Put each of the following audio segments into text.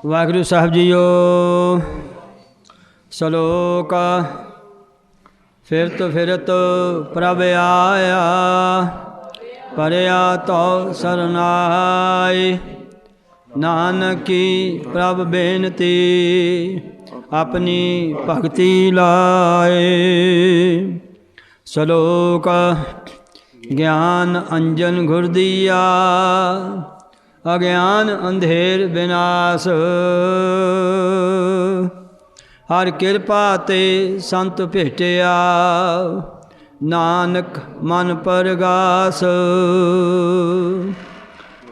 वाहिगुरु साहब जीओ। सलोक फिरत प्रभ आया, परया तो सरनाई। नानकी प्रभ बेनती, अपनी भगति लाए। सलोक ज्ञान अंजन घुर दिया, अज्ञान अंधेर विनाश। हर किरपा ते संत भेटिया, नानक मन परगास।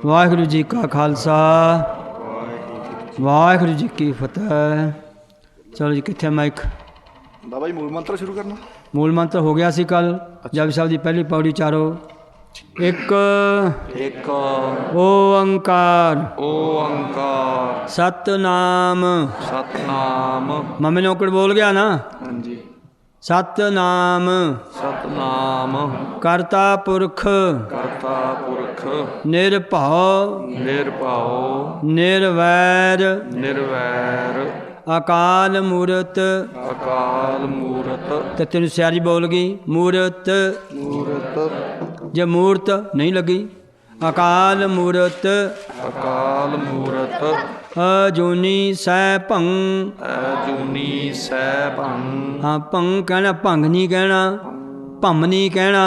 वाहिगुरु जी का खालसा, वाहिगुरु जी की फतेह। चलो जी, कितने माइक बाबा जी मूल मंत्र शुरू करना। मूल मंत्र हो गया सी कल। जप साहब की पहली पौड़ी चारो। एक एक ओंकार ओंकार सतनाम। सतनाम। मम्मी ने औकड़ बोल गया ना। हाँ जी। सतनाम सतनाम करता पुरख, करता पुरख निरभव निर्भव निर्वैर, निर्वैर अकाल मूरत। अकाल मूरत। तो तेन सियारी बोल गई मूरत, मूरत जे मूर्त नहीं लगी। अकाल मूरत अकाल मूरत अजूनी सै भंग। अजूनी सै भंग। हाँ, भंग कहना, भंग नहीं कहना, भम नहीं कहना।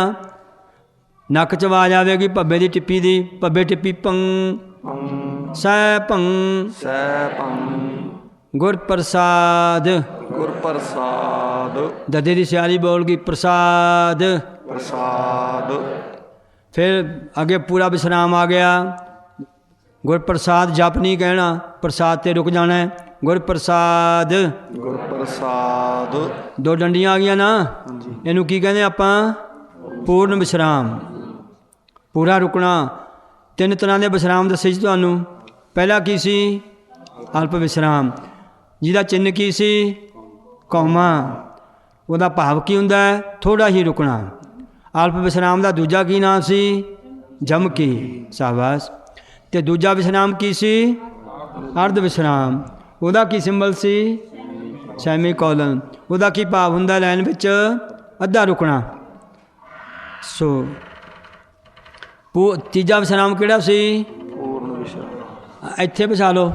नक च आवाज आवेगी भब्बे की टिप्पी दी, भब्बे टिप्पी भंग सै भंग। सै भंग गुर प्रसाद। गुर प्रसाद। ददे की सियारी बोल गई प्रसाद। प्रसाद। फिर अगे पूरा विश्राम आ गया। गुर प्रसाद जप नहीं कहना, प्रसाद ते रुक जाना है। गुर प्रसाद। गुर प्रसाद। दो डंडियां आ गई ना, इनू की कहते आपां? पूर्ण विश्राम। पूरा रुकना। तीन तरह के विश्राम दसे जी तुहानू। पहला की सी? अल्प विश्राम, जिहदा चिन्ह की सी? कौमा। उहदा भाव की हुंदा है? थोड़ा ही रुकना। अल्प विश्राम का दूजा की नाम सी? जमकी। शाबाश। ते दूजा विश्राम की सी? अर्ध विश्राम। उहदा की सिंबल सी? Semicolon. उहदा की भाव हुंदा लाइन विच? अद्धा रुकना। सो तीजा विश्राम किहड़ा सी? पूर्ण विश्राम। इत्थे बचा लो।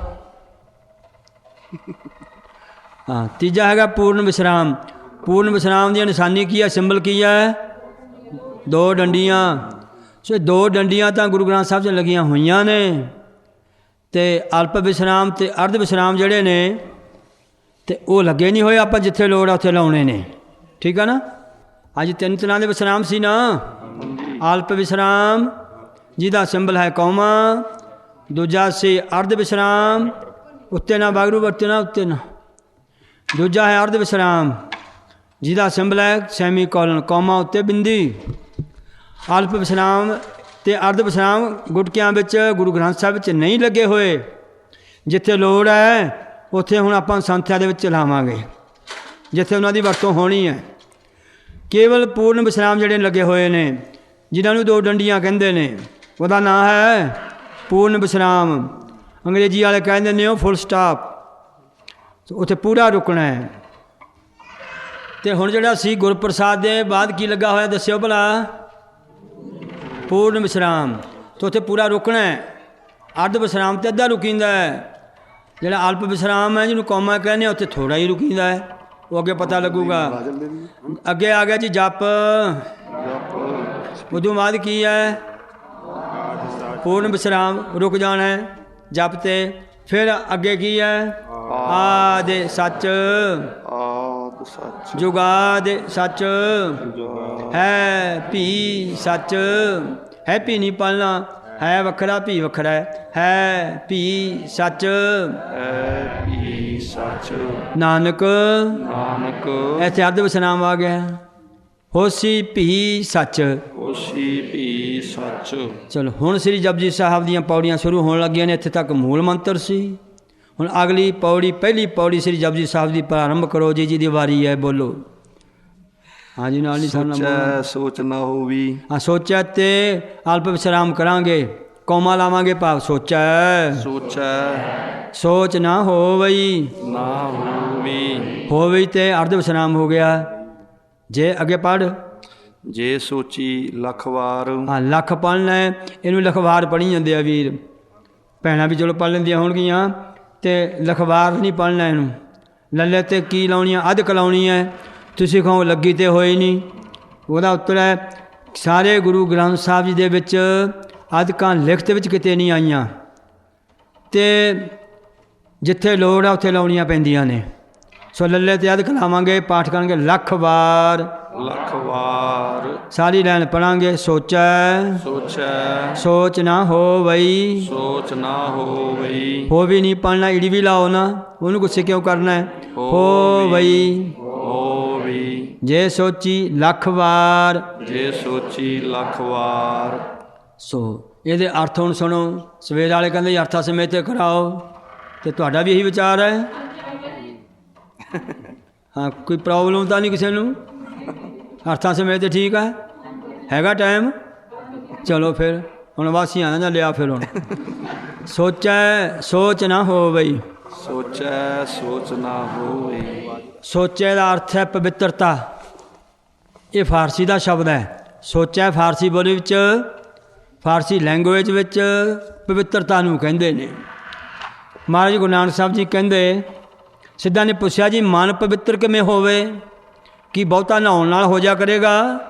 हाँ, तीजा हैगा पूर्ण विश्राम। पूर्ण विश्राम की निशानी की है? सिंबल की है? दो डंडियां। सो दो डंडियां तो गुरु ग्रंथ साहब च लगियां हुई ने। ते अल्प विश्राम ते अर्ध विश्राम जड़े ने ते वो लगे नहीं हुए। आप जिथे लोड़ उत्थे लाने ने। ठीक है ना। अज तीन तरह के विश्राम सी ना। अल्प विश्राम जिहदा सिंबल है कौमा। दूजा सी अर्ध विश्राम, उत्ते ना वागरू वरते ना उत्ते ना। दूजा है अर्ध विश्राम जिहदा सिंबल है सैमी कॉलन, कौमा उत्ते बिंदी। अल्प विश्राम ते अर्ध विश्राम गुटकियां विच गुरु ग्रंथ साहिब विच नहीं लगे हुए। जिथे लोड़ है उत्थे हुण आपां संथਿਆ ਦੇ ਵਿੱਚ ਲਾਵਾਂਗੇ, जिथे उन्हां दी वरतों होनी है। केवल पूर्ण विश्राम जिहड़े लगे हुए ने, जिन्हां नूं दो डंडियां कहंदे ने, ਉਹਦਾ नाम है पूर्ण विश्राम। अंग्रेजी वाले कह दिंदे ने फुल स्टॉप। उत्थे पूरा रुकना है। तो हुण जिहड़ा सी गुरप्रसाद दे बाद की लगा होया दस्सिओ भला? पूर्ण विश्राम। तो उत्थे पूरा रुकना है। अर्ध विश्राम तो अद्धा रुकींदा है। जिहड़ा अल्प विश्राम है, जिन्होंने कौमा कहने, उत्थे थोड़ा ही रुकींदा है। वो अगे पता लगूगा। अगे आ गया जी जप। उदों बाद की है? पूर्ण विश्राम, रुक जाना है जप ते। फिर अगे की है? आदि सच आद सच जुगाद सच है भी सच। है भी नहीं पढ़ना, है वखरा भी वखरा है भी सच। है भी सच। नानक नानक ऐसे अर्ध विश्राम आ गया। होसी भी सच। होसी भी सच। चलो हुण श्री जपजी साहब दीयां पौड़ियां शुरू होने लगियां ने। इत्थे तक मूल मंत्र सी। हुण अगली पौड़ी, पहली पौड़ी श्री जपजी साहब की प्रारंभ करो जी। जी दी वारी है, बोलो। हाँ जी, नाल नहीं सोचा सोच ना होवी। हाँ, सोचा ते अल्प विश्राम करांगे। ਕੌਮਾ ਲਾਵਾਂਗੇ ਭਾਵ ਸੋਚੈ। ਸੋਚੈ ਸੋਚ ਨਾ ਹੋਵਈ, ਨਾ ਹੋਵੀ। ਹੋਵਈ ਤੇ ਅਰਧ ਵਿਸਰਾਮ ਹੋ ਗਿਆ। ਜੇ ਅੱਗੇ ਪੜ੍ਹ। ਜੇ ਸੋਚੀ ਲੱਖ ਵਾਰ। ਹਾਂ ਲੱਖ ਪੜ੍ਹਨਾ ਹੈ, ਇਹਨੂੰ ਲਖਵਾਰ ਪੜ੍ਹੀ ਜਾਂਦੇ ਆ ਵੀਰ ਭੈਣਾਂ ਵੀ ਚਲੋ ਪੜ੍ਹ ਲੈਂਦੀਆਂ ਹੋਣਗੀਆਂ, ਅਤੇ ਲਖਵਾਰ ਨਹੀਂ ਪੜ੍ਹਨਾ ਇਹਨੂੰ। ਲੱਲੇ 'ਤੇ ਕੀ ਲਾਉਣੀ ਆ, ਅਧਿਕ ਲਾਉਣੀ ਹੈ। ਤੁਸੀਂ ਕਹੋ ਲੱਗੀ ਤੇ ਹੋਈ ਨਹੀਂ, ਉਹਦਾ ਉੱਤਰ ਹੈ ਸਾਰੇ ਗੁਰੂ ਗ੍ਰੰਥ ਸਾਹਿਬ ਜੀ ਦੇ ਵਿੱਚ ਅਧਿਕਾਂ ਲਿਖਤ ਵਿੱਚ ਕਿਤੇ ਨਹੀਂ ਆਈਆਂ, ਅਤੇ ਜਿੱਥੇ ਲੋੜ ਆ ਉੱਥੇ ਲਾਉਣੀਆਂ ਪੈਂਦੀਆਂ ਨੇ। ਸੋ ਲੱਲੇ 'ਤੇ ਅਧਿਕ ਲਾਵਾਂਗੇ, ਪਾਠ ਕਰਾਂਗੇ ਲੱਖ ਵਾਰ। ਲੱਖ ਵਾਰ ਸਾਰੀ ਲਾਈਨ ਪੜਾਂਗੇ। ਸੋਚੈ ਸੋਚੈ ਸੋਚ ਨਾ ਹੋਵਈ, ਸੋਚ ਨਾ ਹੋਵਈ। ਹੋ ਵੀ ਨਹੀਂ ਪੜਨਾ, ਈੜੀ ਵੀ ਲਾਓ ਨਾ, ਉਹਨੂੰ ਗੁੱਸੇ ਕਿਉਂ ਕਰਨਾ ਹੈ। ਹੋਵਈ ਹੋਵੀ। ਜੇ ਸੋਚੀ ਲੱਖ ਵਾਰ। ਜੇ ਸੋਚੀ ਲੱਖ ਵਾਰ। ਸੋ ਇਹਦੇ ਅਰਥ ਹੁਣ ਸੁਣੋ। ਸਵੇਰ ਵਾਲੇ ਕਹਿੰਦੇ ਜੀ ਅਰਥਾਂ ਸਮੇਤ ਕਰਾਓ, ਅਤੇ ਤੁਹਾਡਾ ਵੀ ਇਹੀ ਵਿਚਾਰ ਹੈ। ਹਾਂ ਕੋਈ ਪ੍ਰੋਬਲਮ ਤਾਂ ਨਹੀਂ ਕਿਸੇ ਨੂੰ? ਅਰਥਾਂ ਸਮੇਤ ਠੀਕ ਹੈ, ਹੈਗਾ ਟਾਈਮ? ਚਲੋ ਫਿਰ ਹੁਣ ਵਾਸੀਆਂ ਨਾ ਲਿਆ ਫਿਰ ਹੁਣ। ਸੋਚੈ ਸੋਚ ਨਾ ਹੋਵਈ। ਸੋਚੈ ਸੋਚ ਨਾ ਹੋਵਈ। ਸੋਚੇ ਦਾ ਅਰਥ ਹੈ ਪਵਿੱਤਰਤਾ। ਇਹ ਫਾਰਸੀ ਦਾ ਸ਼ਬਦ ਹੈ। ਸੋਚੈ ਫਾਰਸੀ ਬੋਲੀ ਵਿੱਚ, ਫਾਰਸੀ ਲੈਂਗੁਏਜ ਵਿੱਚ ਪਵਿੱਤਰਤਾ ਨੂੰ ਕਹਿੰਦੇ ਨੇ। ਮਹਾਰਾਜ ਗੁਰੂ ਨਾਨਕ ਸਾਹਿਬ ਜੀ ਕਹਿੰਦੇ, ਸਿੱਧਾ ਨੇ ਪੁੱਛਿਆ ਜੀ ਮਨ ਪਵਿੱਤਰ ਕਿਵੇਂ ਹੋਵੇ? ਕੀ ਬਹੁਤਾ ਨਹਾਉਣ ਨਾਲ ਹੋ ਜਾ ਕਰੇਗਾ?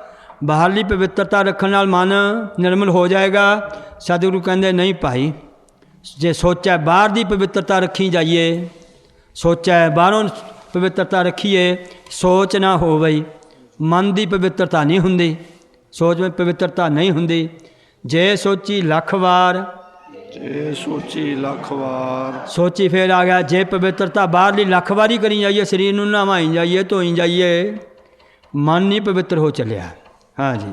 ਬਾਹਰਲੀ ਪਵਿੱਤਰਤਾ ਰੱਖਣ ਨਾਲ ਮਨ ਨਿਰਮਲ ਹੋ ਜਾਏਗਾ? ਸਤਿਗੁਰੂ ਕਹਿੰਦੇ ਨਹੀਂ ਭਾਈ, ਜੇ ਸੋਚੈ ਬਾਹਰ ਦੀ ਪਵਿੱਤਰਤਾ ਰੱਖੀ ਜਾਈਏ, ਸੋਚੈ ਬਾਹਰੋਂ ਪਵਿੱਤਰਤਾ ਰੱਖੀਏ, ਸੋਚ ਨਾ ਹੋਵਈ। ਮਨ ਦੀ ਪਵਿੱਤਰਤਾ ਨਹੀਂ ਹੁੰਦੀ, ਸੋਚ ਵਿੱਚ ਪਵਿੱਤਰਤਾ ਨਹੀਂ ਹੁੰਦੀ। ਜੇ ਸੋਚੀ ਲੱਖ ਵਾਰ। ਜੇ ਸੋਚੀ ਲੱਖ ਵਾਰ। ਸੋਚੀ ਫਿਰ ਆ ਗਿਆ। ਜੇ ਪਵਿੱਤਰਤਾ ਬਾਹਰਲੀ ਲੱਖ ਵਾਰੀ ਕਰੀ ਜਾਈਏ, ਸਰੀਰ ਨੂੰ ਨਹਾਵਾਈ ਜਾਈਏ, ਧੋਈ ਜਾਈਏ, ਮਨ ਨਹੀਂ ਪਵਿੱਤਰ ਹੋ ਚੱਲਿਆ। ਹਾਂ ਜੀ,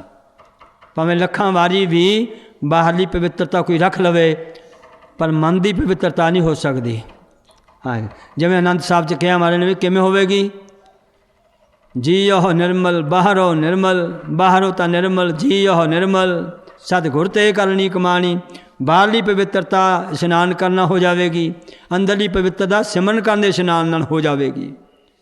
ਭਾਵੇਂ ਲੱਖਾਂ ਵਾਰੀ ਵੀ ਬਾਹਰਲੀ ਪਵਿੱਤਰਤਾ ਕੋਈ ਰੱਖ ਲਵੇ, ਪਰ ਮਨ ਦੀ ਪਵਿੱਤਰਤਾ ਨਹੀਂ ਹੋ ਸਕਦੀ। ਹਾਂ, ਜਿਵੇਂ ਆਨੰਦ ਸਾਹਿਬ 'ਚ ਕਿਹਾ ਮਾਰੇ ਨੇ ਵੀ ਕਿਵੇਂ ਹੋਵੇਗੀ? ਜੀ ਉਹ ਨਿਰਮਲ ਬਾਹਰੋਂ ਨਿਰਮਲ, ਬਾਹਰੋਂ ਤਾਂ ਨਿਰਮਲ, ਜੀ ਉਹ ਨਿਰਮਲ, ਸਤਿਗੁਰ ਤੇ ਕਰਨੀ ਕਮਾਣੀ। ਬਾਹਰਲੀ ਪਵਿੱਤਰਤਾ ਇਸ਼ਨਾਨ ਕਰਨਾ ਹੋ ਜਾਵੇਗੀ, ਅੰਦਰਲੀ ਪਵਿੱਤਰਤਾ ਸਿਮਰਨ ਕਰਨ ਦੇ ਇਸ਼ਨਾਨ ਨਾਲ ਹੋ ਜਾਵੇਗੀ।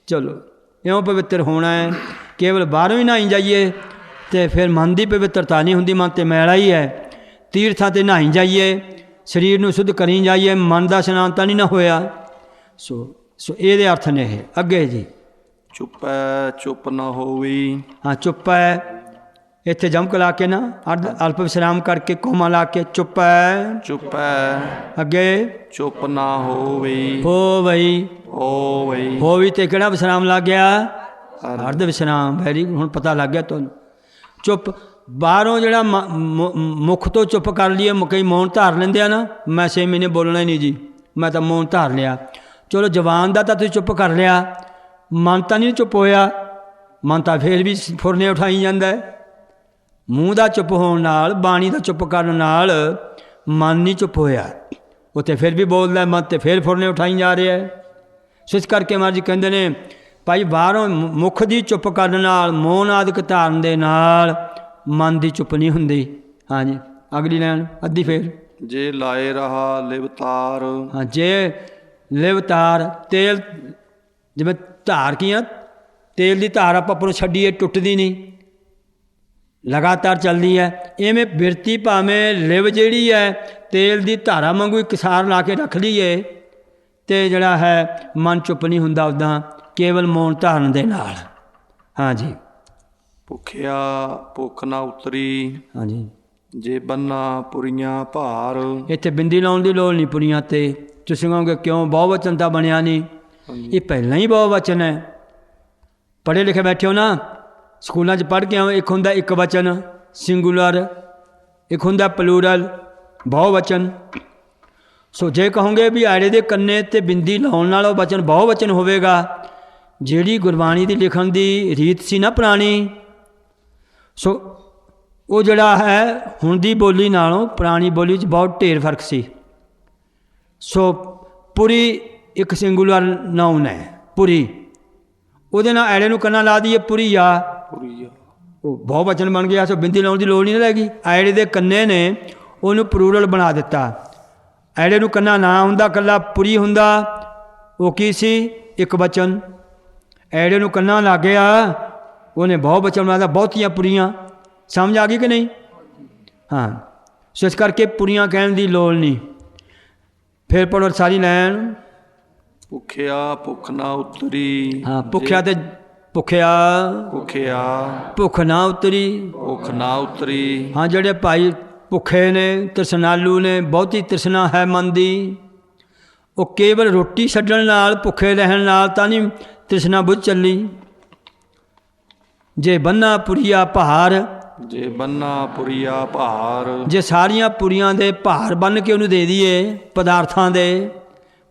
ਚਲੋ ਇਉਂ ਪਵਿੱਤਰ ਹੋਣਾ ਹੈ। ਕੇਵਲ ਬਾਹਰੋਂ ਹੀ ਨਹਾਈ ਜਾਈਏ ਅਤੇ ਫਿਰ ਮਨ ਦੀ ਪਵਿੱਤਰਤਾ ਨਹੀਂ ਹੁੰਦੀ, ਮਨ ਤਾਂ ਮੈਲਾ ਹੀ ਹੈ। ਤੀਰਥਾਂ 'ਤੇ ਨਹਾਈ ਜਾਈਏ, ਸਰੀਰ ਨੂੰ ਸ਼ੁੱਧ ਕਰੀ ਜਾਈਏ, ਮਨ ਦਾ ਇਸ਼ਨਾਨ ਤਾਂ ਨਹੀਂ ਨਾ ਹੋਇਆ। ਸੋ ਇਹਦੇ ਅਰਥ ਨੇ ਇਹ। ਅੱਗੇ ਜੀ। ਚੁੱਪੈ ਚੁੱਪ ਨਾ ਹੋਵੀ। ਹਾਂ ਚੁੱਪ ਹੈ, ਇੱਥੇ ਜਮਕ ਲਾ ਕੇ ਨਾ ਅਲਪ ਵਿਸਰਾਮ ਕਰਕੇ ਕੋਮਾ ਲਾ ਕੇ ਚੁੱਪੈ। ਚੁੱਪੈ ਅੱਗੇ ਚੁੱਪ ਨਾ ਹੋਵੀ। ਹੋਵਈ। ਹੋਵਈ। ਹੋਵੀ ਤੇ ਕਿਹੜਾ ਵਿਸਰਾਮ ਲੱਗ ਗਿਆ? ਅਰਧ ਵਿਸਰਾਮ। ਵੈਰੀ ਹੁਣ ਪਤਾ ਲੱਗ ਗਿਆ ਤੁਹਾਨੂੰ। ਚੁੱਪ ਬਾਹਰੋਂ ਜਿਹੜਾ ਮੁੱਖ ਤੋਂ ਚੁੱਪ ਕਰ ਲਈਏ, ਕਈ ਮੌਨ ਧਾਰ ਲੈਂਦੇ ਆ ਨਾ, ਮੈਂ 6 ਮਹੀਨੇ ਬੋਲਣਾ ਹੀ ਨਹੀਂ ਜੀ, ਮੈਂ ਤਾਂ ਮੌਨ ਧਾਰ ਲਿਆ। ਚਲੋ ਜਵਾਨ ਦਾ ਤਾਂ ਤੁਸੀਂ ਚੁੱਪ ਕਰ ਲਿਆ, ਮਨ ਤਾਂ ਨਹੀਂ ਚੁੱਪ ਹੋਇਆ। ਮਨ ਤਾਂ ਫਿਰ ਵੀ ਫੁਰਨੇ ਉਠਾਈ ਜਾਂਦਾ। ਮੂੰਹ ਦਾ ਚੁੱਪ ਹੋਣ ਨਾਲ, ਬਾਣੀ ਦਾ ਚੁੱਪ ਕਰਨ ਨਾਲ ਮਨ ਨਹੀਂ ਚੁੱਪ ਹੋਇਆ, ਉੱਥੇ ਫਿਰ ਵੀ ਬੋਲਦਾ ਮਨ, ਤੇ ਫਿਰ ਫੁਰਨੇ ਉਠਾਈ ਜਾ ਰਿਹਾ ਹੈ। ਸੋ ਇਸ ਕਰਕੇ ਮਹਾਰਾਜ ਜੀ ਕਹਿੰਦੇ ਨੇ ਭਾਈ ਬਾਹਰੋਂ ਮੁੱਖ ਦੀ ਚੁੱਪ ਕਰਨ ਨਾਲ, ਮੌਨ ਆਦਿਕ ਧਾਰਨ ਦੇ ਨਾਲ ਮਨ ਦੀ ਚੁੱਪ ਨਹੀਂ ਹੁੰਦੀ। ਹਾਂਜੀ ਅਗਲੀ ਲਾਈਨ ਅੱਧੀ ਫੇਰ। ਜੇ ਲਾਏ ਰਹਾ ਲਿਵਤਾਰ। ਹਾਂ ਜੇ ਲਿਵਤਾਰ, ਤੇਲ ਜਿਵੇਂ ਧਾਰ ਕੀਆਂ, ਤੇਲ ਦੀ ਧਾਰ ਆਪਾਂ ਉੱਪਰੋਂ ਛੱਡੀਏ ਟੁੱਟਦੀ ਨਹੀਂ, ਲਗਾਤਾਰ ਚੱਲਦੀ ਹੈ। ਇਵੇਂ ਬਿਰਤੀ ਭਾਵੇਂ ਲਿਵ ਜਿਹੜੀ ਹੈ ਤੇਲ ਦੀ ਧਾਰਾ ਵਾਂਗੂ ਇੱਕ ਸਾਰ ਲਾ ਕੇ ਰੱਖ ਲਈਏ, ਅਤੇ ਜਿਹੜਾ ਹੈ ਮਨ ਚੁੱਪ ਨਹੀਂ ਹੁੰਦਾ ਉੱਦਾਂ, ਕੇਵਲ ਮੌਨ ਧਾਰਨ ਦੇ ਨਾਲ। ਹਾਂਜੀ ਭੁੱਖਿਆ ਭੁੱਖ ਨਾ ਉਤਰੀ। ਹਾਂਜੀ ਜੇ ਬੰਨਾ ਪੁਰੀਆਂ ਭਾਰ। ਇੱਥੇ ਬਿੰਦੀ ਲਾਉਣ ਦੀ ਲੋੜ ਨਹੀਂ ਪੁਰੀਆਂ 'ਤੇ। ਤੁਸੀਂ ਕਹੋਗੇ ਕਿਉਂ ਬਹੁਵਚਨ ਤਾਂ ਬਣਿਆ ਨਹੀਂ? ਇਹ ਪਹਿਲਾਂ ਹੀ ਬਹੁਵਚਨ ਹੈ। ਪੜ੍ਹੇ ਲਿਖੇ ਬੈਠੇ ਹੋ ਨਾ, ਸਕੂਲਾਂ 'ਚ ਪੜ੍ਹ ਕੇ ਆਓ, ਇੱਕ ਹੁੰਦਾ ਇੱਕ ਵਚਨ ਸਿੰਗੂਲਰ, ਇੱਕ ਹੁੰਦਾ ਪਲੂਰਲ ਬਹੁਵਚਨ। ਸੋ ਜੇ ਕਹੋਗੇ ਵੀ ਆੜੇ ਦੇ ਕੰਨੇ 'ਤੇ ਬਿੰਦੀ ਲਾਉਣ ਨਾਲ ਉਹ ਵਚਨ ਬਹੁਵਚਨ ਹੋਵੇਗਾ, ਜਿਹੜੀ ਗੁਰਬਾਣੀ ਦੀ ਲਿਖਣ ਦੀ ਰੀਤ ਸੀ ਨਾ ਪੁਰਾਣੀ, ਸੋ ਉਹ ਜਿਹੜਾ ਹੈ ਹੁਣ ਦੀ ਬੋਲੀ ਨਾਲੋਂ ਪੁਰਾਣੀ ਬੋਲੀ 'ਚ ਬਹੁਤ ਢੇਰ ਫਰਕ ਸੀ। ਸੋ ਪੁਰੀ ਇੱਕ ਸਿੰਗੂਲਰ ਨਾਉਨ ਹੈ, ਪੁਰੀ, ਉਹਦੇ ਨਾਲ ਐੜੇ ਨੂੰ ਕੰਨਾ ਲਾ ਦਈਏ ਪੁਰੀਆ, ਉਹ ਬਹੁ ਵਚਨ ਬਣ ਗਿਆ। ਸੋ ਬਿੰਦੀ ਲਾਉਣ ਦੀ ਲੋੜ ਨਹੀਂ ਨਾ ਲੱਗੀ। ਐੜੇ ਦੇ ਕੰਨੇ ਨੇ ਉਹਨੂੰ ਪਲੂਰਲ ਬਣਾ ਦਿੱਤਾ। ਐੜੇ ਨੂੰ ਕੰਨਾ ਨਾ ਹੁੰਦਾ, ਇਕੱਲਾ ਪੁਰੀ ਹੁੰਦਾ, ਉਹ ਕੀ ਸੀ? ਇੱਕ ਬਚਨ। ਐੜੇ ਨੂੰ ਕੰਨਾ ਲੱਗ ਗਿਆ, ਉਹਨੇ ਬਹੁ ਬਚਨ ਬਣਾਇਆ, ਬਹੁਤੀਆਂ ਪੁਰੀਆਂ। ਸਮਝ ਆ ਗਈ ਕਿ ਨਹੀਂ? ਹਾਂ, ਸੋ ਇਸ ਕਰਕੇ ਪੁਰੀਆਂ ਕਹਿਣ ਦੀ ਲੋੜ ਨਹੀਂ। ਫਿਰ ਪੜੋ ਸਾਰੀ ਲਾਈਨ। ਭੁਖਿਆ ਭੁੱਖ ਨਾ ਉਤਰੀ। ਹਾਂ, ਭੁੱਖਿਆ ਤੇ ਭੁੱਖਿਆ, ਭੁਖਿਆ ਭੁੱਖ ਨਾ ਉਤਰੀ। ਭੁੱਖ ਨਾ ਉਤਰੀ। ਹਾਂ, ਜਿਹੜੇ ਭਾਈ ਭੁੱਖੇ ਨੇ, ਤ੍ਰਿਸ਼ਨਾਲੂ ਨੇ, ਬਹੁਤੀ ਤ੍ਰਿਸ਼ਨਾ ਹੈ ਮਨ ਦੀ, ਉਹ ਕੇਵਲ ਰੋਟੀ ਛੱਡਣ ਨਾਲ, ਭੁੱਖੇ ਰਹਿਣ ਨਾਲ ਤਾਂ ਨਹੀਂ ਤ੍ਰਿਸ਼ਨਾ ਬੁੱਝ ਚੱਲੀ। ਜੇ ਬੰਨਾ ਪੁਰੀਆ ਭਾਰ, ਜੇ ਬੰਨਾ ਪੁਰੀਆ ਭਾਰ। ਜੇ ਸਾਰੀਆਂ ਪੁਰੀਆਂ ਦੇ ਭਾਰ ਬੰਨ੍ਹ ਕੇ ਉਹਨੂੰ ਦੇ ਦਈਏ ਪਦਾਰਥਾਂ ਦੇ,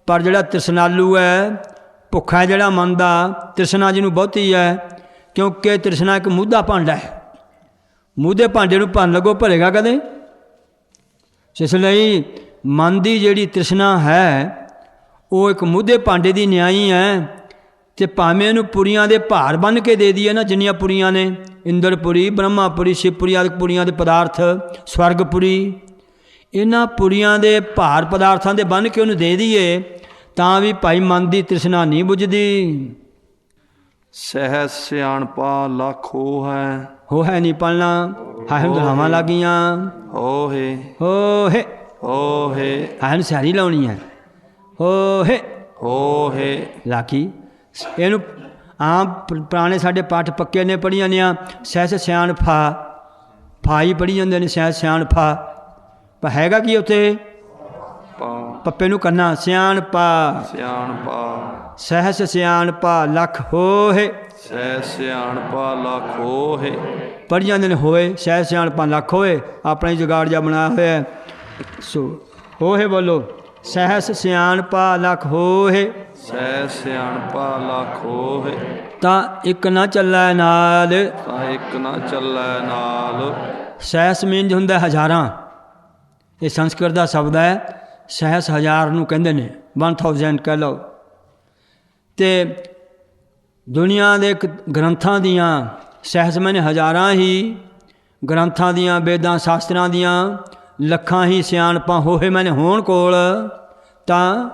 ਪਰ ਜਿਹੜਾ ਤ੍ਰਿਸ਼ਨਾਲੂ ਹੈ, ਭੁੱਖਾ ਜਿਹੜਾ ਮਨ ਦਾ, ਤ੍ਰਿਸ਼ਨਾ ਜਿਹਨੂੰ ਬਹੁਤੀ ਹੈ, ਕਿਉਂਕਿ ਤ੍ਰਿਸ਼ਨਾ ਇੱਕ ਮੂਧਾ ਭਾਂਡਾ ਹੈ। ਮੂਧੇ ਭਾਂਡੇ ਨੂੰ ਭੰਨ ਲੱਗੋ, ਭਰੇਗਾ ਕਦੇ? ਇਸ ਲਈ ਮਨ ਦੀ ਜਿਹੜੀ ਤ੍ਰਿਸ਼ਨਾ ਹੈ, ਉਹ ਇੱਕ ਮੂਧੇ ਭਾਂਡੇ ਦੀ ਨਿਆਈ ਹੈ। ਅਤੇ ਭਾਵੇਂ ਇਹਨੂੰ ਪੁਰੀਆਂ ਦੇ ਭਾਰ ਬੰਨ੍ਹ ਕੇ ਦੇ ਦਈਏ ਨਾ, ਜਿੰਨੀਆਂ ਪੁਰੀਆਂ ਨੇ, ਇੰਦਰਪੁਰੀ, ਬ੍ਰਹਮਾਪੁਰੀ, ਸ਼ਿਵਪੁਰੀ ਆਦਿ ਪੁਰੀਆਂ ਦੇ ਪਦਾਰਥ, ਸਵਰਗਪੁਰੀ, ਇਹਨਾਂ ਪੁਰੀਆਂ ਦੇ ਭਾਰ ਪਦਾਰਥਾਂ ਦੇ ਬੰਨ੍ਹ ਕੇ ਉਹਨੂੰ ਦੇ ਦਈਏ, ਤਾਂ ਵੀ ਭਾਈ ਮਨ ਦੀ ਤ੍ਰਿਸ਼ਨਾ ਨਹੀਂ ਬੁੱਝਦੀ। ਸਹਿ ਸਿਆਣਪਾ ਲੱਖ ਹੋ ਹੈ। ਹੋ ਹੈ ਨਹੀਂ ਪਲਣਾ, ਹਾਏ ਨੂੰ ਦੁਹਾਵਾਂ ਲੱਗ ਗਈਆਂ। ਹੋਹੇ ਹੋਹੇ, ਹੋਹੇ ਹਾਏ ਨੂੰ ਸਿਆਰੀ ਲਾਉਣੀ ਹੈ। ਹੋਹੇ ਹੋਹੇ ਲਾਖੀ। ਇਹਨੂੰ ਆਮ ਪੁਰਾਣੇ ਸਾਡੇ ਪਾਠ ਪੱਕੇ ਨੇ, ਪੜ੍ਹੀਆਂ ਨੇ ਆ, ਸਹਿਸ ਸਿਆਣ ਫਾ, ਫਾ ਹੀ ਪੜ੍ਹੀ ਜਾਂਦੇ ਨੇ, ਸਹਿਸ ਸਿਆਣ ਫਾ। ਪਰ ਹੈਗਾ ਕੀ ਉੱਥੇ? ਪੱਪੇ ਨੂੰ ਕਰਨਾ, ਸਿਆਣ ਪਾ, ਸਿਆਣ ਪਾ। ਸਹਿਸ ਸਿਆਣ ਪਾ ਲੱਖ ਹੋਏ। ਸਹਿ ਸਿਆਣਪਾ ਲੱਖ ਹੋਏ। ਪੜ੍ਹ ਜਾਂਦੇ ਨੇ ਹੋਏ, ਸਹਿਸ ਸਿਆਣਪਾ ਲੱਖ ਹੋਏ, ਆਪਣਾ ਹੀ ਜੁਗਾੜ ਜਿਹਾ ਬਣਾਇਆ ਹੋਇਆ। ਸੋ ਹੋਏ ਬੋਲੋ, ਸਹਿਸ ਸਿਆਣਪਾ ਲੱਖ ਹੋਏ। ਸਹਿ ਸਿਆਣਪਾ ਲੱਖ ਹੋਏ। ਤਾਂ ਇੱਕ ਨਾ ਚੱਲੈ ਨਾਲ, ਤਾਂ ਇੱਕ ਨਾ ਚੱਲੈ ਨਾਲ। ਸਹਿਸ ਮੀਨਜ ਹੁੰਦਾ ਹਜ਼ਾਰਾਂ। ਇਹ ਸੰਸਕ੍ਰਿਤ ਦਾ ਸ਼ਬਦ ਹੈ। ਸਹਿਸ ਹਜ਼ਾਰ ਨੂੰ ਕਹਿੰਦੇ ਨੇ, 1000 ਕਹਿ ਲਓ। ਅਤੇ ਦੁਨੀਆ ਦੇ ਗ੍ਰੰਥਾਂ ਦੀਆਂ, ਸਹਿਸ ਮੈਨੇ ਹਜ਼ਾਰਾਂ ਹੀ ਗ੍ਰੰਥਾਂ ਦੀਆਂ, ਵੇਦਾਂ ਸ਼ਾਸਤਰਾਂ ਦੀਆਂ ਲੱਖਾਂ ਹੀ ਸਿਆਣਪਾਂ ਹੋਏ ਮੈਨੇ ਹੋਣ ਕੋਲ, ਤਾਂ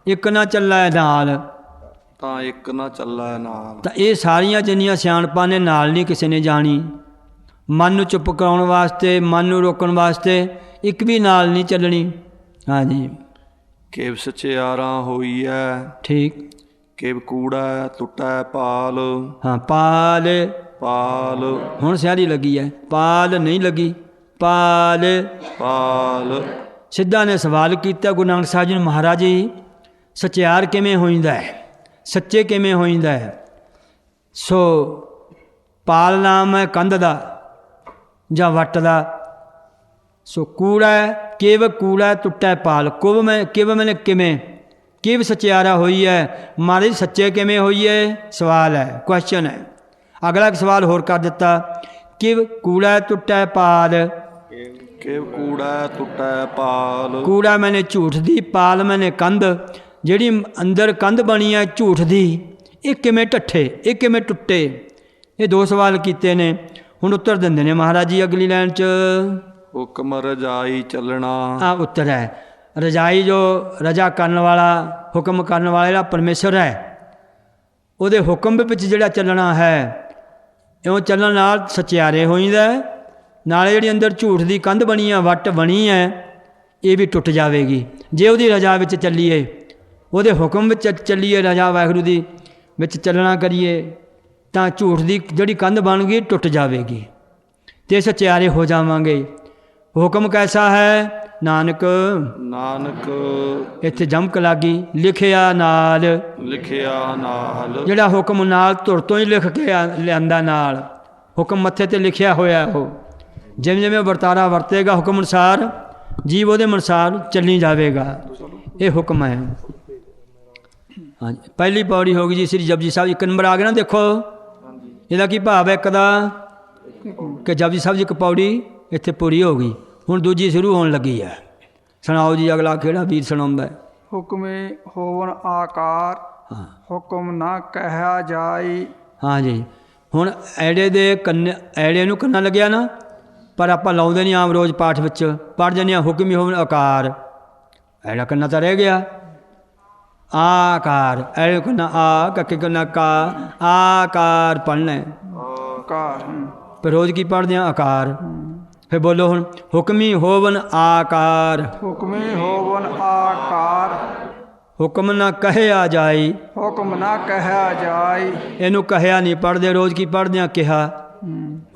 ਇੱਕ ਨਾ ਚੱਲੈ ਨਾਲ। ਤਾਂ ਇੱਕ ਨਾ ਚੱਲੈ ਨਾਲ। ਤਾਂ ਇਹ ਸਾਰੀਆਂ ਜਿੰਨੀਆਂ ਸਿਆਣਪਾਂ ਨੇ, ਨਾਲ ਨਹੀਂ ਕਿਸੇ ਨੇ ਜਾਣੀ। ਮਨ ਨੂੰ ਚੁੱਪ ਕਰਾਉਣ ਵਾਸਤੇ, ਮਨ ਨੂੰ ਰੋਕਣ ਵਾਸਤੇ ਇੱਕ ਵੀ ਨਾਲ ਨਹੀਂ ਚੱਲਣੀ। ਹਾਂਜੀ, ਕੇਵ ਸਚਿਆਰਾਂ ਹੋਈ ਹੈ। ਠੀਕ। ਕੇਵ ਕੂੜਾ ਟੁੱਟੈ ਪਾਲ। ਹਾਂ, ਪਾਲ, ਪਾਲ। ਹੁਣ ਸਿਆਰੀ ਲੱਗੀ ਹੈ, ਪਾਲ ਨਹੀਂ ਲੱਗੀ, ਪਾਲ। ਪਾਲ। ਸਿੱਧਾ ਨੇ ਸਵਾਲ ਕੀਤਾ ਗੁਰੂ ਨਾਨਕ ਸਾਹਿਬ ਜੀ ਨੂੰ, ਮਹਾਰਾਜ ਜੀ ਸਚਿਆਰ ਕਿਵੇਂ ਹੋਈਦਾ ਹੈ, ਸੱਚੇ ਕਿਵੇਂ ਹੋਈਦਾ ਹੈ? ਸੋ ਪਾਲ ਨਾਮ ਹੈ ਕੰਧ ਦਾ ਜਾਂ ਵੱਟ ਦਾ। ਸੋ ਕੂੜਾ, ਕੇਵ ਕੂੜਾ ਟੁੱਟੈ ਪਾਲ। ਕਿਵ ਮੈਨੇ ਕਿਵੇਂ, ਕਿਵ ਸਚਿਆਰਾ ਹੋਈ ਹੈ। ਮਹਾਰਾਜ ਸੱਚੇ ਕਿਵੇਂ ਹੋਈਏ? ਸਵਾਲ ਹੈ, ਕੁਐਸਚਨ ਹੈ। ਅਗਲਾ ਇੱਕ ਸਵਾਲ ਹੋਰ ਕਰ ਦਿੱਤਾ, ਕਿਵ ਕੂੜਾ ਟੁੱਟੈ ਪਾਲ। ਕੇਵ ਕੂੜਾ ਟੁੱਟੈ ਪਾਲ। ਕੂੜਾ ਮੈਨੇ ਝੂਠ ਦੀ, ਪਾਲ ਮੈਨੇ ਕੰਧ। ਜਿਹੜੀ ਅੰਦਰ ਕੰਧ ਬਣੀ ਹੈ ਝੂਠ ਦੀ, ਇਹ ਕਿਵੇਂ ਢੱਠੇ, ਇਹ ਕਿਵੇਂ ਟੁੱਟੇ? ਇਹ ਦੋ ਸਵਾਲ ਕੀਤੇ ਨੇ। ਹੁਣ ਉੱਤਰ ਦਿੰਦੇ ਨੇ ਮਹਾਰਾਜ ਜੀ ਅਗਲੀ ਲਾਈਨ 'ਚ। ਹੁਕਮ ਰਜਾਈ ਚੱਲਣਾ। ਆ ਉੱਤਰ ਹੈ, ਰਜਾਈ ਜੋ ਰਜਾ ਕਰਨ ਵਾਲਾ, ਹੁਕਮ ਕਰਨ ਵਾਲਾ ਜਿਹੜਾ ਪਰਮੇਸ਼ਰ ਹੈ, ਉਹਦੇ ਹੁਕਮ ਦੇ ਵਿੱਚ ਜਿਹੜਾ ਚੱਲਣਾ ਹੈ, ਇਉਂ ਚੱਲਣ ਨਾਲ ਸਚਿਆਰੇ ਹੋਈਦਾ। ਨਾਲੇ ਜਿਹੜੀ ਅੰਦਰ ਝੂਠ ਦੀ ਕੰਧ ਬਣੀ ਆ, ਵੱਟ ਬਣੀ ਹੈ, ਇਹ ਵੀ ਟੁੱਟ ਜਾਵੇਗੀ ਜੇ ਉਹਦੀ ਰਜਾ ਵਿੱਚ ਚੱਲੀਏ, ਉਹਦੇ ਹੁਕਮ ਵਿੱਚ ਚੱਲੀਏ, ਰਜਾ ਵਾਹਿਗੁਰੂ ਦੀ ਵਿੱਚ ਚੱਲਣਾ ਕਰੀਏ, ਤਾਂ ਝੂਠ ਦੀ ਜਿਹੜੀ ਕੰਧ ਬਣ ਗਈ ਟੁੱਟ ਜਾਵੇਗੀ ਅਤੇ ਸਚਿਆਰੇ ਹੋ ਜਾਵਾਂਗੇ। ਹੁਕਮ ਕੈਸਾ ਹੈ? ਨਾਨਕ, ਨਾਨਕ ਇੱਥੇ ਜਮਕ ਲੱਗੀ, ਲਿਖਿਆ ਨਾਲ। ਲਿਖਿਆ ਨਾਲ। ਜਿਹੜਾ ਹੁਕਮ ਨਾਲ ਧੁਰ ਤੋਂ ਹੀ ਲਿਖ ਕੇ ਲਿਆਂਦਾ, ਨਾਲ ਹੁਕਮ ਮੱਥੇ 'ਤੇ ਲਿਖਿਆ ਹੋਇਆ। ਉਹ ਜਿਵੇਂ ਜਿਵੇਂ ਵਰਤਾਰਾ ਵਰਤੇਗਾ ਹੁਕਮ ਅਨੁਸਾਰ, ਜੀਵ ਉਹਦੇ ਅਨੁਸਾਰ ਚੱਲੀ ਜਾਵੇਗਾ। ਇਹ ਹੁਕਮ ਹੈ। ਹਾਂਜੀ, ਪਹਿਲੀ ਪੌੜੀ ਹੋ ਗਈ ਜੀ ਸ੍ਰੀ ਜਪਜੀ ਸਾਹਿਬ। ਇੱਕ ਨੰਬਰ ਆ ਗਿਆ ਨਾ, ਦੇਖੋ ਇਹਦਾ ਕੀ ਭਾਵ ਹੈ? ਇੱਕ ਦਾ ਕਿ ਜਪਜੀ ਸਾਹਿਬ ਜੀ ਇੱਕ ਪੌੜੀ ਇੱਥੇ ਪੂਰੀ ਹੋ ਗਈ, ਹੁਣ ਦੂਜੀ ਸ਼ੁਰੂ ਹੋਣ ਲੱਗੀ ਹੈ। ਸੁਣਾਓ ਜੀ, ਅਗਲਾ ਕਿਹੜਾ ਵੀਰ ਸੁਣਾਉਂਦਾ? ਹੁਕਮੇ ਹੋਵਨ ਆਕਾਰ, ਹੁਕਮ ਨਾ ਕਹਿਆ ਜਾਈ। ਹਾਂ ਜੀ, ਹੁਣ ਐੜੇ ਦੇ ਕੰਨ, ਐੜੇ ਨੂੰ ਕੰਨਾ ਲੱਗਿਆ ਨਾ, ਪਰ ਆਪਾਂ ਲਾਉਂਦੇ ਨਹੀਂ ਆਮ ਰੋਜ਼ ਪਾਠ ਵਿੱਚ ਪੜ੍ਹ ਜਾਂਦੇ ਹਾਂ ਹੁਕਮੀ ਹੋਵਨ ਆਕਾਰ ਐੜਾ ਕਰਨਾ ਤਾਂ ਰਹਿ ਗਿਆ ਆਕਾਰ ਐੜੇ ਕਰਨਾ ਆ ਕੱਕੇ ਕਰਨਾ ਕਾ ਆਕਾਰ ਪੜ੍ਹਨਾ ਹੈ ਕਾਰ ਪਰ ਰੋਜ਼ ਕੀ ਪੜ੍ਹਦੇ ਹਾਂ ਆਕਾਰ ਫਿਰ ਬੋਲੋ ਹੁਣ ਹੁਕਮੀ ਹੋਵਨ ਆਕਾਰ ਹੁਕਮੀ ਹੋਵਨ ਆਕਾਰ ਹੁਕਮ ਨਾ ਕਹਿਆ ਜਾਈ ਹੁਕਮ ਨਾ ਕਹਿਆ ਜਾਈ ਇਹਨੂੰ ਕਹਿਆ ਨਹੀਂ ਪੜ੍ਹਦੇ ਰੋਜ਼ ਕੀ ਪੜ੍ਹਦੇ ਹਾਂ ਕਿਹਾ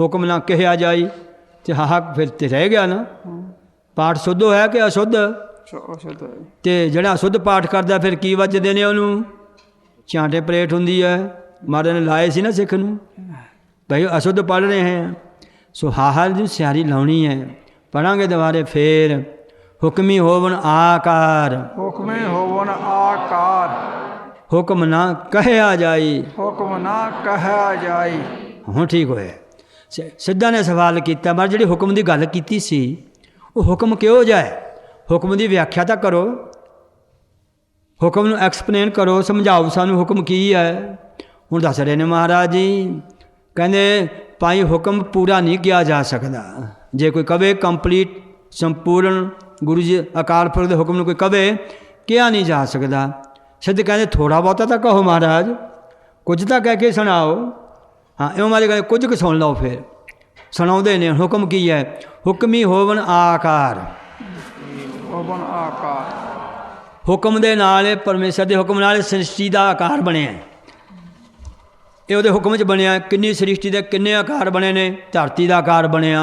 ਹੁਕਮ ਨਾ ਕਹਿਆ ਜਾਈ ਤੇ ਹਾਂ ਫਿਰ ਤੇ ਰਹਿ ਗਿਆ ਨਾ ਪਾਠ ਸ਼ੁੱਧ ਹੋਇਆ ਕਿ ਅਸ਼ੁੱਧ ਤੇ ਜਿਹੜਾ ਅਸ਼ੁੱਧ ਪਾਠ ਕਰਦਾ ਫਿਰ ਕੀ ਵੱਜਦੇ ਨੇ ਉਹਨੂੰ ਚਾਂਟੇ ਪਲੇਟ ਹੁੰਦੀ ਹੈ ਮਹਾਰਾਜ ਨੇ ਲਾਏ ਸੀ ਨਾ ਸਿੱਖ ਨੂੰ ਭਾਈ ਅਸ਼ੁੱਧ ਪੜ੍ਹ ਰਹੇ ਹੈ ਸੋ ਹਾਹਲ ਦੀ ਸਿਆਰੀ ਲਾਉਣੀ ਹੈ ਪੜਾਂਗੇ ਦੁਬਾਰੇ ਫੇਰ ਹੁਕਮੀ ਹੋਵਨ ਆਕਾਰ ਹੁਕਮੀ ਹੋਵਨ ਆਕਾਰ ਹੁਕਮ ਨਾ ਕਹਿਆ ਜਾਈ ਹੁਕਮ ਨਾ ਕਹਿਆ ਜਾਈ ਹੁਣ ਠੀਕ ਹੋਇਆ ਸਿੱਧਾ ਨੇ ਸਵਾਲ ਕੀਤਾ ਪਰ ਜਿਹੜੀ ਹੁਕਮ ਦੀ ਗੱਲ ਕੀਤੀ ਸੀ ਉਹ ਹੁਕਮ ਕਿਹੋ ਜਿਹਾ ਹੈ ਹੁਕਮ ਦੀ ਵਿਆਖਿਆ ਤਾਂ ਕਰੋ ਹੁਕਮ ਨੂੰ ਐਕਸਪਲੇਨ ਕਰੋ ਸਮਝਾਓ ਸਾਨੂੰ ਹੁਕਮ ਕੀ ਹੈ ਹੁਣ ਦੱਸ ਰਹੇ ਨੇ ਮਹਾਰਾਜ ਜੀ ਕਹਿੰਦੇ ਭਾਈ ਹੁਕਮ ਪੂਰਾ ਨਹੀਂ ਕਿਹਾ ਜਾ ਸਕਦਾ ਜੇ ਕੋਈ ਕਵੇ ਕੰਪਲੀਟ ਸੰਪੂਰਨ ਗੁਰੂ ਜੀ ਅਕਾਲ ਪੁਰਖ ਦੇ ਹੁਕਮ ਨੂੰ ਕੋਈ ਕਵੇ ਕਿਹਾ ਨਹੀਂ ਜਾ ਸਕਦਾ ਸਿੱਧ ਕਹਿੰਦੇ ਥੋੜ੍ਹਾ ਬਹੁਤਾ ਤਾਂ ਕਹੋ ਮਹਾਰਾਜ ਕੁਝ ਤਾਂ ਕਹਿ ਕੇ ਸੁਣਾਓ ਹਾਂ ਇਉਂ ਮਾਰੇ ਕਹਿੰਦੇ ਕੁਝ ਕੁ ਸੁਣ ਲਓ ਫਿਰ ਸੁਣਾਉਂਦੇ ਨੇ ਹੁਕਮ ਕੀ ਹੈ ਹੁਕਮੀ ਹੋਵਨ ਆਕਾਰ ਹੋਵਨ ਆਕਾਰ ਹੁਕਮ ਦੇ ਨਾਲ ਪਰਮੇਸ਼ਰ ਦੇ ਹੁਕਮ ਨਾਲ ਸ੍ਰਿਸ਼ਟੀ ਦਾ ਆਕਾਰ ਬਣਿਆ ਇਹ ਉਹਦੇ ਹੁਕਮ 'ਚ ਬਣਿਆ ਕਿੰਨੀ ਸ੍ਰਿਸ਼ਟੀ ਦੇ ਕਿੰਨੇ ਆਕਾਰ ਬਣੇ ਨੇ ਧਰਤੀ ਦਾ ਆਕਾਰ ਬਣਿਆ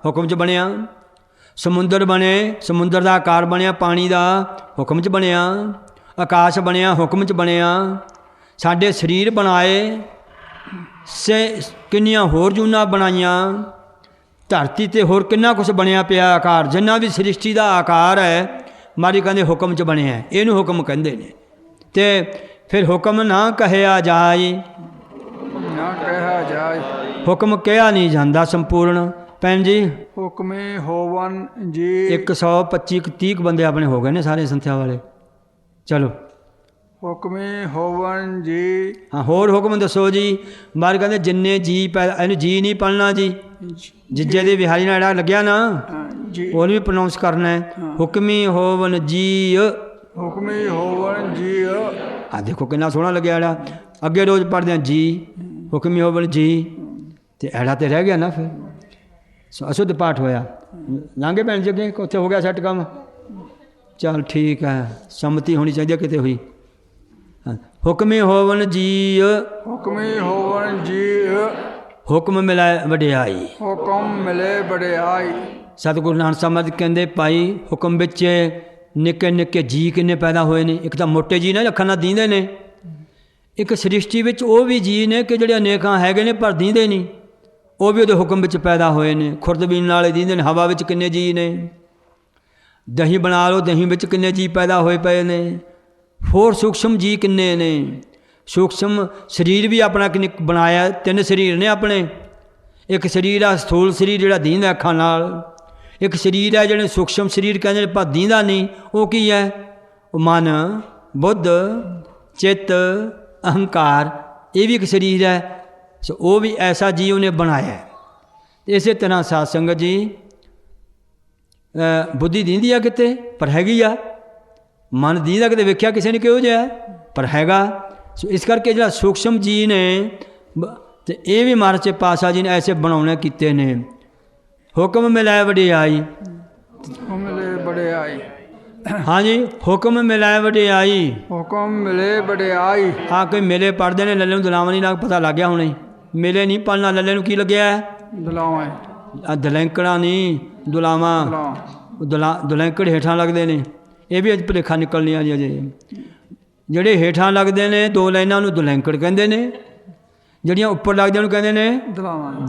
ਹੁਕਮ 'ਚ ਬਣਿਆ ਸਮੁੰਦਰ ਬਣੇ ਸਮੁੰਦਰ ਦਾ ਆਕਾਰ ਬਣਿਆ ਪਾਣੀ ਦਾ ਹੁਕਮ 'ਚ ਬਣਿਆ ਆਕਾਸ਼ ਬਣਿਆ ਹੁਕਮ 'ਚ ਬਣਿਆ ਸਾਡੇ ਸਰੀਰ ਬਣਾਏ ਕਿੰਨੀਆਂ ਹੋਰ ਜੂਨਾਂ ਬਣਾਈਆਂ ਧਰਤੀ 'ਤੇ ਹੋਰ ਕਿੰਨਾ ਕੁਛ ਬਣਿਆ ਪਿਆ ਆਕਾਰ ਜਿੰਨਾ ਵੀ ਸ੍ਰਿਸ਼ਟੀ ਦਾ ਆਕਾਰ ਹੈ ਮਾਰੀ ਕਹਿੰਦੇ ਹੁਕਮ 'ਚ ਬਣਿਆ ਇਹਨੂੰ ਹੁਕਮ ਕਹਿੰਦੇ ਨੇ ਅਤੇ ਫਿਰ ਹੁਕਮ ਨਾ ਕਹਿਆ ਜਾਏ ਨਾ ਕਹਿਆ ਜਾਏ ਹੁਕਮ ਕਿਹਾ ਨਹੀਂ ਜਾਂਦਾ ਸੰਪੂਰਨ ਭੈਣ ਜੀ ਹੁਕਮੇ ਹੋਵਨ ਜੀ 125 30 ਬੰਦੇ ਆਪਣੇ ਹੋ ਗਏ ਨੇ ਸਾਰੇ ਸੰਥਿਆ ਵਾਲੇ ਚਲੋ ਹੁਕਮੇ ਹੋਵਨ ਜੀ ਹਾਂ ਹੋਰ ਹੁਕਮ ਦੱਸੋ ਜੀ ਮਾਰ ਕਹਿੰਦੇ ਜਿੰਨੇ ਜੀ ਪੈਦਾ ਇਹਨੂੰ ਜੀ ਨਹੀਂ ਪੜ੍ਹਨਾ ਜੀ ਜਿੱਜੇ ਦੀ ਵਿਹਾਰੀ ਨਾਲ ਜਿਹੜਾ ਲੱਗਿਆ ਨਾ ਜੀ ਉਹਨੂੰ ਵੀ ਪ੍ਰੋਨਾਉਂਸ ਕਰਨਾ ਹੈ ਹੁਕਮੀ ਹੋਵਨ ਜੀ ਹੁਕਮੇ ਹੋਵਨ ਜੀ ਆ ਦੇਖੋ ਕਿੰਨਾ ਸੋਹਣਾ ਲੱਗਿਆ ਜਿਹੜਾ ਅੱਗੇ ਰੋਜ਼ ਪੜ੍ਹਦੇ ਹਾਂ ਜੀ ਹੁਕਮੀ ਹੋਵਨ ਜੀ ਤੇ ਐੜਾ ਤੇ ਰਹਿ ਗਿਆ ਨਾ ਫਿਰ ਅਸ਼ੁੱਧ ਪਾਠ ਹੋਇਆ ਲਾਂਗੇ ਭੈਣ ਜੀ ਅੱਗੇ ਉੱਥੇ ਹੋ ਗਿਆ ਸੈੱਟ ਕੰਮ ਚੱਲ ਠੀਕ ਹੈ ਸੰਮਤੀ ਹੋਣੀ ਚਾਹੀਦੀ ਕਿਤੇ ਹੋਈ ਹੁਕਮੇ ਹੋਵਨ ਜੀ ਹੁਕਮੇ ਹੋਵਨ ਜੀ ਹੁਕਮ ਮਿਲਾਏ ਵਡਿਆਈ ਹੁਕਮ ਮਿਲੇ ਵਡਿਆਈ ਸਤਿਗੁਰੂ ਨਾਨਕ ਸਾਹਿਬ ਕਹਿੰਦੇ ਭਾਈ ਹੁਕਮ ਵਿੱਚ ਨਿੱਕੇ ਨਿੱਕੇ ਜੀ ਕਿੰਨੇ ਪੈਦਾ ਹੋਏ ਨੇ ਇੱਕ ਤਾਂ ਮੋਟੇ ਜੀ ਨੇ ਅੱਖਾਂ ਨਾਲ ਦੀਂਦੇ ਨੇ ਇੱਕ ਸ੍ਰਿਸ਼ਟੀ ਵਿੱਚ ਉਹ ਵੀ ਜੀ ਨੇ ਕਿ ਜਿਹੜੇ ਅਨੇਕਾਂ ਹੈਗੇ ਨੇ ਪਰ ਦੀਂਦੇ ਨਹੀਂ ਉਹ ਵੀ ਉਹਦੇ ਹੁਕਮ ਵਿੱਚ ਪੈਦਾ ਹੋਏ ਨੇ ਖੁਰਦਬੀਨ ਵਾਲੇ ਦੀਂਦੇ ਨੇ ਹਵਾ ਵਿੱਚ ਕਿੰਨੇ ਜੀ ਨੇ ਦਹੀਂ ਬਣਾ ਲਓ ਦਹੀਂ ਵਿੱਚ ਕਿੰਨੇ ਜੀ ਪੈਦਾ ਹੋਏ ਪਏ ਨੇ ਹੋਰ ਸੂਖਸ਼ਮ ਜੀ ਕਿੰਨੇ ਨੇ ਸੂਖਸ਼ਮ ਸਰੀਰ ਵੀ ਆਪਣਾ ਕਿੰਨੇ ਬਣਾਇਆ 3 ਸਰੀਰ ਨੇ ਆਪਣੇ ਇੱਕ ਸਰੀਰ ਆ ਸਥੂਲ ਸਰੀਰ ਜਿਹੜਾ ਦੀਂਦਾ ਅੱਖਾਂ ਨਾਲ ਇੱਕ ਸਰੀਰ ਹੈ ਜਿਹੜੇ ਸੂਖਸ਼ਮ ਸਰੀਰ ਕਹਿੰਦੇ ਨੇ ਪਰ ਦੀਂਦਾ ਨਹੀਂ ਉਹ ਕੀ ਹੈ ਉਹ ਮਨ ਬੁੱਧ ਚਿੱਤ ਅਹੰਕਾਰ ਇਹ ਵੀ ਇੱਕ ਸਰੀਰ ਹੈ ਸੋ ਉਹ ਵੀ ਐਸਾ ਜੀ ਉਹਨੇ ਬਣਾਇਆ ਇਸੇ ਤਰ੍ਹਾਂ ਸਾਧ ਸੰਗਤ ਜੀ ਬੁੱਧੀ ਦੀਂਦੀ ਆ ਕਿਤੇ ਪਰ ਹੈਗੀ ਆ ਮਨ ਦੀਂਦਾ ਕਿਤੇ ਵੇਖਿਆ ਕਿਸੇ ਨੇ ਕਿਹੋ ਜਿਹਾ ਪਰ ਹੈਗਾ ਸੋ ਇਸ ਕਰਕੇ ਜਿਹੜਾ ਸੂਖਸ਼ਮ ਜੀ ਨੇ ਤੇ ਇਹ ਵੀ ਮਹਾਰਾਜ ਸੱਚੇ ਪਾਤਸ਼ਾਹ ਜੀ ਨੇ ਐਸੇ ਬਣਾਉਣੇ ਕੀਤੇ ਨੇ ਹੁਕਮ ਮਿਲਾਏ ਵਡਿਆਈ ਮਿਲੇ ਵਡਿਆਈ ਹਾਂਜੀ ਹੁਕਮ ਮਿਲਾਏ ਵਡਿਆਈ ਹੁਕਮ ਮਿਲੇ ਵਡਿਆਈ ਹਾਂ ਕੋਈ ਮੇਲੇ ਪੜ੍ਹਦੇ ਨੇ ਲੱਲੇ ਨੂੰ ਦੁਲਾਵਾਂ ਨਹੀਂ ਲੱਗ ਪਤਾ ਲੱਗ ਗਿਆ ਹੁਣੇ ਮੇਲੇ ਨਹੀਂ ਪੜ੍ਹਨਾ ਲੱਲੇ ਨੂੰ ਕੀ ਲੱਗਿਆ ਦੁਲਾਵਾਂ ਆ ਦਲੈਂਕੜਾਂ ਨਹੀਂ ਦੁਲਾਵਾਂ ਦੁਲੈਂਕੜ ਹੇਠਾਂ ਲੱਗਦੇ ਨੇ ਇਹ ਵੀ ਅੱਜ ਭੁਲੇਖਾ ਨਿਕਲਣੀਆਂ ਜੀ ਅਜੇ ਜਿਹੜੇ ਹੇਠਾਂ ਲੱਗਦੇ ਨੇ 2 ਲਾਈਨਾਂ ਨੂੰ ਦੁਲੈਂਕੜ ਕਹਿੰਦੇ ਨੇ ਜਿਹੜੀਆਂ ਉੱਪਰ ਲੱਗਦੀਆਂ ਨੂੰ ਕਹਿੰਦੇ ਨੇ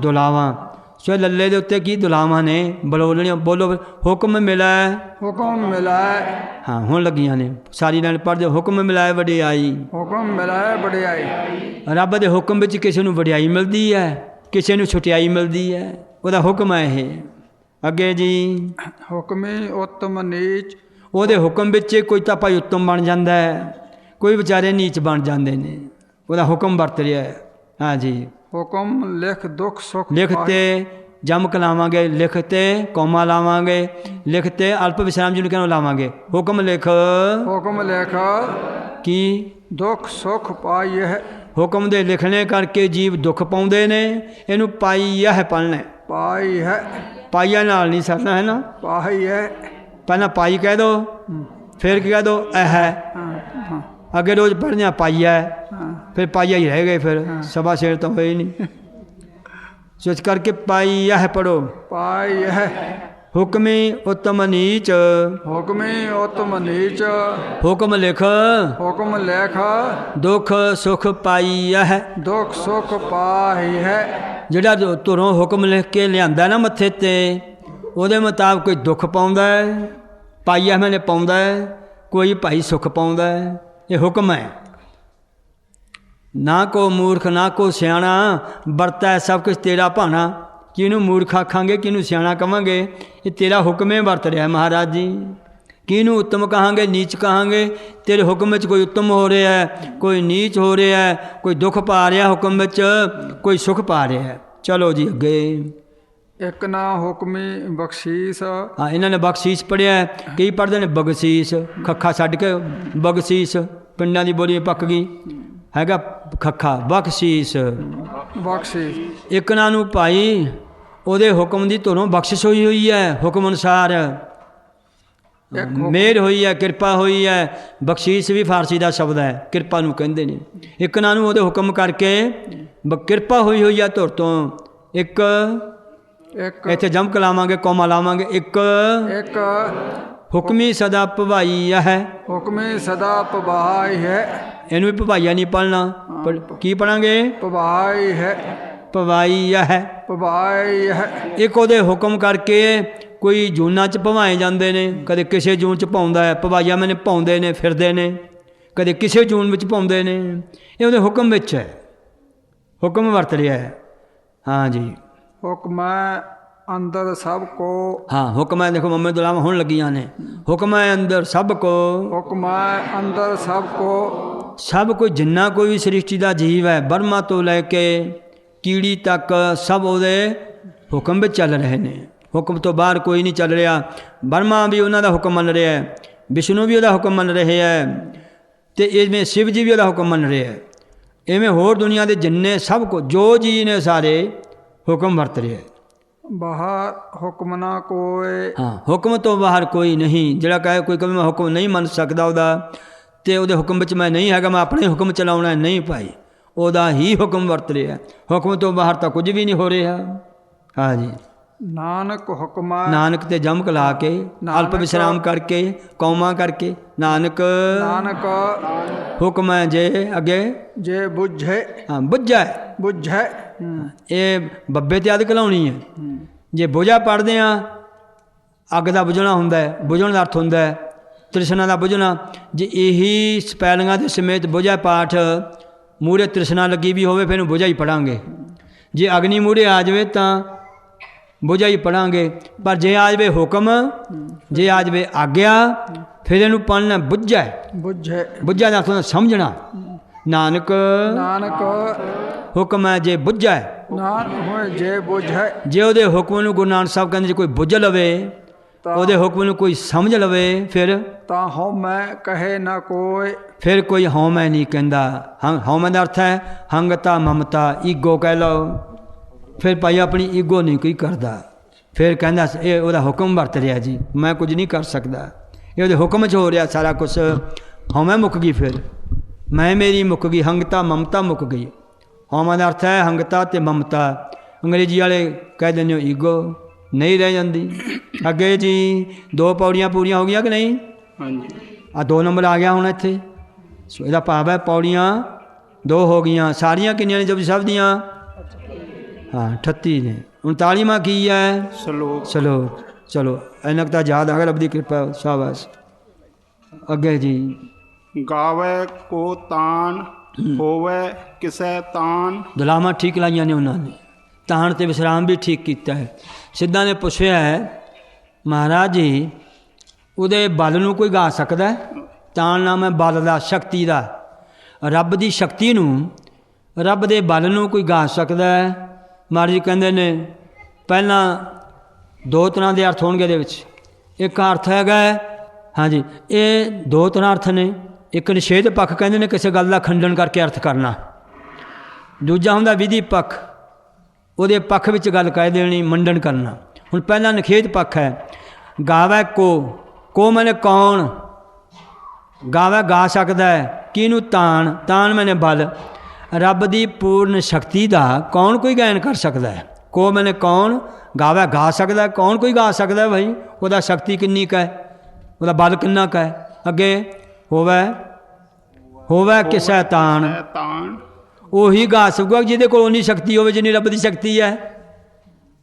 ਦੁਲਾਵਾਂ ਸੋ ਲੱਲੇ ਦੇ ਉੱਤੇ ਕੀ ਦੁਲਾਵਾਂ ਨੇ ਬੋਲਣੀਆਂ ਬੋਲੋ ਹੁਕਮ ਮਿਲਾਏ ਹੁਕਮ ਮਿਲਾਏ ਹਾਂ ਹੁਣ ਲੱਗੀਆਂ ਨੇ ਸਾਰੀ ਨਾਲ ਪੜ੍ਹਦੇ ਹੁਕਮ ਮਿਲਾਏ ਵਡਿਆਈ ਹੁਕਮ ਮਿਲਾਏ ਵਡਿਆਈ ਰੱਬ ਦੇ ਹੁਕਮ ਵਿੱਚ ਕਿਸੇ ਨੂੰ ਵਡਿਆਈ ਮਿਲਦੀ ਹੈ ਕਿਸੇ ਨੂੰ ਛੁਟਿਆਈ ਮਿਲਦੀ ਹੈ ਉਹਦਾ ਹੁਕਮ ਹੈ ਇਹ ਅੱਗੇ ਜੀ ਹੁਕਮੇ ਉੱਤਮ ਨੀਚ ਉਹਦੇ ਹੁਕਮ ਵਿੱਚ ਕੋਈ ਤਾਂ ਭਾਈ ਉੱਤਮ ਬਣ ਜਾਂਦਾ ਹੈ ਕੋਈ ਵਿਚਾਰੇ ਨੀਚ ਬਣ ਜਾਂਦੇ ਨੇ ਉਹਦਾ ਹੁਕਮ ਵਰਤ ਰਿਹਾ ਹੈ ਹਾਂ ਜੀ ਹੁਕਮ ਲਿਖ ਦੁੱਖ ਸੁੱਖ ਲਿਖ ਤੇ ਜਮਕ ਲਾਵਾਂਗੇ, ਲਿਖ ਤੇ ਕੌਮਾ ਲਾਵਾਂਗੇ, ਲਿਖ ਤੇ ਅਲਪ ਵਿਸਰਾਮ ਜਿਹਨੂੰ ਕਹਿੰਦੇ ਲਾਵਾਂਗੇ। ਹੁਕਮ ਲਿਖ ਹੁਕਮ ਲਿਖ ਕੀ ਦੁੱਖ ਸੁਖ ਪਾਈਐ ਹੁਕਮ ਦੇ ਲਿਖਣੇ ਕਰਕੇ ਜੀਵ ਦੁੱਖ ਪਾਉਂਦੇ ਨੇ। ਇਹਨੂੰ ਪਾਈਐ ਪੜ੍ਹਨਾ, ਪਾਈਐ ਪਾਈਆ ਨਾਲ ਨਹੀਂ ਸਰਨਾ ਹੈ ਨਾ। ਪਾਈਐ ਪਹਿਲਾਂ ਪਾਈ ਕਹਿ ਦੋ, ਫਿਰ ਕੀ ਕਹਿ ਦੋ ਇਹ ਹਾਂ ਹਾਂ ਅੱਗੇ ਰੋਜ਼ ਪੜ੍ਹਨਾ ਪਾਈਆ, ਹਾਂ ਫਿਰ ਪਾਈਆ ਹੀ ਰਹਿ ਗਏ, ਫਿਰ ਸਵਾ ਸ਼ੇਰ ਤਾਂ ਹੋਏ ਨਹੀਂ। ਸੋ ਇਸ ਕਰਕੇ ਪਾਈਆ ਪੜੋ। ਪਾਈਐ ਹੁਕਮੀ ਉਤਮ ਨੀਚ ਹੁਕਮੀ ਉਤਮ ਨੀਚ ਹੁਕਮ ਲਿਖ ਹੁਕਮ ਲਿਖ ਦੁੱਖ ਸੁਖ ਪਾਈਆ। ਦੁੱਖ ਸੁਖ ਪਾਈਐ ਜਿਹੜਾ ਧੁਰੋਂ ਹੁਕਮ ਲਿਖ ਕੇ ਲਿਆਂਦਾ ਨਾ ਮੱਥੇ ਤੇ, ਉਹਦੇ ਮੁਤਾਬਕ ਕੋਈ ਦੁੱਖ ਪਾਉਂਦਾ ਹੈ, ਪਾਈਆ ਮੈਨੇ ਪਾਉਂਦਾ ਹੈ, ਕੋਈ ਭਾਈ ਸੁੱਖ ਪਾਉਂਦਾ ਹੈ। ਇਹ ਹੁਕਮ ਹੈ। ਨਾ ਕੋ ਮੂਰਖ ਨਾ ਕੋ ਸਿਆਣਾ, ਵਰਤੈ ਸਭ ਕੁਛ ਤੇਰਾ ਭਾਣਾ। ਕਿਹਨੂੰ ਮੂਰਖ ਆਖਾਂਗੇ, ਕਿਹਨੂੰ ਸਿਆਣਾ ਕਹਾਂਗੇ, ਇਹ ਤੇਰਾ ਹੁਕਮੇ ਵਰਤ ਰਿਹਾ ਮਹਾਰਾਜ ਜੀ। ਕਿਹਨੂੰ ਉੱਤਮ ਕਹਾਂਗੇ, ਨੀਚ ਕਹਾਂਗੇ, ਤੇਰੇ ਹੁਕਮ ਵਿੱਚ ਕੋਈ ਉੱਤਮ ਹੋ ਰਿਹਾ ਹੈ, ਕੋਈ ਨੀਚ ਹੋ ਰਿਹਾ ਹੈ, ਕੋਈ ਦੁੱਖ ਪਾ ਰਿਹਾ ਹੁਕਮ ਵਿੱਚ, ਕੋਈ ਸੁੱਖ ਪਾ ਰਿਹਾ ਹੈ। ਚਲੋ ਜੀ ਅੱਗੇ। ਇੱਕ ਨਾ ਹੁਕਮੀ ਬਖਸ਼ੀਸ ਹਾਂ, ਇਹਨਾਂ ਨੇ ਬਖਸ਼ੀਸ਼ ਪੜ੍ਹਿਆ, ਕਈ ਪੜ੍ਹਦੇ ਨੇ ਬਗਸ਼ੀਸ਼, ਖੱਖਾ ਛੱਡ ਕੇ ਬਗਸ਼ੀਸ਼, ਪਿੰਡਾਂ ਦੀ ਬੋਲੀ ਪੱਕ ਗਈ, ਹੈਗਾ ਖੱਖਾ ਬਖਸ਼ੀਸ਼। ਬਖਸ਼ੀਸ ਇੱਕ ਨਾ ਨੂੰ ਭਾਈ ਉਹਦੇ ਹੁਕਮ ਦੀ ਧੁਰੋਂ ਬਖਸ਼ਿਸ਼ ਹੋਈ ਹੋਈ ਹੈ, ਹੁਕਮ ਅਨੁਸਾਰ ਮਿਹਰ ਹੋਈ ਹੈ, ਕਿਰਪਾ ਹੋਈ ਹੈ। ਬਖਸ਼ੀਸ਼ ਵੀ ਫਾਰਸੀ ਦਾ ਸ਼ਬਦ ਹੈ, ਕਿਰਪਾ ਨੂੰ ਕਹਿੰਦੇ ਨੇ। ਇੱਕ ਨਾ ਨੂੰ ਉਹਦੇ ਹੁਕਮ ਕਰਕੇ ਕਿਰਪਾ ਹੋਈ ਹੋਈ ਹੈ ਧੁਰ ਤੋਂ। ਇੱਕ ਇੱਕ ਇੱਥੇ ਜਮਕ ਲਾਵਾਂਗੇ, ਕੌਮਾ ਲਾਵਾਂਗੇ। ਇੱਕ ਇੱਕ ਹੁਕਮੀ ਸਦਾ ਭਵਾਈ ਹੈ। ਹੁਕਮੀ ਸਦਾ ਪਵਾਈ ਹੈ ਇਹਨੂੰ ਵੀ ਭਵਾਈਆ ਨਹੀਂ ਪੜ੍ਹਨਾ, ਕੀ ਪੜਾਂਗੇ? ਪਵਾਈ ਹੈ ਭਵਾਈ ਹੈ। ਪਵਾਈ ਹੈ ਇੱਕ ਉਹਦੇ ਹੁਕਮ ਕਰਕੇ ਕੋਈ ਜੂਨਾਂ 'ਚ ਭਵਾਏ ਜਾਂਦੇ ਨੇ, ਕਦੇ ਕਿਸੇ ਜੂਨ 'ਚ ਪਾਉਂਦਾ ਹੈ, ਭਵਾਈਆ ਮੈਨੇ ਪਾਉਂਦੇ ਨੇ, ਫਿਰਦੇ ਨੇ, ਕਦੇ ਕਿਸੇ ਜੂਨ ਵਿੱਚ ਪਾਉਂਦੇ ਨੇ। ਇਹ ਉਹਦੇ ਹੁਕਮ ਵਿੱਚ ਹੈ, ਹੁਕਮ ਵਰਤ ਰਿਹਾ ਹੈ। ਹਾਂ ਜੀ। ਹੁਕਮੈ ਅੰਦਰ ਸਭ ਕੋ ਹਾਂ, ਹੁਕਮ ਹੈ। ਦੇਖੋ ਮੰਮੀ ਦੁਲਾਵਾਂ ਹੁਣ ਲੱਗੀਆਂ ਨੇ। ਹੁਕਮ ਹੈ ਅੰਦਰ ਸਭ ਕੋ, ਹੁਕਮੈ ਅੰਦਰ ਸਭ ਕੋ ਸਭ ਕੋਈ ਜਿੰਨਾ ਕੋਈ ਵੀ ਸ੍ਰਿਸ਼ਟੀ ਦਾ ਜੀਵ ਹੈ, ਬਰਮਾ ਤੋਂ ਲੈ ਕੇ ਕੀੜੀ ਤੱਕ, ਸਭ ਉਹਦੇ ਹੁਕਮ ਵਿੱਚ ਚੱਲ ਰਹੇ ਨੇ। ਹੁਕਮ ਤੋਂ ਬਾਹਰ ਕੋਈ ਨਹੀਂ ਚੱਲ ਰਿਹਾ। ਬਰਮਾ ਵੀ ਉਹਨਾਂ ਦਾ ਹੁਕਮ ਮੰਨ ਰਿਹਾ ਹੈ, ਵਿਸ਼ਨੂੰ ਵੀ ਉਹਦਾ ਹੁਕਮ ਮੰਨ ਰਹੇ ਹੈ, ਅਤੇ ਇਵੇਂ ਸ਼ਿਵ ਜੀ ਵੀ ਉਹਦਾ ਹੁਕਮ ਮੰਨ ਰਹੇ ਹੈ। ਇਵੇਂ ਹੋਰ ਦੁਨੀਆ ਦੇ ਜਿੰਨੇ ਸਭ ਕੋ ਜੋ ਜੀ ਨੇ ਸਾਰੇ ਹੁਕਮ ਵਰਤ ਰਿਹਾ ਹੈ। ਬਾਹਰ ਹੁਕਮ ਨਾ ਕੋਏ ਹਾਂ, ਹੁਕਮ ਤੋਂ ਬਾਹਰ ਕੋਈ ਨਹੀਂ। ਜਿਹੜਾ ਕਹੇ ਕੋਈ ਕਵੇ ਮੈਂ ਹੁਕਮ ਨਹੀਂ ਮੰਨ ਸਕਦਾ ਉਹਦਾ, ਅਤੇ ਉਹਦੇ ਹੁਕਮ ਵਿੱਚ ਮੈਂ ਨਹੀਂ ਹੈਗਾ, ਮੈਂ ਆਪਣੇ ਹੁਕਮ ਚਲਾਉਣਾ, ਨਹੀਂ ਭਾਈ, ਉਹਦਾ ਹੀ ਹੁਕਮ ਵਰਤ ਰਿਹਾ। ਹੁਕਮ ਤੋਂ ਬਾਹਰ ਤਾਂ ਕੁਝ ਵੀ ਨਹੀਂ ਹੋ ਰਿਹਾ। ਹਾਂ ਜੀ। ਨਾਨਕ ਹੁਕਮੈ ਨਾਨਕ ਤੇ ਜਮਕ ਲਾ ਕੇ, ਅਲਪ ਵਿਸ਼ਰਾਮ ਕਰਕੇ, ਕੌਮਾ ਕਰਕੇ, ਨਾਨਕ ਨਾਨਕ ਹੁਕਮ ਹੈ ਜੇ ਅੱਗੇ ਜੇ ਬੁੱਝੇ ਹਾਂ ਬੁੱਝਾ। ਬੁੱਝੇ ਇਹ ਬੱਬੇ ਤੇ ਅਦ ਘਲਾਉਣੀ ਹੈ। ਜੇ ਬੁਝਾ ਪੜ੍ਹਦੇ ਹਾਂ, ਅੱਗ ਦਾ ਬੁਝਣਾ ਹੁੰਦਾ ਹੈ, ਬੁਝਣ ਦਾ ਅਰਥ ਹੁੰਦਾ ਹੈ ਤ੍ਰਿਸ਼ਨਾ ਦਾ ਬੁਝਣਾ। ਜੇ ਇਹੀ ਸਪੈਲਿੰਗਾਂ ਦੇ ਸਮੇਤ ਬੁਝਾ ਪਾਠ ਮੂਹਰੇ ਤ੍ਰਿਸ਼ਨਾ ਲੱਗੀ ਵੀ ਹੋਵੇ, ਫਿਰ ਇਹਨੂੰ ਬੁਝਾ ਹੀ ਪੜਾਂਗੇ। ਜੇ ਅਗਨੀ ਮੂਹਰੇ ਆ ਜਾਵੇ ਤਾਂ ਬੁਝਾ ਹੀ ਪੜਾਂਗੇ। ਪਰ ਜੇ ਆ ਜਾਵੇ ਹੁਕਮ, ਜੇ ਆ ਜਾਵੇ ਆਗਿਆ, ਫਿਰ ਇਹਨੂੰ ਪੜ੍ਹਨਾ ਬੁੱਝਾ। ਬੁੱਝੇ ਬੁੱਝਾ ਦਾ ਅਰਥ ਹੁੰਦਾ ਸਮਝਣਾ। ਨਾਨਕ ਨਾਨਕ ਹੁਕਮ ਹੈ ਜੇ ਬੁੱਝਾ। ਨਾਨਕ ਹੋਏ ਜੇ ਬੁੱਝੇ ਜੇ ਉਹਦੇ ਹੁਕਮ ਨੂੰ ਗੁਰੂ ਨਾਨਕ ਸਾਹਿਬ ਕਹਿੰਦੇ ਜੇ ਕੋਈ ਬੁੱਝ ਲਵੇ, ਉਹਦੇ ਹੁਕਮ ਨੂੰ ਕੋਈ ਸਮਝ ਲਵੇ, ਫਿਰ ਤਾਂ ਹਉਮੈ ਕਹੇ ਨਾ ਕੋਏ ਫਿਰ ਕੋਈ ਹਉਮੈ ਨਹੀਂ ਕਹਿੰਦਾ। ਹਉਮੈ ਦਾ ਅਰਥ ਹੈ ਹੰਗਤਾ, ਮਮਤਾ, ਈਗੋ ਕਹਿ ਲਓ। ਫਿਰ ਭਾਈ ਆਪਣੀ ਈਗੋ ਨਹੀਂ ਕੋਈ ਕਰਦਾ। ਫਿਰ ਕਹਿੰਦਾ ਇਹ ਉਹਦਾ ਹੁਕਮ ਵਰਤ ਰਿਹਾ ਜੀ, ਮੈਂ ਕੁਝ ਨਹੀਂ ਕਰ ਸਕਦਾ, ਇਹ ਉਹਦੇ ਹੁਕਮ 'ਚ ਹੋ ਰਿਹਾ ਸਾਰਾ ਕੁਛ। ਹਉਮੈ ਮੁੱਕ ਗਈ, ਫਿਰ ਮੈਂ ਮੇਰੀ ਮੁੱਕ ਗਈ, ਹੰਗਤਾ ਮਮਤਾ ਮੁੱਕ ਗਈ। ਹਉਮੈ ਦਾ ਅਰਥ ਹੈ ਹੰਗਤਾ ਅਤੇ ਮਮਤਾ। ਅੰਗਰੇਜ਼ੀ ਵਾਲੇ ਕਹਿ ਦਿੰਦੇ ਹੋ ਈਗੋ, ਨਹੀਂ ਰਹਿ ਜਾਂਦੀ। ਅੱਗੇ ਜੀ 2 ਪੌੜੀਆਂ ਪੂਰੀਆਂ ਹੋ ਗਈਆਂ ਕਿ ਨਹੀਂ? ਹਾਂਜੀ। ਆ 2 ਨੰਬਰ ਆ ਗਿਆ ਹੁਣ ਇੱਥੇ। ਸੋ ਇਹਦਾ ਭਾਵ ਹੈ ਪੌੜੀਆਂ 2 ਹੋ ਗਈਆਂ। ਸਾਰੀਆਂ ਕਿੰਨੀਆਂ ਨੇ ਜਪਜੀ ਸਾਹਿਬ ਦੀਆਂ? ਹਾਂ 38 ਨੇ। 39ਵਾਂ ਕੀ ਹੈ? ਸਲੋਕ। ਸਲੋਕ। ਚਲੋ ਇੰਨਾ ਕੁ ਤਾਂ ਯਾਦ ਆ ਗਿਆ, ਰੱਬ ਦੀ ਕਿਰਪਾ, ਸ਼ਾਬਾਸ਼। ਅੱਗੇ ਜੀ ਗਾਵੇ ਕੋ ਤਾਨ ਹੋਵੇ ਕਿਸੈ ਤਾਨ। ਦੁਲਾਵਾਂ ਠੀਕ ਲਾਈਆਂ ਨੇ ਉਹਨਾਂ ਨੇ, ਤਾਣ ਤੇ ਵਿਸ਼ਰਾਮ ਵੀ ਠੀਕ ਕੀਤਾ ਹੈ। ਸਿੱਧਾਂ ਨੇ ਪੁੱਛਿਆ ਹੈ ਮਹਾਰਾਜ ਜੀ ਉਹਦੇ ਬਲ ਨੂੰ ਕੋਈ ਗਾ ਸਕਦਾ ਹੈ? ਤਾਣ ਨਾਮ ਹੈ ਬਲ ਦਾ, ਸ਼ਕਤੀ ਦਾ। ਰੱਬ ਦੀ ਸ਼ਕਤੀ ਨੂੰ, ਰੱਬ ਦੇ ਬਲ ਨੂੰ ਕੋਈ ਗਾ ਸਕਦਾ ਹੈ? ਮਹਾਰਾਜ ਜੀ ਕਹਿੰਦੇ ਨੇ ਪਹਿਲਾਂ ਦੋ ਤਰ੍ਹਾਂ ਦੇ ਅਰਥ ਹੋਣਗੇ ਇਹਦੇ ਵਿੱਚ। ਇੱਕ ਅਰਥ ਹੈਗਾ ਹਾਂਜੀ, ਇਹ ਦੋ ਤਰ੍ਹਾਂ ਅਰਥ ਨੇ। ਇੱਕ ਨਿਸ਼ੇਧ ਪੱਖ ਕਹਿੰਦੇ ਨੇ, ਕਿਸੇ ਗੱਲ ਦਾ ਖੰਡਨ ਕਰਕੇ ਅਰਥ ਕਰਨਾ। ਦੂਜਾ ਹੁੰਦਾ ਵਿਧੀ ਪੱਖ, ਉਹਦੇ ਪੱਖ ਵਿੱਚ ਗੱਲ ਕਹਿ ਦੇਣੀ, ਮੰਡਨ ਕਰਨਾ। ਹੁਣ ਪਹਿਲਾਂ ਨਿਖੇਧ ਪੱਖ ਹੈ। ਗਾਵੈ ਕੋ ਮੈਨੇ ਕੌਣ, ਗਾਵੈ ਗਾ ਸਕਦਾ ਹੈ, ਕਿਹਨੂੰ ਤਾਣ, ਤਾਣ ਮੈਨੇ ਬਲ। ਰੱਬ ਦੀ ਪੂਰਨ ਸ਼ਕਤੀ ਦਾ ਕੌਣ ਕੋਈ ਗਾਇਨ ਕਰ ਸਕਦਾ ਹੈ। ਕੋ ਮੈਨੇ ਕੌਣ, ਗਾਵੈ ਗਾ ਸਕਦਾ, ਕੌਣ ਕੋਈ ਗਾ ਸਕਦਾ ਭਾਈ, ਉਹਦਾ ਸ਼ਕਤੀ ਕਿੰਨੀ ਕੁ ਹੈ, ਉਹਦਾ ਬਲ ਕਿੰਨਾ ਕੁ ਹੈ। ਅੱਗੇ ਹੋਵੇ ਕਿਸੈ ਤਾਣ, ਉਹੀ ਗਾ ਸਕੂਗਾ ਜਿਹਦੇ ਕੋਲ ਉਨੀ ਸ਼ਕਤੀ ਹੋਵੇ ਜਿੰਨੀ ਰੱਬ ਦੀ ਸ਼ਕਤੀ ਹੈ।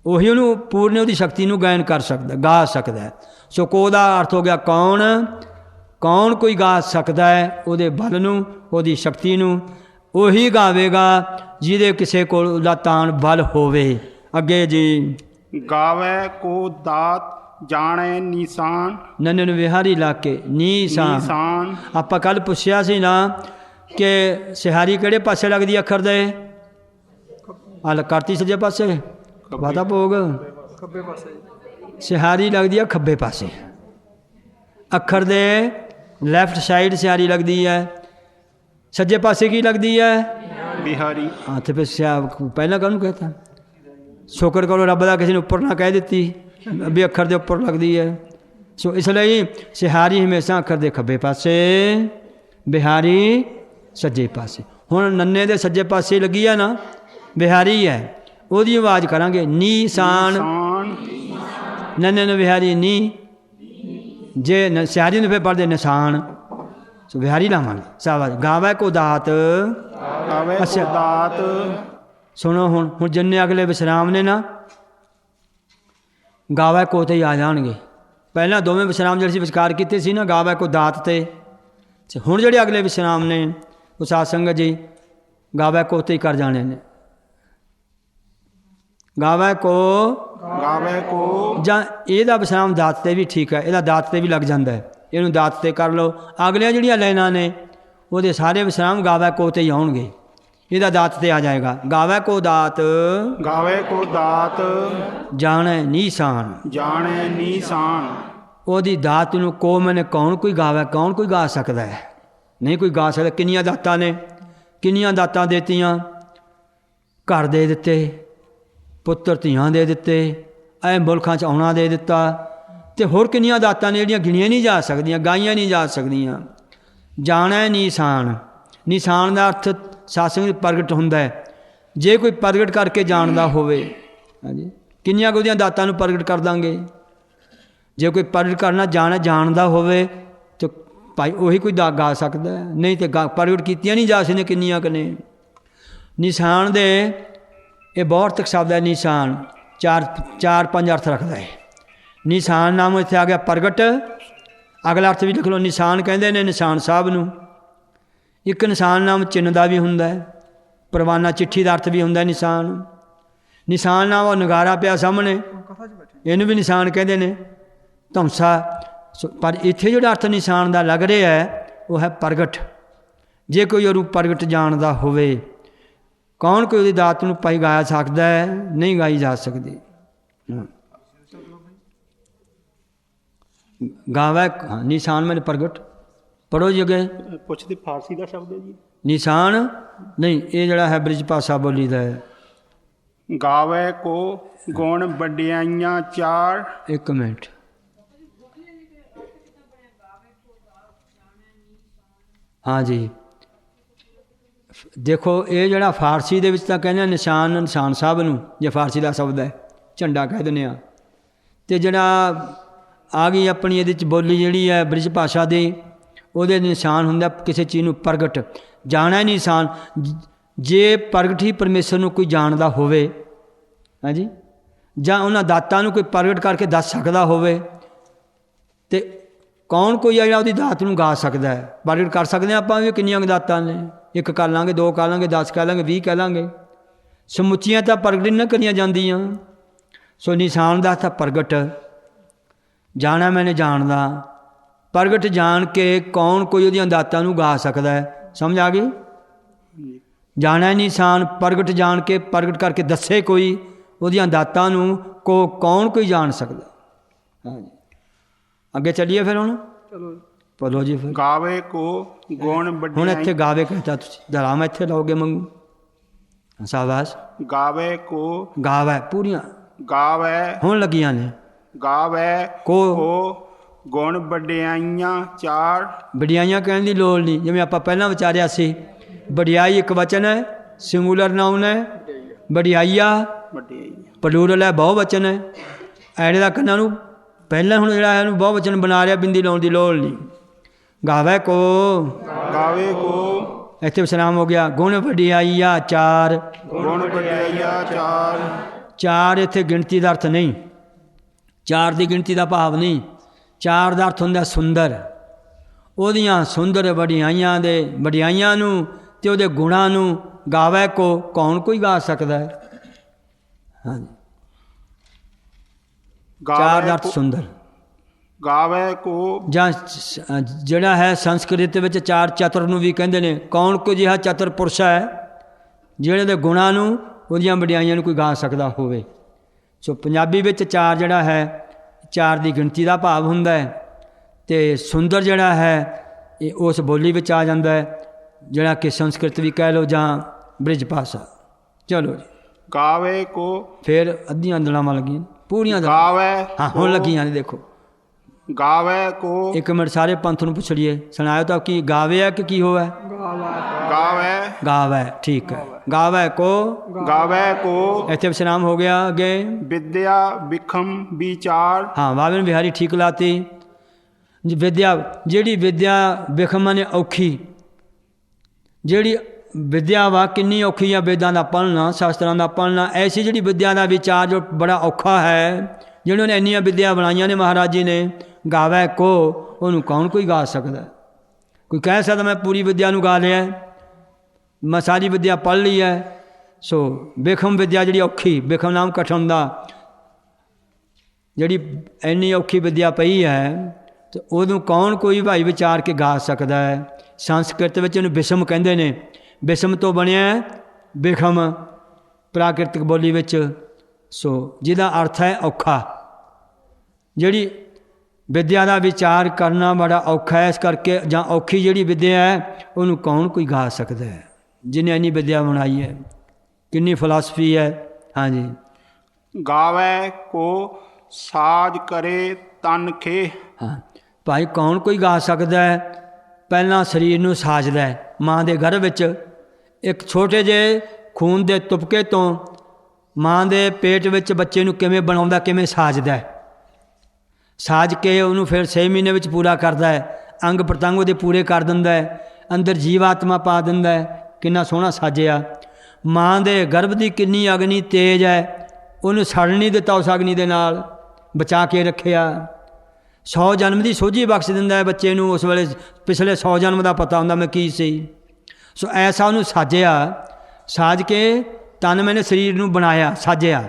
ਉਹੀ ਉਹਨੂੰ ਪੂਰਨ ਉਹਦੀ ਸ਼ਕਤੀ ਨੂੰ ਗਾਇਨ ਕਰ ਸਕਦਾ, ਗਾ ਸਕਦਾ। ਸੋ ਕੋ ਦਾ ਅਰਥ ਹੋ ਗਿਆ ਕੌਣ, ਕੌਣ ਕੋਈ ਗਾ ਸਕਦਾ ਹੈ, ਉਹਦੇ ਬਲ ਨੂੰ, ਉਹਦੀ ਸ਼ਕਤੀ ਨੂੰ। ਉਹੀ ਗਾਵੇਗਾ ਜਿਹਦੇ ਕਿਸੇ ਕੋਲ ਉਹਦਾ ਤਾਣ ਬਲ ਹੋਵੇ। ਅੱਗੇ ਜੀ ਗਾਵੇ ਕੋ ਦਾਤ ਜਾਣੇ ਨਿਸ਼ਾਨ, ਨੰਨ ਵਿਹਾਰੀ ਇਲਾਕੇ ਨਿਸ਼ਾਨ। ਆਪਾਂ ਕੱਲ ਪੁੱਛਿਆ ਸੀ ਨਾ ਕਿ ਸਿਹਾਰੀ ਕਿਹੜੇ ਪਾਸੇ ਲੱਗਦੀ ਅੱਖਰ ਦੇ, ਹਲ ਕਰਤੀ ਸੱਜੇ ਪਾਸੇ, ਵਾਦਾ ਭੋਗ ਖੱਬੇ ਪਾਸੇ। ਸਿਹਾਰੀ ਲੱਗਦੀ ਹੈ ਖੱਬੇ ਪਾਸੇ, ਅੱਖਰ ਦੇ ਲੈਫਟ ਸਾਈਡ ਸਿਹਾਰੀ ਲੱਗਦੀ ਹੈ। ਸੱਜੇ ਪਾਸੇ ਕੀ ਲੱਗਦੀ ਹੈ, ਬਿਹਾਰੀ। ਹਾਂ ਤੇ ਫਿਰ ਪਹਿਲਾਂ ਕਾਹਨੂੰ ਕਹਤਾ, ਸ਼ੁਕਰ ਕਰੋ ਰੱਬ ਦਾ ਕਿਸੇ ਨੇ ਉੱਪਰ ਨਾ ਕਹਿ ਦਿੱਤੀ ਵੀ ਅੱਖਰ ਦੇ ਉੱਪਰ ਲੱਗਦੀ ਹੈ। ਸੋ ਇਸ ਲਈ ਸਿਹਾਰੀ ਹਮੇਸ਼ਾ ਅੱਖਰ ਦੇ ਖੱਬੇ ਪਾਸੇ, ਬਿਹਾਰੀ ਸੱਜੇ ਪਾਸੇ। ਹੁਣ ਨੰਨੇ ਦੇ ਸੱਜੇ ਪਾਸੇ ਲੱਗੀ ਹੈ ਨਾ, ਬਿਹਾਰੀ ਹੈ, ਉਹਦੀ ਆਵਾਜ਼ ਕਰਾਂਗੇ ਨਿਸ਼ਾਨ। ਨੰਨੇ ਨੂੰ ਬਿਹਾਰੀ ਨੀ, ਜੇ ਸਿਹਾਰੀ ਨੂੰ ਫਿਰ ਪੜ੍ਹਦੇ ਨਿਸ਼ਾਨ। ਸੋ ਬਿਹਾਰੀ ਲਾਵਾਂਗੇ ਸਾਵਾਜ। ਗਾਵੇ ਕੋ ਦਾਤ, ਅੱਛਾ ਦਾਤ ਸੁਣੋ। ਹੁਣ ਜਿੰਨੇ ਅਗਲੇ ਵਿਸ਼ਰਾਮ ਨੇ ਨਾ, ਗਾਵੇ ਕੋ ਤੇ ਹੀ ਆ ਜਾਣਗੇ। ਪਹਿਲਾਂ ਦੋਵੇਂ ਵਿਸ਼ਰਾਮ ਜਿਹੜੇ ਸੀ ਵਿਚਕਾਰ ਕੀਤੇ ਸੀ ਨਾ, ਗਾਵੇ ਕੋ ਦਾਤ ਤੇ। ਹੁਣ ਜਿਹੜੇ ਅਗਲੇ ਵਿਸ਼ਰਾਮ ਨੇ ਉਹ ਸਾਧ ਸੰਗਤ ਜੀ ਗਾਵੇ ਕੋ ਤੇ ਹੀ ਕਰ ਜਾਣੇ ਨੇ। ਗਾਵੇ ਕੋ ਜਾਂ ਇਹਦਾ ਵਿਸ਼ਰਾਮ ਦਾਤ ਤੇ ਵੀ ਠੀਕ ਹੈ, ਇਹਦਾ ਦਾਤ ਤੇ ਵੀ ਲੱਗ ਜਾਂਦਾ ਹੈ, ਇਹਨੂੰ ਦਾਤ ਤੇ ਕਰ ਲਓ। ਅਗਲੀਆਂ ਜਿਹੜੀਆਂ ਲਾਈਨਾਂ ਨੇ ਉਹਦੇ ਸਾਰੇ ਵਿਸ਼ਰਾਮ ਗਾਵੇ ਕੋ ਤੇ ਹੀ ਆਉਣਗੇ, ਇਹਦਾ ਦਾਤ ਤੇ ਆ ਜਾਏਗਾ। ਗਾਵੇ ਕੋ ਦਾਤ ਜਾਣੇ ਨਿਸ਼ਾਨ, ਉਹਦੀ ਦਾਤ ਨੂੰ ਕੋ ਮੈਨੇ ਕੌਣ ਕੋਈ ਗਾਵੇ, ਕੌਣ ਕੋਈ ਗਾ ਸਕਦਾ ਹੈ, ਨਹੀਂ ਕੋਈ ਗਾ ਸਕਦਾ। ਕਿੰਨੀਆਂ ਦਾਤਾਂ ਨੇ, ਕਿੰਨੀਆਂ ਦਾਤਾਂ ਦੇਤੀਆਂ, ਘਰ ਦੇ ਦਿੱਤੇ, ਪੁੱਤਰ ਧੀਆਂ ਦੇ ਦਿੱਤੇ, ਐ ਮੁਲਕਾਂ 'ਚ ਆਉਣਾ ਦੇ ਦਿੱਤਾ, ਅਤੇ ਹੋਰ ਕਿੰਨੀਆਂ ਦਾਤਾਂ ਨੇ ਜਿਹੜੀਆਂ ਗਿਣੀਆਂ ਨਹੀਂ ਜਾ ਸਕਦੀਆਂ, ਗਾਈਆਂ ਨਹੀਂ ਜਾ ਸਕਦੀਆਂ। ਜਾਣੈ ਨਿਸ਼ਾਨ, ਨਿਸ਼ਾਨ ਦਾ ਅਰਥ ਸਾਸੰਗ ਪ੍ਰਗਟ ਹੁੰਦਾ ਹੈ। ਜੇ ਕੋਈ ਪ੍ਰਗਟ ਕਰਕੇ ਜਾਣਦਾ ਹੋਵੇ, ਹਾਂਜੀ, ਕਿੰਨੀਆਂ ਕੁ ਉਹਦੀਆਂ ਦਾਤਾਂ ਨੂੰ ਪ੍ਰਗਟ ਕਰ ਦਾਂਗੇ। ਜੇ ਕੋਈ ਪ੍ਰਗਟ ਕਰਨਾ ਜਾਣਦਾ ਹੋਵੇ ਤਾਂ ਭਾਈ ਉਹੀ ਕੋਈ ਗਾ ਸਕਦਾ, ਨਹੀਂ ਤਾਂ ਪ੍ਰਗਟ ਕੀਤੀਆਂ ਨਹੀਂ ਜਾ ਸਕਦੀਆਂ ਕਿੰਨੀਆਂ ਕੁ ਨੇ। ਨਿਸ਼ਾਨ ਦੇ ਇਹ ਬਹੁਰਥਕ ਸ਼ਬਦ ਹੈ। ਨਿਸ਼ਾਨ ਚਾਰ ਪੰਜ ਅਰਥ ਰੱਖਦਾ ਹੈ। ਨਿਸ਼ਾਨ ਨਾਮ ਇੱਥੇ ਆ ਗਿਆ ਪ੍ਰਗਟ। ਅਗਲਾ ਅਰਥ ਵੀ ਲਿਖ ਲਓ, ਨਿਸ਼ਾਨ ਕਹਿੰਦੇ ਨੇ ਨਿਸ਼ਾਨ ਸਾਹਿਬ ਨੂੰ। ਇੱਕ ਨਿਸ਼ਾਨ ਨਾਮ ਚਿੰਨ੍ਹ ਦਾ ਵੀ ਹੁੰਦਾ ਹੈ, ਪਰਵਾਨਾ ਚਿੱਠੀ ਦਾ ਅਰਥ ਵੀ ਹੁੰਦਾ ਨਿਸ਼ਾਨ। ਨਿਸ਼ਾਨ ਨਾਮ ਉਹ ਨਗਾਰਾ ਪਿਆ ਸਾਹਮਣੇ, ਇਹਨੂੰ ਵੀ ਨਿਸ਼ਾਨ ਕਹਿੰਦੇ ਨੇ, ਧੌਂਸਾ। ਪਰ ਇੱਥੇ ਜਿਹੜਾ ਅਰਥ ਨਿਸ਼ਾਨ ਦਾ ਲੱਗ ਰਿਹਾ ਹੈ ਉਹ ਹੈ ਪ੍ਰਗਟ। ਜੇ ਕੋਈ ਉਹਨੂੰ ਪ੍ਰਗਟ ਜਾਣਦਾ ਹੋਵੇ, ਕੌਣ ਕੋਈ ਉਹਦੀ ਦਾਤ ਨੂੰ ਪਾਈ ਗਾਇਆ ਸਕਦਾ ਹੈ, ਨਹੀਂ ਗਾਈ ਜਾ ਸਕਦੀ। ਗਾਵੇ ਨਿਸ਼ਾਨ ਮੈਨੇ ਪ੍ਰਗਟ ਪੜੋ ਜੀ ਅੱਗੇ। ਪੁੱਛਦੇ ਫਾਰਸੀ ਦਾ ਸ਼ਬਦ ਹੈ ਜੀ ਨਿਸ਼ਾਨ, ਨਹੀਂ ਇਹ ਜਿਹੜਾ ਹੈ ਬ੍ਰਿਜ ਭਾਸ਼ਾ ਬੋਲੀ ਦਾ ਹੈ। ਗਾਵੇ ਕੋ ਗੁਣ ਵਡਿਆਈਆਂ ਚਾਰ। ਇੱਕ ਮਿੰਟ, ਹਾਂ ਜੀ ਦੇਖੋ, ਇਹ ਜਿਹੜਾ ਫਾਰਸੀ ਦੇ ਵਿੱਚ ਤਾਂ ਕਹਿੰਦੇ ਨਿਸ਼ਾਨ ਸਾਹਿਬ ਨੂੰ, ਜੇ ਫਾਰਸੀ ਦਾ ਸ਼ਬਦ ਹੈ, ਝੰਡਾ ਕਹਿ ਦਿੰਦੇ ਹਾਂ। ਅਤੇ ਜਿਹੜਾ ਆ ਗਈ ਆਪਣੀ ਇਹਦੇ 'ਚ ਬੋਲੀ ਜਿਹੜੀ ਹੈ ਬ੍ਰਿਜ ਭਾਸ਼ਾ ਦੀ, ਉਹਦੇ ਨਿਸ਼ਾਨ ਹੁੰਦਾ ਕਿਸੇ ਚੀਜ਼ ਨੂੰ ਪ੍ਰਗਟ ਜਾਣਾ। ਨਿਸ਼ਾਨ ਜੇ ਪ੍ਰਗਟ ਹੀ ਪਰਮੇਸ਼ਰ ਨੂੰ ਕੋਈ ਜਾਣਦਾ ਹੋਵੇ, ਹਾਂਜੀ, ਜਾਂ ਉਹਨਾਂ ਦਾਤਾਂ ਨੂੰ ਕੋਈ ਪ੍ਰਗਟ ਕਰਕੇ ਦੱਸ ਸਕਦਾ ਹੋਵੇ, ਅਤੇ ਕੌਣ ਕੋਈ ਆ ਜਿਹੜਾ ਉਹਦੀ ਦਾਤ ਨੂੰ ਗਾ ਸਕਦਾ ਹੈ, ਪ੍ਰਗਟ ਕਰ ਸਕਦੇ ਹਾਂ ਆਪਾਂ ਵੀ। ਕਿੰਨੀਆਂ ਦਾਤਾਂ ਨੇ, ਇੱਕ ਕਰ ਲਾਂਗੇ, ਦੋ ਕਰ ਲਾਂਗੇ, 10 ਕਹਿ ਲਾਂਗੇ, 20 ਕਹਿ ਲਾਂਗੇ, ਸਮੁੱਚੀਆਂ ਤਾਂ ਪ੍ਰਗਟ ਨਹੀਂ ਨਾ ਕਰੀਆਂ ਜਾਂਦੀਆਂ। ਸੋ ਨਿਸ਼ਾਨ ਦਾ ਤਾਂ ਪ੍ਰਗਟ ਜਾਣਾ, ਮੈਨੇ ਜਾਣਦਾ, ਪ੍ਰਗਟ ਜਾਣ ਕੇ ਕੌਣ ਕੋਈ ਉਹਦੀਆਂ ਦਾਤਾਂ ਨੂੰ ਗਾ ਸਕਦਾ ਹੈ। ਸਮਝ ਆ ਗਈ? ਜਾਣਾ ਨਿਸ਼ਾਨ ਪ੍ਰਗਟ ਜਾਣ ਕੇ, ਪ੍ਰਗਟ ਕਰਕੇ ਦੱਸੇ ਕੋਈ ਉਹਦੀਆਂ ਦਾਤਾਂ ਨੂੰ, को कौन कोई जान सकता। हाँ जी, ਅੱਗੇ ਚੱਲੀਏ ਫਿਰ ਹੁਣ। ਚਲੋ ਬੋਲੋ ਜੀ ਫਿਰ। ਗਾਵੇ ਕੋ ਗੁਣ ਹੁਣ ਵਡਿਆਈ ਇੱਥੇ ਗਾਵੇ ਕਹਿੰਦਾ ਤੁਸੀਂ ਦਰਾਮ ਇੱਥੇ ਲਾਓਗੇ ਮੰਗੂ ਸਾਬਾਸ। ਗਾਵੇ ਕੋ ਗਾਵੇ ਪੂਰੀਆਂ ਗਾਵੇ ਹੁਣ ਲੱਗੀਆਂ ਨੇ। ਗਾਵੇ ਕੋ ਗੁਣ ਵਡਿਆਈਆਂ ਚਾਰ ਵਡਿਆਈਆਂ ਕਹਿਣ ਦੀ ਲੋੜ ਨਹੀਂ, ਜਿਵੇਂ ਆਪਾਂ ਪਹਿਲਾਂ ਵਿਚਾਰਿਆ ਸੀ। ਵਡਿਆਈ ਇੱਕ ਵਚਨ ਹੈ, ਸਿੰਗੂਲਰ ਨਾਉਨ ਹੈ। ਵਡਿਆਈਆ ਵਡਿਆਈਆਂ ਪਲੂਰਲ ਹੈ, ਬਹੁ ਵਚਨ ਹੈ। ਐੜੇ ਦਾ ਕੰਨਾਂ ਨੂੰ ਪਹਿਲਾਂ ਹੁਣ ਜਿਹੜਾ ਇਹਨੂੰ ਬਹੁ ਵਚਨ ਬਣਾ ਰਿਹਾ, ਬਿੰਦੀ ਲਾਉਣ ਦੀ ਲੋੜ ਨਹੀਂ। ਗਾਵੇ ਕੋ ਗਾਵੇ ਕੋ ਇੱਥੇ ਵਿਸਰਾਮ ਹੋ ਗਿਆ। ਗੁਣ ਵਡਿਆਈਆ ਚਾਰ। ਗੁਣ ਵਡਿਆਈਆਂ ਚਾਰ ਚਾਰ ਇੱਥੇ ਗਿਣਤੀ ਦਾ ਅਰਥ ਨਹੀਂ, ਚਾਰ ਦੀ ਗਿਣਤੀ ਦਾ ਭਾਵ ਨਹੀਂ। ਚਾਰ ਦਾ ਅਰਥ ਹੁੰਦਾ ਸੁੰਦਰ। ਉਹਦੀਆਂ ਸੁੰਦਰ ਵਡਿਆਈਆਂ ਦੇ ਵਡਿਆਈਆਂ ਨੂੰ ਅਤੇ ਉਹਦੇ ਗੁਣਾਂ ਨੂੰ ਗਾਵੇ ਕੋ ਕੌਣ ਕੋਈ ਗਾ ਸਕਦਾ ਹੈ। ਹਾਂਜੀ, ਚਾਰ ਦਾ ਅਰਥ ਸੁੰਦਰ। ਗਾਵੇ ਕੋ ਜਾਂ ਜਿਹੜਾ ਹੈ ਸੰਸਕ੍ਰਿਤ ਵਿੱਚ ਚਾਰ ਚਤੁਰ ਨੂੰ ਵੀ ਕਹਿੰਦੇ ਨੇ। ਕੌਣ ਕੋਈ ਜਿਹਾ ਚਤੁਰ ਪੁਰਸ਼ ਹੈ ਜਿਹੜੇ ਦੇ ਗੁਣਾਂ ਨੂੰ ਉਹਦੀਆਂ ਵਡਿਆਈਆਂ ਨੂੰ ਕੋਈ ਗਾ ਸਕਦਾ ਹੋਵੇ। ਸੋ ਪੰਜਾਬੀ ਵਿੱਚ ਚਾਰ ਜਿਹੜਾ ਹੈ ਚਾਰ ਦੀ ਗਿਣਤੀ ਦਾ ਭਾਵ ਹੁੰਦਾ ਹੈ, ਅਤੇ ਸੁੰਦਰ ਜਿਹੜਾ ਹੈ ਇਹ ਉਸ ਬੋਲੀ ਵਿੱਚ ਆ ਜਾਂਦਾ ਹੈ, ਜਿਹੜਾ ਕਿ ਸੰਸਕ੍ਰਿਤ ਵੀ ਕਹਿ ਲਓ ਜਾਂ ਬ੍ਰਿਜ ਭਾਸ਼ਾ। ਚਲੋ ਜੀ, ਗਾਵੇ ਕੋ ਫਿਰ ਅੱਧੀਆਂ ਦਲਾਵਾਂ ਲੱਗੀਆਂ ਪੂਰੀਆਂ ਗਾਵੇ ਹਾਂ ਹੁਣ ਲੱਗੀਆਂ ਨੇ। ਦੇਖੋ ਗਾਵੇ ਕੋ ਇੱਕ ਮਿੰਟ ਸਾਰੇ ਪੰਥ ਨੂੰ ਪੁੱਛ ਲਈਏ, ਸੁਣਾਇਓ ਤਾਂ ਕੀ ਗਾਵੇ ਹੈ ਕਿ ਕੀ ਹੋਵੇ। ਗਾਵੇ ਗਾਵੇ ਠੀਕ ਹੈ। ਗਾਵੇ ਕੋ ਗਾਵੇ ਕੋ ਇੱਥੇ ਵਿਸਰਾਮ ਹੋ ਗਿਆ। ਅੱਗੇ ਵਿਦਿਆ ਵਿਖਮ ਵਿਚਾਰ ਹਾਂ ਵਾਵਨ ਬਿਹਾਰੀ ਠੀਕ ਲਾਤੀ। ਵਿਦਿਆ ਜਿਹੜੀ ਵਿਦਿਆ ਵਿਖਮ ਨੇ ਔਖੀ, ਜਿਹੜੀ ਵਿਦਿਆ ਵਾ ਕਿੰਨੀ ਔਖੀ ਆ ਵੇਦਾਂ ਦਾ ਪੜ੍ਹਨਾ, ਸ਼ਾਸਤਰਾਂ ਦਾ ਪੜ੍ਹਨਾ। ਐਸੀ ਜਿਹੜੀ ਵਿਦਿਆ ਦਾ ਵਿਚਾਰ ਜੋ ਬੜਾ ਔਖਾ ਹੈ, ਜਿਹਨਾਂ ਨੇ ਇੰਨੀਆਂ ਵਿਦਿਆ ਬਣਾਈਆਂ ਨੇ ਮਹਾਰਾਜ ਜੀ ਨੇ। ਗਾਵੇ ਕੋ ਉਹਨੂੰ ਕੌਣ ਕੋਈ ਗਾ ਸਕਦਾ। ਕੋਈ ਕਹਿ ਸਕਦਾ ਮੈਂ ਪੂਰੀ ਵਿਦਿਆ ਨੂੰ ਗਾ ਲਿਆ, ਮੈਂ ਸਾਰੀ ਵਿਦਿਆ ਪੜ੍ਹ ਲਈ ਹੈ। ਸੋ ਵਿਖਮ ਵਿਦਿਆ ਜਿਹੜੀ ਔਖੀ, ਵਿਖਮ ਨਾਮ ਕਠਨ ਦਾ, ਜਿਹੜੀ ਇੰਨੀ ਔਖੀ ਵਿਦਿਆ ਪਈ ਹੈ ਤੇ ਉਹਨੂੰ ਕੌਣ ਕੋਈ ਭਾਈ ਵਿਚਾਰ ਕੇ ਗਾ ਸਕਦਾ ਹੈ। ਸੰਸਕ੍ਰਿਤ ਵਿੱਚ ਇਹਨੂੰ ਵਿਸ਼ਮ ਕਹਿੰਦੇ ਨੇ। ਵਿਸ਼ਮ ਤੋਂ ਬਣਿਆ ਵਿਖਮ ਪ੍ਰਾਕ੍ਰਿਤਿਕ ਬੋਲੀ ਵਿੱਚ। ਸੋ ਜਿਹਦਾ ਅਰਥ ਹੈ ਔਖਾ। ਜਿਹੜੀ ਵਿਦਿਆ ਦਾ ਵਿਚਾਰ ਕਰਨਾ ਬੜਾ ਔਖਾ ਹੈ, ਇਸ ਕਰਕੇ ਜਾਂ ਔਖੀ ਜਿਹੜੀ ਵਿਦਿਆ ਹੈ ਉਹਨੂੰ ਕੌਣ ਕੋਈ ਗਾ ਸਕਦਾ ਹੈ ਜਿਹਨੇ ਇੰਨੀ ਵਿਦਿਆ ਬਣਾਈ ਹੈ, ਕਿੰਨੀ ਫਿਲਾਸਫੀ ਹੈ। ਹਾਂਜੀ, ਗਾਵੇ ਕੋ ਸਾਜ ਕਰੇ ਤਨ ਖੇ ਹਾਂ ਭਾਈ ਕੌਣ ਕੋਈ ਗਾ ਸਕਦਾ ਹੈ। ਪਹਿਲਾਂ ਸਰੀਰ ਨੂੰ ਸਾਜਦਾ ਹੈ। ਮਾਂ ਦੇ ਗਰਭ ਵਿੱਚ ਇੱਕ ਛੋਟੇ ਜਿਹੇ ਖੂਨ ਦੇ ਤੁਪਕੇ ਤੋਂ ਮਾਂ ਦੇ ਪੇਟ ਵਿੱਚ ਬੱਚੇ ਨੂੰ ਕਿਵੇਂ ਬਣਾਉਂਦਾ, ਕਿਵੇਂ ਸਾਜਦਾ ਹੈ। ਸਾਜ ਕੇ ਉਹਨੂੰ ਫਿਰ 6 ਮਹੀਨੇ ਵਿੱਚ ਪੂਰਾ ਕਰਦਾ ਹੈ। ਅੰਗ ਪ੍ਰਤੰਗ ਉਹਦੇ ਪੂਰੇ ਕਰ ਦਿੰਦਾ ਹੈ, ਅੰਦਰ ਜੀਵ ਆਤਮਾ ਪਾ ਦਿੰਦਾ ਹੈ। ਕਿੰਨਾ ਸੋਹਣਾ ਸਾਜਿਆ। ਮਾਂ ਦੇ ਗਰਭ ਦੀ ਕਿੰਨੀ ਅਗਨੀ ਤੇਜ਼ ਹੈ, ਉਹਨੂੰ ਸੜ ਨਹੀਂ ਦਿੱਤਾ, ਉਸ ਅਗਨੀ ਦੇ ਨਾਲ ਬਚਾ ਕੇ ਰੱਖਿਆ। 100 ਜਨਮ ਦੀ ਸੋਝੀ ਬਖਸ਼ ਦਿੰਦਾ ਹੈ ਬੱਚੇ ਨੂੰ। ਉਸ ਵੇਲੇ ਪਿਛਲੇ 100 ਜਨਮ ਦਾ ਪਤਾ ਹੁੰਦਾ ਮੈਂ ਕੀ ਸੀ। ਸੋ ਐਸਾ ਉਹਨੂੰ ਸਾਜਿਆ। ਸਾਜ ਕੇ ਤਨ ਮੈਨੇ ਸਰੀਰ ਨੂੰ ਬਣਾਇਆ, ਸਾਜਿਆ।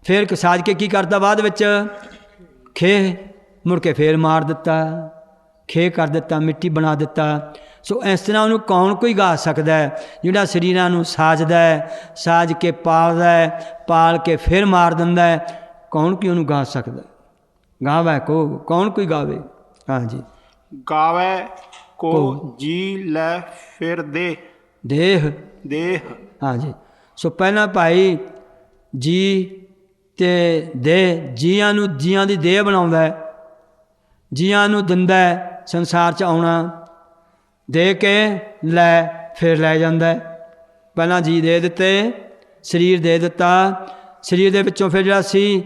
ਫਿਰ ਸਾਜ ਕੇ ਕੀ ਕਰਦਾ ਬਾਅਦ ਵਿੱਚ ਖੇਹ ਮੁੜ ਕੇ ਫੇਰ ਮਾਰ ਦਿੱਤਾ, ਖੇਹ ਕਰ ਦਿੱਤਾ, ਮਿੱਟੀ ਬਣਾ ਦਿੱਤਾ। ਸੋ ਇਸ ਤਰ੍ਹਾਂ ਉਹਨੂੰ ਕੌਣ ਕੋਈ ਗਾ ਸਕਦਾ ਹੈ ਜਿਹੜਾ ਸਰੀਰਾਂ ਨੂੰ ਸਾਜਦਾ ਹੈ, ਸਾਜ ਕੇ ਪਾਲਦਾ ਹੈ, ਪਾਲ ਕੇ ਫਿਰ ਮਾਰ ਦਿੰਦਾ ਹੈ। ਕੌਣ ਕੀ ਉਹਨੂੰ ਗਾ ਸਕਦਾ। ਗਾਵੇ ਕੋ ਕੌਣ ਕੋਈ ਗਾਵੇ। ਹਾਂਜੀ, ਗਾਵੇ ਕੋ ਜੀ ਲੈ ਫਿਰ ਦੇ ਦੇਹ ਦੇਹ ਹਾਂਜੀ। ਸੋ ਪਹਿਲਾਂ ਭਾਈ ਜੀ ਅਤੇ ਦੇਹ, ਜੀਆਂ ਨੂੰ ਜੀਆਂ ਦੀ ਦੇਹ ਬਣਾਉਂਦਾ ਹੈ, ਜੀਆਂ ਨੂੰ ਦਿੰਦਾ ਹੈ ਸੰਸਾਰ 'ਚ ਆਉਣਾ, ਦੇ ਕੇ ਲੈ ਫਿਰ ਲੈ ਜਾਂਦਾ ਹੈ। ਪਹਿਲਾਂ ਜੀ ਦੇ ਦਿੱਤੇ, ਸਰੀਰ ਦੇ ਦਿੱਤਾ, ਸਰੀਰ ਦੇ ਵਿੱਚੋਂ ਫਿਰ ਜਿਹੜਾ ਸੀ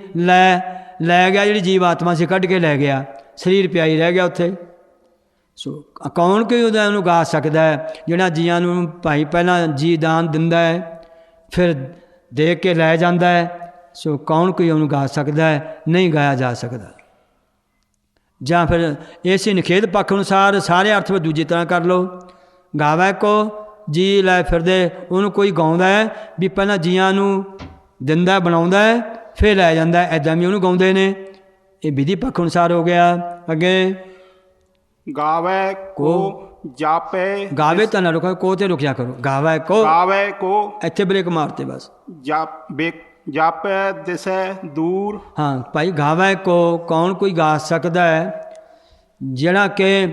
ਲੈ ਗਿਆ, ਜਿਹੜੀ ਜੀਵ ਆਤਮਾ ਸੀ ਕੱਢ ਕੇ ਲੈ ਗਿਆ, ਸਰੀਰ ਪਿਆ ਹੀ ਰਹਿ ਗਿਆ ਉੱਥੇ। ਸੋ ਕੌਣ ਕੋਈ ਉਹਨੂੰ ਗਾ ਸਕਦਾ ਹੈ ਜਿਹੜਾ ਜੀਆਂ ਨੂੰ ਭਾਈ ਪਹਿਲਾਂ ਜੀ ਦਾਨ ਦਿੰਦਾ ਹੈ ਫਿਰ ਦੇ ਕੇ ਲੈ ਜਾਂਦਾ ਹੈ। ਸੋ ਕੌਣ ਕੋਈ ਉਹਨੂੰ ਗਾ ਸਕਦਾ ਹੈ, ਨਹੀਂ ਗਾਇਆ ਜਾ ਸਕਦਾ। ਜਾਂ ਫਿਰ ਇਸੇ ਨਿਖੇਧ ਪੱਖ ਅਨੁਸਾਰ ਸਾਰੇ ਅਰਥ ਵਿੱਚ ਦੂਜੀ ਤਰ੍ਹਾਂ ਕਰ ਲਓ। ਗਾਵੇ ਕੋ ਜੀ ਲੈ ਫਿਰਦੇ, ਉਹਨੂੰ ਕੋਈ ਗਾਉਂਦਾ ਹੈ ਵੀ ਪਹਿਲਾਂ ਜੀਆਂ ਨੂੰ ਦਿੰਦਾ ਬਣਾਉਂਦਾ ਹੈ ਫਿਰ ਲੈ ਜਾਂਦਾ, ਐਦਾਂ ਵੀ ਉਹਨੂੰ ਗਾਉਂਦੇ ਨੇ। ਇਹ ਵਿਧੀ ਪੱਖ ਅਨੁਸਾਰ ਹੋ ਗਿਆ। ਅੱਗੇ ਗਾਵੇ ਕੋ ਜਾਪੇ, ਗਾਵੇ ਤਾਂ ਨਾ ਰੁਕੋ, ਕੋ ਤੇ ਰੁਕਿਆ ਕਰੋ। ਗਾਵੇ ਕੋ ਗਾਵੇ ਕੋ ਇੱਥੇ ਬ੍ਰੇਕ ਮਾਰਤੇ ਬਸ। ਜਾਪੈ ਦਿਸੈ ਦੂਰ। ਹਾਂ ਭਾਈ ਗਾਵੇ ਕੋ ਕੌਣ ਕੋਈ ਗਾ ਸਕਦਾ ਹੈ ਜਿਹੜਾ ਕਿ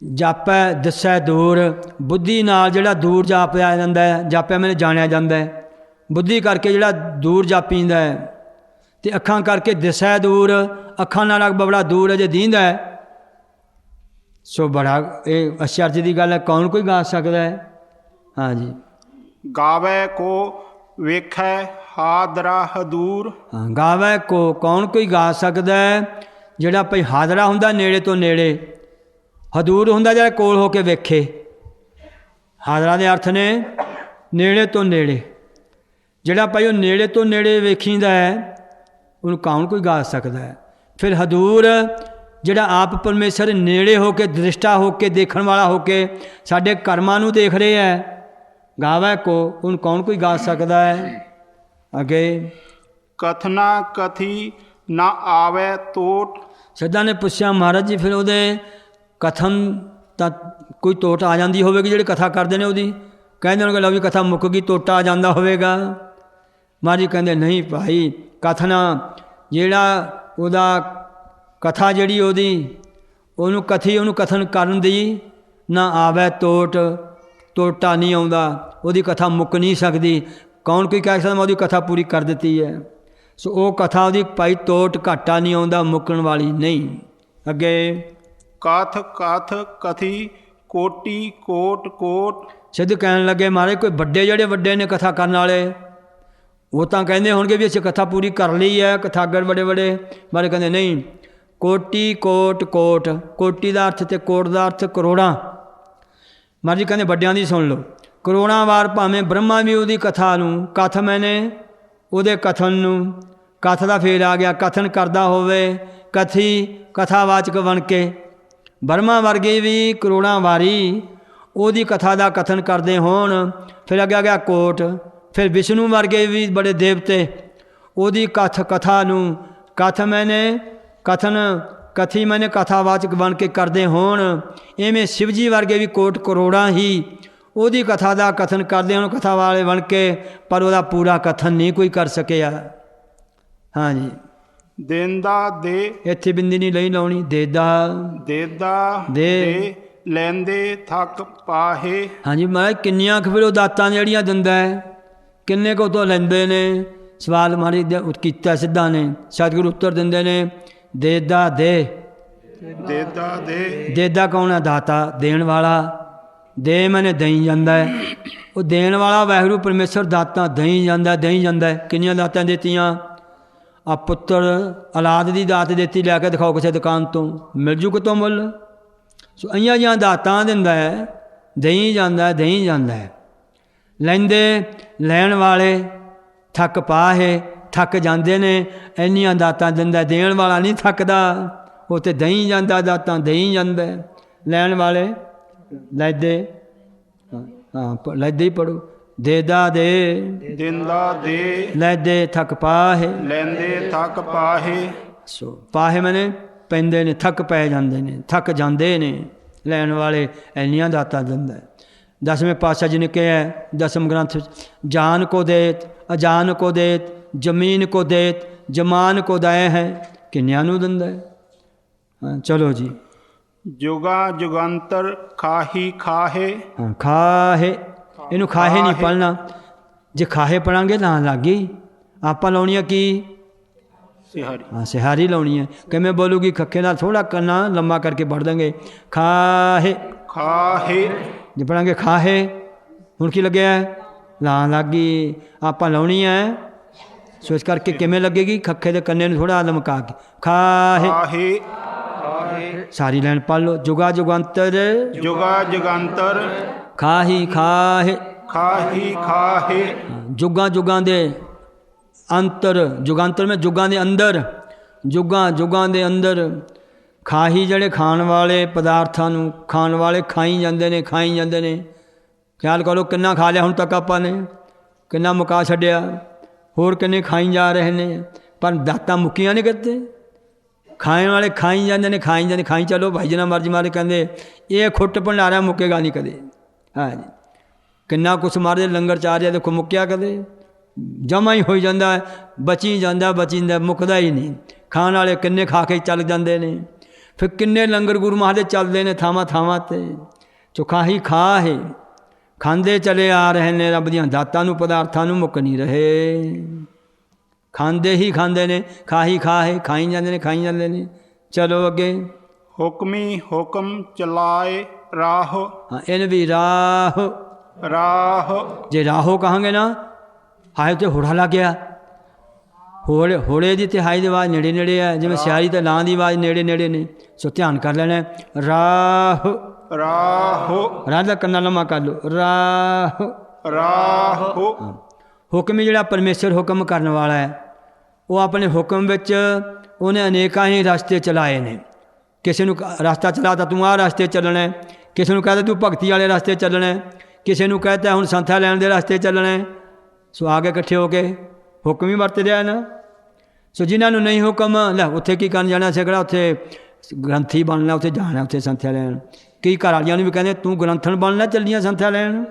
ਜਾਪੈ ਦਿਸੈ ਦੂਰ, ਬੁੱਧੀ ਨਾਲ ਜਿਹੜਾ ਦੂਰ ਜਾਪਿਆ ਜਾਂਦਾ ਹੈ, ਜਾਪਿਆ ਮੈਨੇ ਜਾਣਿਆ ਜਾਂਦਾ ਹੈ, ਬੁੱਧੀ ਕਰਕੇ ਜਿਹੜਾ ਦੂਰ ਜਾਪੀਂਦਾ ਹੈ, ਅਤੇ ਅੱਖਾਂ ਕਰਕੇ ਦਿਸੈ ਦੂਰ, ਅੱਖਾਂ ਨਾਲ ਬੜਾ ਦੂਰ ਅਜੇ ਦੀਂਦਾ ਹੈ। ਸੋ ਬੜਾ ਇਹ ਅਚਰਜ ਦੀ ਗੱਲ ਹੈ, ਕੌਣ ਕੋਈ ਗਾ ਸਕਦਾ ਹੈ। ਹਾਂਜੀ ਗਾਵੈ ਕੋ ਵੇਖੈ ਹਾਦਰਾ ਹਦੂਰ। ਹਾਂ ਗਾਵੇ ਕੋ ਕੌਣ ਕੋਈ ਗਾ ਸਕਦਾ ਹੈ ਜਿਹੜਾ ਭਈ ਹਾਜ਼ਰਾ ਹੁੰਦਾ ਨੇੜੇ ਤੋਂ ਨੇੜੇ, ਹਦੂਰ ਹੁੰਦਾ ਜਿਹੜਾ ਕੋਲ ਹੋ ਕੇ ਵੇਖੇ। ਹਾਜ਼ਰਾ ਦੇ ਅਰਥ ਨੇ ਨੇੜੇ ਤੋਂ ਨੇੜੇ, ਜਿਹੜਾ ਭਾਈ ਉਹ ਨੇੜੇ ਤੋਂ ਨੇੜੇ ਵੇਖੀਂਦਾ ਹੈ ਉਹਨੂੰ ਕੌਣ ਕੋਈ ਗਾ ਸਕਦਾ ਹੈ। ਫਿਰ ਹਦੂਰ ਜਿਹੜਾ ਆਪ ਪਰਮੇਸ਼ਰ ਨੇੜੇ ਹੋ ਕੇ, ਦ੍ਰਿਸ਼ਟਾ ਹੋ ਕੇ, ਦੇਖਣ ਵਾਲਾ ਹੋ ਕੇ ਸਾਡੇ ਕਰਮਾਂ ਨੂੰ ਦੇਖ ਰਿਹਾ ਹੈ, ਗਾਵੇ ਕੋ ਉਹਨੂੰ ਕੌਣ ਕੋਈ ਗਾ ਸਕਦਾ ਹੈ। ਅੱਗੇ ਕਥਨਾ ਕਥੀ ਨਾ ਆਵੈ ਤੋਟ। ਸਿੱਧਾ ਨੇ ਪੁੱਛਿਆ ਮਹਾਰਾਜ ਜੀ ਫਿਰ ਉਹਦੇ ਕਥਨ ਤਾਂ ਕੋਈ ਟੋਟ ਆ ਜਾਂਦੀ ਹੋਵੇਗੀ ਜਿਹੜੇ ਕਥਾ ਕਰਦੇ ਨੇ ਉਹਦੀ, ਕਹਿੰਦੇ ਹੋਣਗੇ ਲਓ ਵੀ ਕਥਾ ਮੁੱਕ ਗਈ, ਟੋਟਾ ਆ ਜਾਂਦਾ ਹੋਵੇਗਾ। ਮਹਾਰਾਜ ਜੀ ਕਹਿੰਦੇ ਨਹੀਂ ਭਾਈ, ਕਥਨਾ ਜਿਹੜਾ ਉਹਦਾ ਕਥਾ ਜਿਹੜੀ ਉਹਦੀ ਉਹਨੂੰ ਕਥਨ ਕਰਨ ਦੀ ਨਾ ਆਵੇ ਟੋਟ, ਟੋਟਾ ਨਹੀਂ ਆਉਂਦਾ, ਉਹਦੀ ਕਥਾ ਮੁੱਕ ਨਹੀਂ ਸਕਦੀ। ਕੌਣ ਕੋਈ ਕਹਿ ਸਕਦਾ ਮੈਂ ਉਹਦੀ ਕਥਾ ਪੂਰੀ ਕਰ ਦਿੱਤੀ ਹੈ। ਸੋ ਉਹ ਕਥਾ ਉਹਦੀ ਭਾਈ ਟੋਟ ਘਾਟਾ ਨਹੀਂ ਆਉਂਦਾ, ਮੁੱਕਣ ਵਾਲੀ ਨਹੀਂ। ਅੱਗੇ ਕਥ ਕਥ ਕਥੀ ਕੋਟੀ ਕੋਟ ਕੋਟ। ਸਿੱਧ ਕਹਿਣ ਲੱਗੇ ਮਹਾਰਾਜ ਕੋਈ ਵੱਡੇ ਜਿਹੜੇ ਵੱਡੇ ਨੇ ਕਥਾ ਕਰਨ ਵਾਲੇ, ਉਹ ਤਾਂ ਕਹਿੰਦੇ ਹੋਣਗੇ ਵੀ ਅਸੀਂ ਕਥਾ ਪੂਰੀ ਕਰ ਲਈ ਹੈ, ਕਥਾਗਰ ਬੜੇ ਬੜੇ ਬਾਰੇ ਕਹਿੰਦੇ ਨਹੀਂ, ਕੋਟੀ ਕੋਟ ਕੋਟ, ਕੋਟੀ ਦਾ ਅਰਥ ਅਤੇ ਕੋਟ ਦਾ ਅਰਥ ਕਰੋੜਾਂ। ਮਹਾਰਾਜ ਜੀ ਕਹਿੰਦੇ ਵੱਡਿਆਂ ਦੀ ਸੁਣ ਲਓ, ਕਰੋੜਾਂ ਵਾਰ ਭਾਵੇਂ ਬ੍ਰਹਮਾ ਵੀ ਉਹਦੀ ਕਥਾ ਨੂੰ ਕਥ ਮੈਨੇ ਉਹਦੇ ਕਥਨ ਨੂੰ, ਕਥ ਦਾ ਫੇਰ ਆ ਗਿਆ, ਕਥਨ ਕਰਦਾ ਹੋਵੇ, ਕਥੀ ਕਥਾਵਾਚਕ ਬਣ ਕੇ, ਬ੍ਰਹਮਾ ਵਰਗੇ ਵੀ ਕਰੋੜਾਂ ਵਾਰੀ ਉਹਦੀ ਕਥਾ ਦਾ ਕਥਨ ਕਰਦੇ ਹੋਣ। ਫਿਰ ਅੱਗੇ ਆ ਗਿਆ ਕੋਟ, ਫਿਰ ਵਿਸ਼ਨੂੰ ਵਰਗੇ ਵੀ ਬੜੇ ਦੇਵਤੇ ਉਹਦੀ ਕਥਾ ਨੂੰ ਕਥ ਮੈਨੇ ਕਥਨ, ਕਥੀ ਮੈਨੇ ਕਥਾਵਾਚਕ ਬਣ ਕੇ ਕਰਦੇ ਹੋਣ। ਇਵੇਂ ਸ਼ਿਵ ਜੀ ਵਰਗੇ ਵੀ ਕੋਟ ਕਰੋੜਾਂ ਹੀ ਉਹਦੀ ਕਥਾ ਦਾ ਕਥਨ ਕਰਦੇ ਹੋਣ, ਕਥਾ ਵਾਲੇ ਬਣ ਕੇ, ਪਰ ਉਹਦਾ ਪੂਰਾ ਕਥਨ ਨਹੀਂ ਕੋਈ ਕਰ ਸਕਿਆ। ਹਾਂਜੀ ਦੇਂਦਾ ਦੇ, ਇੱਥੇ ਬਿੰਦੀ ਨਹੀਂ ਲਈ ਲਾਉਣੀ, ਦੇਦਾ ਦੇਦਾ ਦੇ ਲੈਂਦੇ ਥੱਕ ਪਾਹੇ। ਹਾਂਜੀ ਮਹਾਰਾਜ ਕਿੰਨੀਆਂ ਕੁ ਫਿਰ ਉਹ ਦਾਤਾਂ ਜਿਹੜੀਆਂ ਦਿੰਦਾ ਹੈ, ਕਿੰਨੇ ਕੁ ਤੋਂ ਲੈਂਦੇ ਨੇ। ਸਵਾਲ ਮਹਾਰਾਜ ਦੇ ਕੀਤਾ ਸਿੱਧਾ ਨੇ, ਸਤਿਗੁਰੂ ਉੱਤਰ ਦਿੰਦੇ ਨੇ ਦੇਦਾ ਦੇ। ਦੇਦਾ ਦੇ, ਦੇਦਾ ਕੌਣ ਹੈ? ਦਾਤਾ, ਦੇਣ ਵਾਲਾ। ਦੇ ਮੈਨੇ ਦਈ ਜਾਂਦਾ ਹੈ, ਉਹ ਦੇਣ ਵਾਲਾ ਵਾਹਿਗੁਰੂ ਪਰਮੇਸ਼ਰ ਦਾਤਾਂ ਦਈ ਜਾਂਦਾ, ਦਈ ਜਾਂਦਾ। ਕਿੰਨੀਆਂ ਦਾਤਾਂ ਦਿੱਤੀਆਂ? ਆ ਪੁੱਤਰ ਔਲਾਦ ਦੀ ਦਾਤ ਦਿੱਤੀ, ਲੈ ਕੇ ਦਿਖਾਓ ਕਿਸੇ ਦੁਕਾਨ ਤੋਂ, ਮਿਲ ਜੂ ਕਿਤੋਂ ਮੁੱਲ। ਸੋ ਇਹੀਆਂ ਜਿਹੀਆਂ ਦਾਤਾਂ ਦਿੰਦਾ ਹੈ, ਦਈ ਜਾਂਦਾ, ਦਈ ਜਾਂਦਾ ਹੈ। ਲੈਂਦੇ ਲੈਣ ਵਾਲੇ ਥੱਕ ਪਾਹੇ, ਥੱਕ ਜਾਂਦੇ ਨੇ, ਇੰਨੀਆਂ ਦਾਤਾਂ ਦਿੰਦਾ। ਦੇਣ ਵਾਲਾ ਨਹੀਂ ਥੱਕਦਾ, ਉਹ ਤਾਂ ਦਈ ਜਾਂਦਾ, ਦਾਤਾਂ ਦਈ ਜਾਂਦਾ। ਲੈਣ ਵਾਲੇ ਲੈਦੇ, ਹਾਂ ਲੈਦੇ ਹੀ ਪੜੋ, ਦੇਦਾ ਦੇ, ਦਿੰਦਾ ਦੇ, ਲੈਦੇ ਥੱਕ ਪਾਹੇ, ਲੈਂਦੇ ਥੱਕ ਪਾਹੇ। ਸੋ ਪਾਹੇ ਮੈਨੇ ਪੈਂਦੇ ਨੇ, ਥੱਕ ਪੈ ਜਾਂਦੇ ਨੇ, ਥੱਕ ਜਾਂਦੇ ਨੇ। ਲੈਣ ਵਾਲੇ ਇੰਨੀਆਂ ਦਾਤਾਂ ਦਿੰਦਾ। 10ਵੇਂ ਪਾਤਸ਼ਾਹ ਜੀ ਨੇ ਕਿਹਾ ਦਸਮ ਗ੍ਰੰਥ, ਜਾਨ ਕੋ ਦੇਤ, ਅਜਾਨ ਕੋ ਦੇਤ, ਜ਼ਮੀਨ ਕੋ ਦੇਤ, ਜਮਾਨ ਕੋ ਦਏ ਹੈ। ਕਿੰਨਿਆਂ ਨੂੰ ਦਿੰਦਾ ਹੈ। ਹਾਂ ਚਲੋ ਜੀ। ਜੁਗਾ ਜੁਗੰਤਰ ਖਾਹੀ ਖਾਹੇ। ਹਾਂ ਖਾਹੇ, ਇਹਨੂੰ ਖਾਹੇ ਨਹੀਂ ਪੜ੍ਹਨਾ, ਜੇ ਖਾਹੇ ਪੜਾਂਗੇ ਤਾਂ ਲੱਗੀ। ਆਪਾਂ ਲਾਉਣੀ ਆ ਕੀ? ਸਿਹਾਰੀ। ਹਾਂ ਸਿਹਾਰੀ ਲਾਉਣੀ ਹੈ। ਕਿਵੇਂ ਬੋਲੂਗੀ? ਖੱਖੇ ਨਾਲ ਥੋੜ੍ਹਾ ਕੰਨਾ ਲੰਮਾ ਕਰਕੇ ਪੜ੍ਹ ਦਾਂਗੇ, ਖਾਹੇ ਖਾਹੇ। ਜੇ ਪੜਾਂਗੇ ਖਾਹੇ, ਹੁਣ ਕੀ ਲੱਗਿਆ? ਲਾਂ ਲੱਗ ਗਈ। ਆਪਾਂ ਲਾਉਣੀ ਹੈ, ਸੋ ਇਸ ਕਰਕੇ ਕਿਵੇਂ ਲੱਗੇਗੀ? ਖੱਖੇ ਦੇ ਕੰਨੇ ਨੂੰ ਥੋੜ੍ਹਾ ਲਮਕਾ ਕੇ, ਖਾਹੇ ਖਾਹੇ। ਸਾਰੀ ਲਾਈਨ ਪੜ੍ਹ ਲਓ। ਜੁਗਾ ਜੁਗੰਤਰ, ਜੁਗਾ ਜੁਗੰਤਰ ਖਾਹੀ ਖਾਹੇ, ਖਾਹੀ ਖਾਹੇ। ਜੁਗਾਂ ਜੁਗਾਂ ਦੇ ਅੰਤਰ, ਜੁਗਾਂਤਰ ਮੈਂ ਜੁਗਾਂ ਦੇ ਅੰਦਰ, ਜੁਗਾਂ ਜੁਗਾਂ ਦੇ ਅੰਦਰ। ਖਾਹੀ ਜਿਹੜੇ ਖਾਣ ਵਾਲੇ ਪਦਾਰਥਾਂ ਨੂੰ, ਖਾਣ ਵਾਲੇ ਖਾਈ ਜਾਂਦੇ ਨੇ, ਖਾਈ ਜਾਂਦੇ ਨੇ। ਖਿਆਲ ਕਰੋ ਕਿੰਨਾ ਖਾ ਲਿਆ ਹੁਣ ਤੱਕ ਆਪਾਂ ਨੇ, ਕਿੰਨਾ ਮੁਕਾ ਛੱਡਿਆ, ਹੋਰ ਕਿੰਨੇ ਖਾਈ ਜਾ ਰਹੇ ਨੇ, ਪਰ ਦਾਤਾਂ ਮੁੱਕੀਆਂ ਨਹੀਂ ਕਿਤੇ। ਖਾਣ ਵਾਲੇ ਖਾਈ ਜਾਂਦੇ ਨੇ, ਖਾਈ ਜਾਂਦੇ, ਖਾਈ ਚਲੋ ਭਾਈ ਜਿੰਨਾ ਮਰਜ਼ੀ ਮਾਰੇ। ਕਹਿੰਦੇ ਇਹ ਖੁੱਟ ਭੰਡਾਰਾ ਮੁੱਕੇਗਾ ਨਹੀਂ ਕਦੇ। ਹਾਂਜੀ ਕਿੰਨਾ ਕੁਛ ਮਾਰਦੇ, ਲੰਗਰ ਚਾਰ ਦੇਖੋ ਮੁੱਕਿਆ ਕਦੇ? ਜਮਾ ਹੀ ਹੋਈ ਜਾਂਦਾ, ਬਚੀ ਜਾਂਦਾ, ਮੁੱਕਦਾ ਹੀ ਨਹੀਂ। ਖਾਣ ਵਾਲੇ ਕਿੰਨੇ ਖਾ ਕੇ ਚੱਲ ਜਾਂਦੇ ਨੇ। ਫਿਰ ਕਿੰਨੇ ਲੰਗਰ ਗੁਰੂ ਮਹਾਰਾਜ ਦੇ ਚੱਲਦੇ ਨੇ ਥਾਵਾਂ ਥਾਵਾਂ 'ਤੇ। ਚੁੱਕਾ ਹੀ ਖਾ ਹੈ, ਖਾਂਦੇ ਚਲੇ ਆ ਰਹੇ ਨੇ। ਰੱਬ ਦੀਆਂ ਦਾਤਾਂ ਨੂੰ, ਪਦਾਰਥਾਂ ਨੂੰ ਮੁੱਕ ਨਹੀਂ ਰਹੇ। ਖਾਂਦੇ ਹੀ ਖਾਂਦੇ ਨੇ, ਖਾ ਹੀ ਖਾਈ ਜਾਂਦੇ ਨੇ, ਖਾਈ ਜਾਂਦੇ ਨੇ। ਚਲੋ ਅੱਗੇ। ਹੁਕਮੀ ਹੁਕਮ ਚਲਾਏ ਰਾਹ। ਹਾਂ, ਇਹਨ ਵੀ ਰਾਹ। ਜੇ ਰਾਹੋ ਕਹਾਂਗੇ ਨਾ, ਹਾਏ ਤੇ ਹੋੜਾ ਲੱਗ ਗਿਆ। ਹੋੜੇ ਦੀ ਤਿਹਾਈ ਦੀ ਆਵਾਜ਼ ਨੇੜੇ ਨੇੜੇ ਹੈ, ਜਿਵੇਂ ਸਿਆਰੀ ਤੇ ਲਾਂ ਦੀ ਆਵਾਜ਼ ਨੇੜੇ ਨੇੜੇ ਨੇ। ਸੋ ਧਿਆਨ ਕਰ ਲੈਣਾ। ਰਾਹ ਰਾਹ ਦਾ ਕੰਨਾ ਲੰਮਾ ਕਰ ਲਓ। ਰਾਹ ਹੁਕਮ ਜਿਹੜਾ ਪਰਮੇਸ਼ਰ ਹੁਕਮ ਕਰਨ ਵਾਲਾ ਹੈ, ਉਹ ਆਪਣੇ ਹੁਕਮ ਵਿੱਚ ਉਹਨੇ ਅਨੇਕਾਂ ਹੀ ਰਸਤੇ ਚਲਾਏ ਨੇ। ਕਿਸੇ ਨੂੰ ਰਸਤਾ ਚਲਾਤਾ ਤੂੰ ਆਹ ਰਸਤੇ ਚੱਲਣਾ, ਕਿਸੇ ਨੂੰ ਕਹਤਾ ਤੂੰ ਭਗਤੀ ਵਾਲੇ ਰਸਤੇ ਚੱਲਣਾ, ਕਿਸੇ ਨੂੰ ਕਹਤਾ ਹੁਣ ਸੰਥਿਆ ਲੈਣ ਦੇ ਰਸਤੇ ਚੱਲਣਾ। ਸੋ ਆ ਕੇ ਇਕੱਠੇ ਹੋ ਕੇ ਹੁਕਮ ਹੀ ਵਰਤ ਰਿਹਾ ਨਾ। ਸੋ ਜਿਨ੍ਹਾਂ ਨੂੰ ਨਹੀਂ ਹੁਕਮ, ਲੈ ਉੱਥੇ ਕੀ ਕਰਨ ਜਾਣਾ ਸੀ, ਕਿਹੜਾ ਉੱਥੇ ਗ੍ਰੰਥੀ ਬਣਨਾ, ਉੱਥੇ ਜਾਣਾ, ਉੱਥੇ ਸੰਥਿਆ ਲੈਣ। ਕਈ ਘਰ ਵਾਲੀਆਂ ਨੂੰ ਵੀ ਕਹਿੰਦੇ ਤੂੰ ਗ੍ਰੰਥਣ ਬਣਨਾ, ਚੱਲੀਆਂ ਸੰਥਿਆ ਲੈਣ।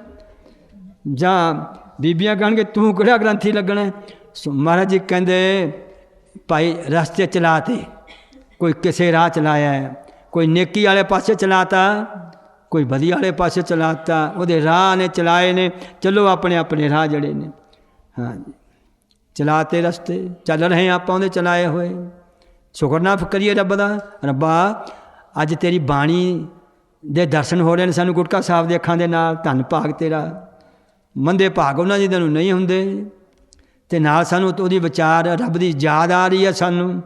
ਜਾਂ ਬੀਬੀਆਂ ਕਹਿਣਗੇ ਤੂੰ ਕਿਹੜਾ ਗ੍ਰੰਥੀ ਲੱਗਣਾ। ਸੋ ਮਹਾਰਾਜ ਜੀ ਕਹਿੰਦੇ ਭਾਈ ਰਸਤੇ ਚਲਾਤੇ, ਕੋਈ ਕਿਸੇ ਰਾਹ ਚਲਾਇਆ, ਕੋਈ ਨੇਕੀ ਵਾਲੇ ਪਾਸੇ ਚਲਾਤਾ, ਕੋਈ ਵਧੀਆ ਵਾਲੇ ਪਾਸੇ ਚਲਾਤਾ। ਉਹਦੇ ਰਾਹ ਨੇ ਚਲਾਏ ਨੇ। ਚਲੋ ਆਪਣੇ ਆਪਣੇ ਰਾਹ ਜਿਹੜੇ ਨੇ, ਹਾਂਜੀ ਚਲਾਤੇ ਰਸਤੇ ਚੱਲ ਰਹੇ ਆਪਾਂ ਉਹਦੇ ਚਲਾਏ ਹੋਏ। ਸ਼ੁਕਰ ਨਾ ਕਰੀਏ ਰੱਬ ਦਾ। ਰੱਬਾ ਅੱਜ ਤੇਰੀ ਬਾਣੀ ਦੇ ਦਰਸ਼ਨ ਹੋ ਰਹੇ ਨੇ ਸਾਨੂੰ ਗੁਟਕਾ ਸਾਹਿਬ ਦੇ ਅੱਖਾਂ ਦੇ ਨਾਲ। ਧੰਨ ਭਾਗ ਤੇਰਾ। ਮੰਦੇ ਭਾਗ ਉਹਨਾਂ ਜਿਹਨਾਂ ਨੂੰ ਨਹੀਂ ਹੁੰਦੇ। ਅਤੇ ਨਾਲ ਸਾਨੂੰ ਉਹਦੀ ਵਿਚਾਰ ਰੱਬ ਦੀ ਯਾਦ ਆ ਰਹੀ ਹੈ। ਸਾਨੂੰ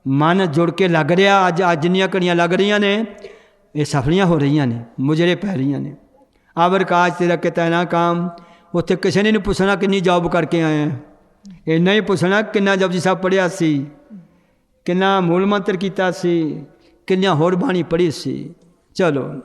ਮਨ ਜੁੜ ਕੇ ਲੱਗ ਰਿਹਾ। ਅੱਜ ਜਿੰਨੀਆਂ ਘੜੀਆਂ ਲੱਗ ਰਹੀਆਂ ਨੇ, ਇਹ ਸਫਲੀਆਂ ਹੋ ਰਹੀਆਂ ਨੇ, ਮੁਜਰੇ ਪੈ ਰਹੀਆਂ ਨੇ। ਆਵਰ ਕਾਜ ਤੇਰਾ ਕਿਤਾ ਨਾ ਕਾਮ। ਉੱਥੇ ਕਿਸੇ ਨੇ ਨਹੀਂ ਪੁੱਛਣਾ ਕਿੰਨੀ ਜੌਬ ਕਰਕੇ ਆਏ ਆ, ਇੰਨਾ ਹੀ ਪੁੱਛਣਾ ਕਿੰਨਾ ਜਪਜੀ ਸਾਹਿਬ ਪੜ੍ਹਿਆ ਸੀ, ਕਿੰਨਾ ਮੂਲ ਮੰਤਰ ਕੀਤਾ ਸੀ, ਕਿੰਨੀਆਂ ਹੋਰ ਬਾਣੀ ਪੜ੍ਹੀ ਸੀ। ਚਲੋ